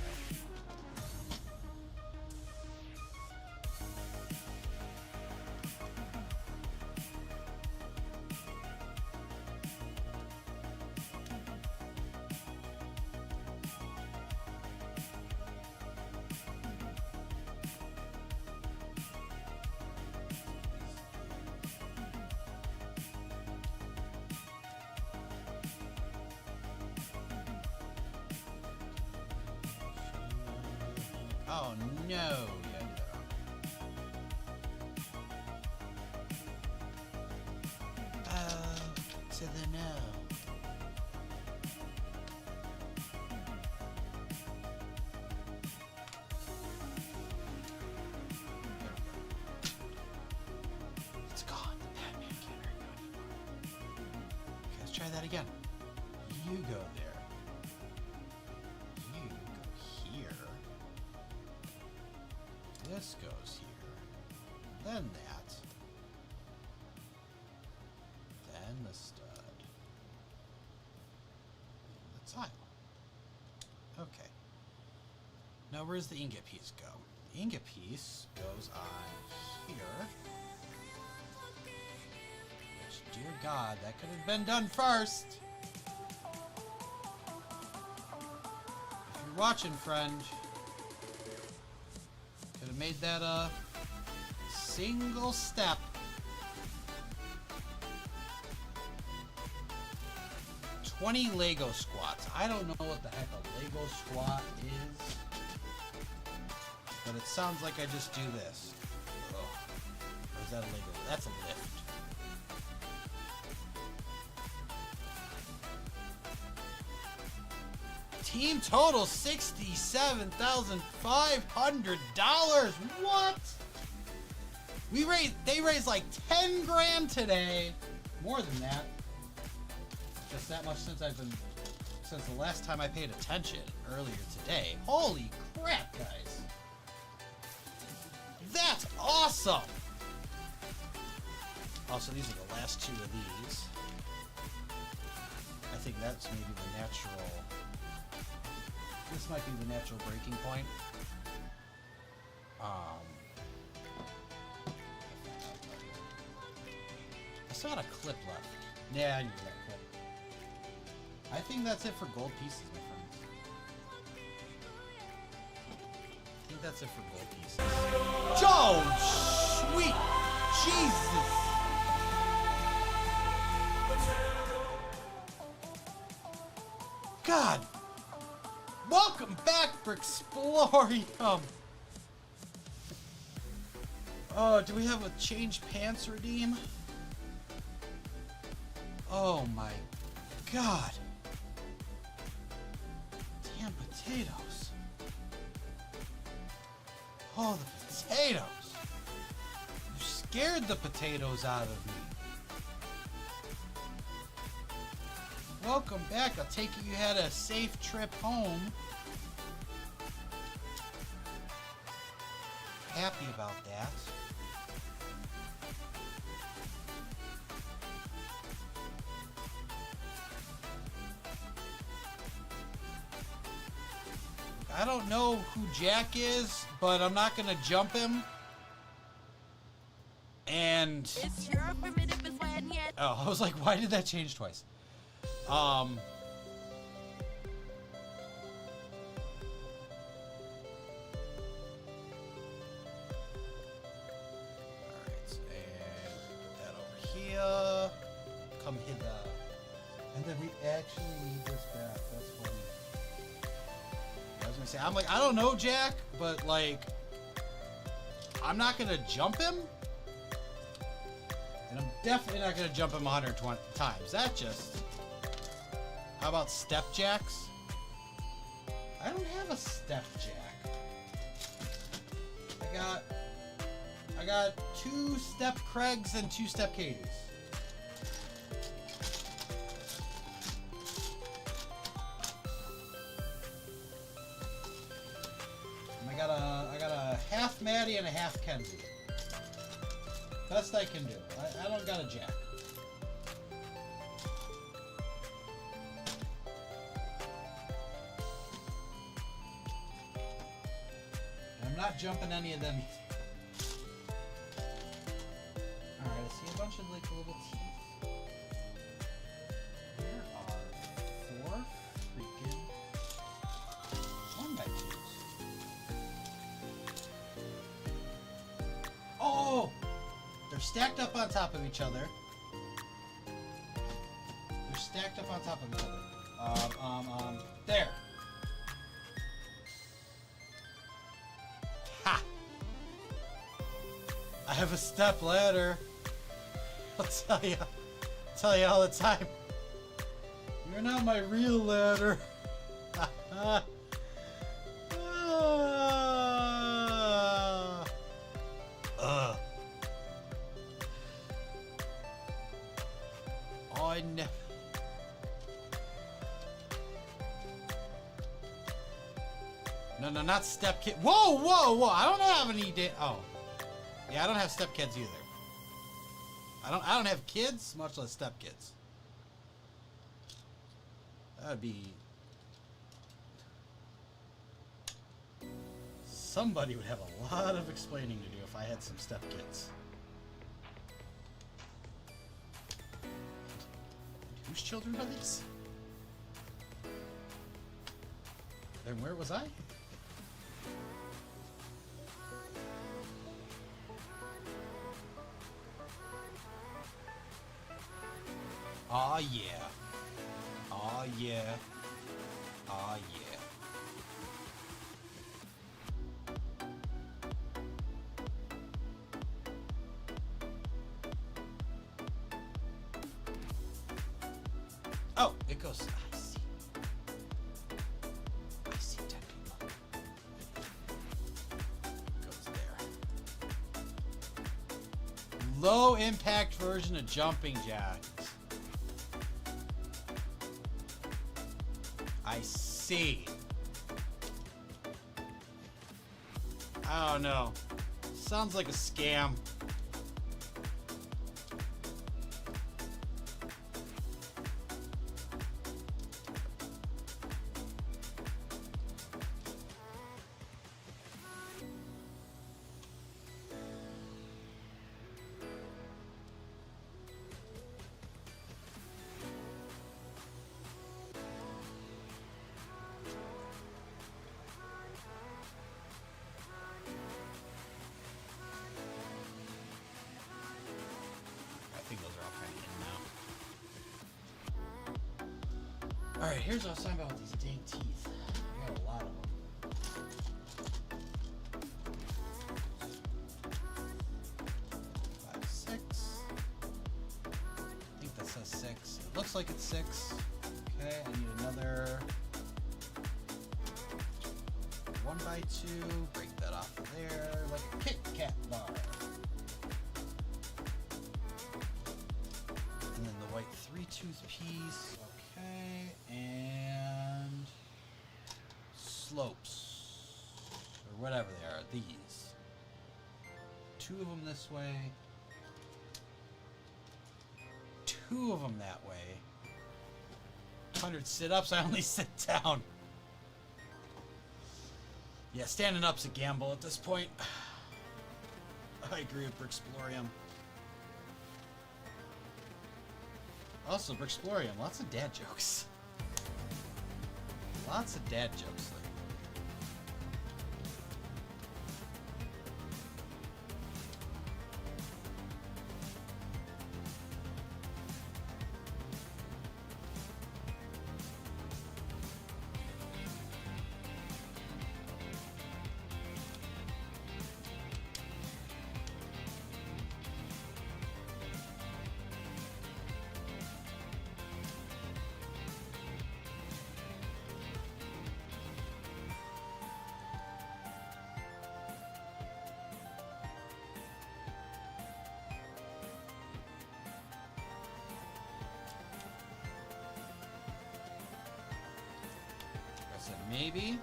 Oh no! Yeah, to the no. It's gone. The Batman can't hurt you anymore. Okay, let's try that again. You go there. You go here. This goes here, then that, then the stud, and the tile. Okay. Now where's the ingot piece go? The ingot piece goes on here. Which, dear God, that could have been done first. If you're watching, friend. Could have made that a single step. $20 Lego squats. I don't know what the heck a Lego squat is, but it sounds like I just do this. Ugh. Or is that a Lego? That's a lift. Team total $67,500. What? They raised like 10 grand today. More than that. Just that much since the last time I paid attention earlier today. Holy crap, guys. That's awesome. Also, these are the last 2 of these. I think that's maybe the natural. This might be the natural breaking point. I still got a clip left. Yeah, I need that clip. I think that's it for gold pieces, my friends. I think that's it for gold pieces. Oh, sweet Jesus! God! Welcome back, Bricksplorium! Oh, do we have a change pants redeem? Oh my God! Damn potatoes! Oh, the potatoes! You scared the potatoes out of me. Welcome back. I'll take it you had a safe trip home. Happy about that. I don't know who Jack is, but I'm not gonna jump him. And oh, I was like, why did that change twice? Alright, and put that over here. Come hither. And then we actually need this back. That's funny. I was gonna say, I'm like, I don't know, Jack, but like, I'm not gonna jump him. And I'm definitely not gonna jump him 120 times. That just... How about step jacks? I don't have a step jack. I got 2 step Craigs and 2 step Katies. And I got a half Maddie and a half Kenzie. Best I can do. I don't got a jack. I'm not jumping any of them. Alright, I see a bunch of like little teeth. There are 4 freaking 1x2s. Oh! They're stacked up on top of each other. They're stacked up on top of each other. There. Ha! I have a step ladder. I'll tell you all the time. You're not my real ladder. On. No, not step kid. Whoa, whoa, whoa! I don't have any. Oh, yeah, I don't have step kids either. I don't have kids, much less step kids. That'd be. Somebody would have a lot of explaining to do if I had some step kids. Whose children are these? Then where was I? Aw, yeah. Aw, yeah. Aw, yeah. Oh, it goes. I see. I see 10 people. Goes there. Low impact version of jumping jacks. I see. I don't know. Sounds like a scam. Alright, here's what I was talking about with these dang teeth. I got a lot of them. 5, 6. I think that says 6. It looks like it's 6. Okay, I need another 1x2. Break that off of there like a Kit Kat bar. And then the white 3-tooth piece. Okay, and slopes, or whatever they are, these. 2 of them this way, 2 of them that way. 100 sit-ups, I only sit down. Yeah, standing up's a gamble at this point. I agree with Bricksplorium. Also, Bricksplorium, lots of dad jokes. Lots of dad jokes there. Maybe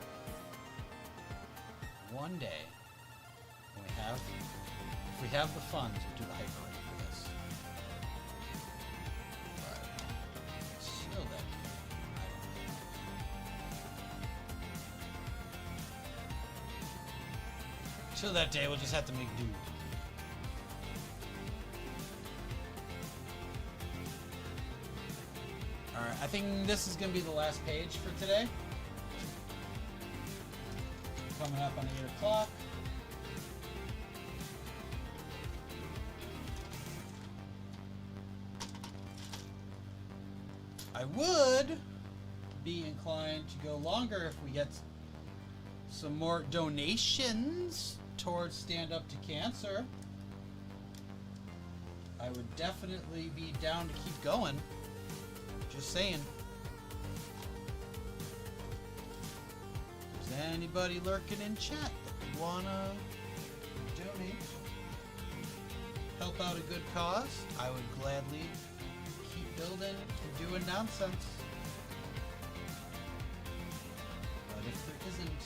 one day when if we have the funds, we'll do the hyperlink for this. But still that till that day we'll just have to make do. Alright, I think this is gonna be the last page for today. Coming up on 8 o'clock. I would be inclined to go longer if we get some more donations towards Stand Up to Cancer. I would definitely be down to keep going. Just saying. Anybody lurking in chat that would wanna donate, help out a good cause, I would gladly keep building and doing nonsense. But if there isn't,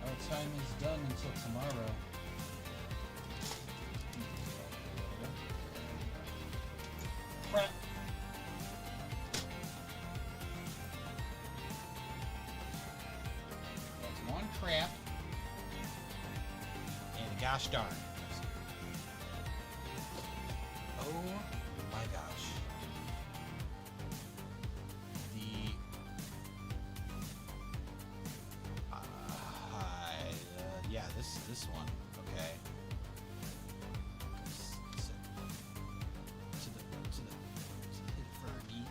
our time is done until tomorrow. Crap. Crap. And gosh darn. Oh my gosh. The yeah, this one. Okay. To the Fergie.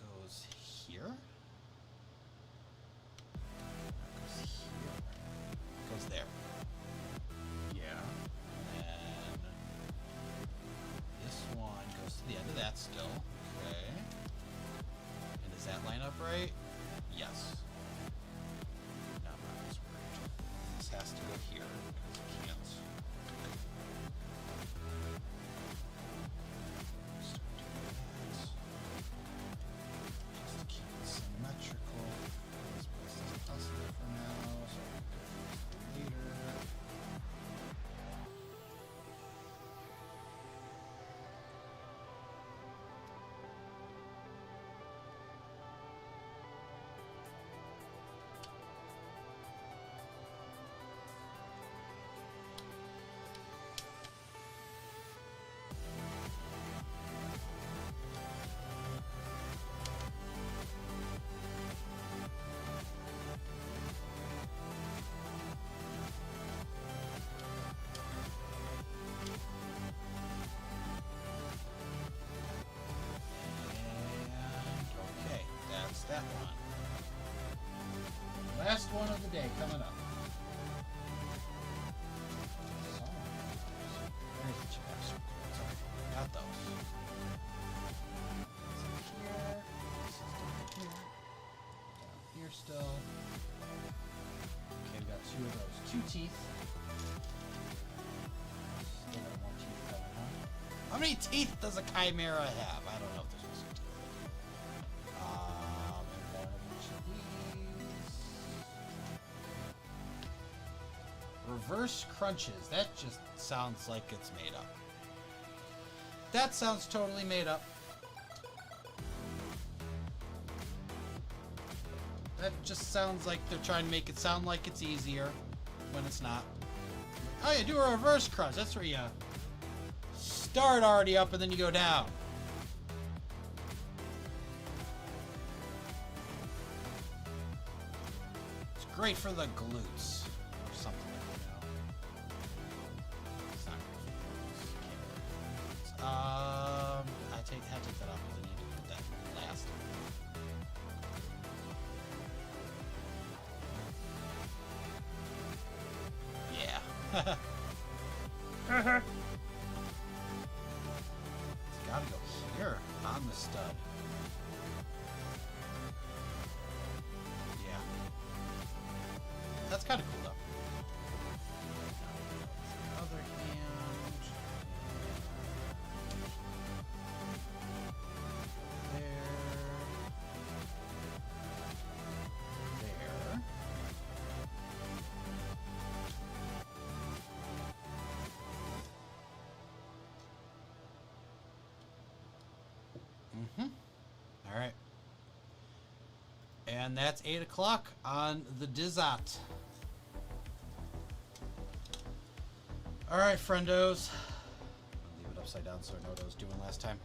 Goes here. Goes there. Yeah. And this one goes to the end of that still. Okay. And does that line up right? Yes. No, that's weird. This has to go here because it can't. Just to keep it symmetrical. This place is possible for now. So later. still. Okay, we got 2 of those. 2 teeth. Still got 1 teeth coming, huh? How many teeth does a Chimaera have? I don't know if there's supposed to be teeth. And then each of these. Reverse crunches. That just sounds like it's made up. That sounds totally made up. That just sounds like they're trying to make it sound like it's easier when it's not. Oh yeah, do a reverse crunch. That's where you start already up and then you go down. It's great for the glutes or something like that. It's not great for the glutes. I had to take that off because I need to put that last one. Yeah. It's gotta go here on the stud. Yeah. That's kind of cool though. Other hand. There. There. All right. And that's 8 o'clock on the Dizot. All right, friendos. I'll leave it upside down so I know what I was doing last time.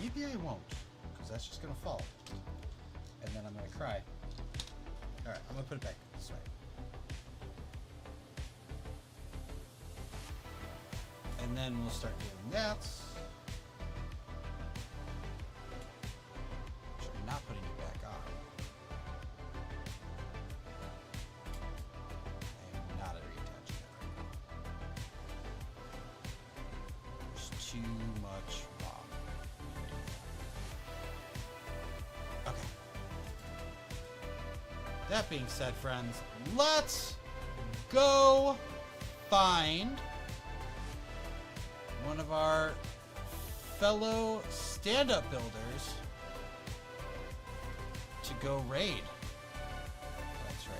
Maybe I won't, because that's just going to fall. And then I'm going to cry. All right, I'm going to put it back this way. And then we'll start doing that. Not putting it back on. I am not reattaching it right now. There's too much wrong. Okay. That being said, friends, let's go find one of our fellow stand-up builders to go raid. That's right.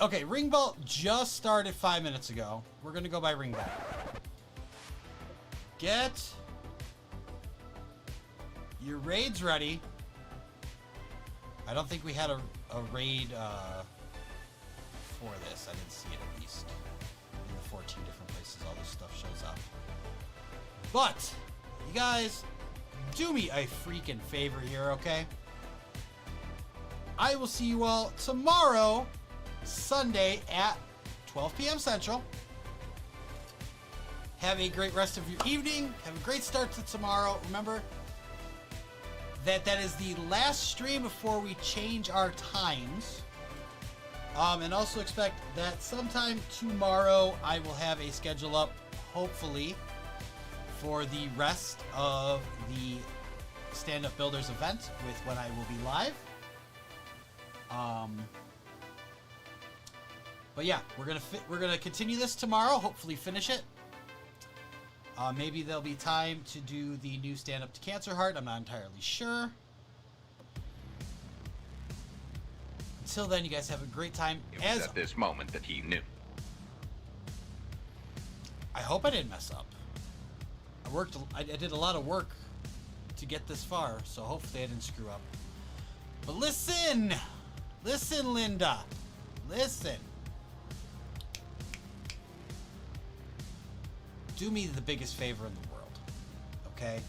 Okay, ring belt just started 5 minutes ago. We're gonna go by ring belt. Get your raids ready. I don't think we had a raid for this. I didn't see it at least in the 14 different places all this stuff shows up. But you guys, do me a freaking favor here, okay? I will see you all tomorrow, Sunday at 12 p.m. Central. Have a great rest of your evening. Have a great start to tomorrow. Remember that is the last stream before we change our times. And also expect that sometime tomorrow I will have a schedule up, hopefully, for the rest of the Stand Up Builders event with when I will be live. But yeah, we're gonna continue this tomorrow. Hopefully, finish it. Maybe there'll be time to do the new Stand Up to Cancer Heart. I'm not entirely sure. Until then, you guys have a great time.
It was at this moment that he knew.
I hope I didn't mess up. I did a lot of work to get this far, so hopefully I didn't screw up. But listen, Linda, listen. Do me the biggest favor in the world, okay?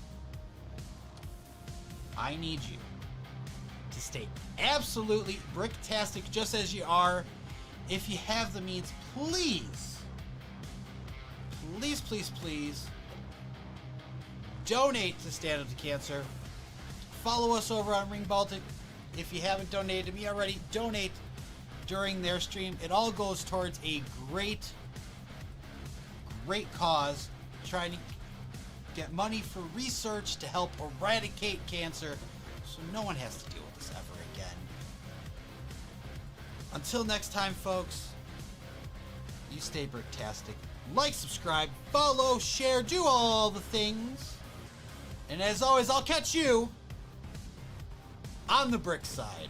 I need you to stay absolutely bricktastic just as you are if you have the means, please, please, please, please, donate to Stand Up to Cancer. Follow us over on Ring Baltic. If you haven't donated to me already, donate during their stream. It all goes towards a great cause, trying to get money for research to help eradicate cancer so no one has to deal with this ever again. Until next time, folks, you stay bricktastic. Like, subscribe, follow, share, do all the things. And as always, I'll catch you on the brick side.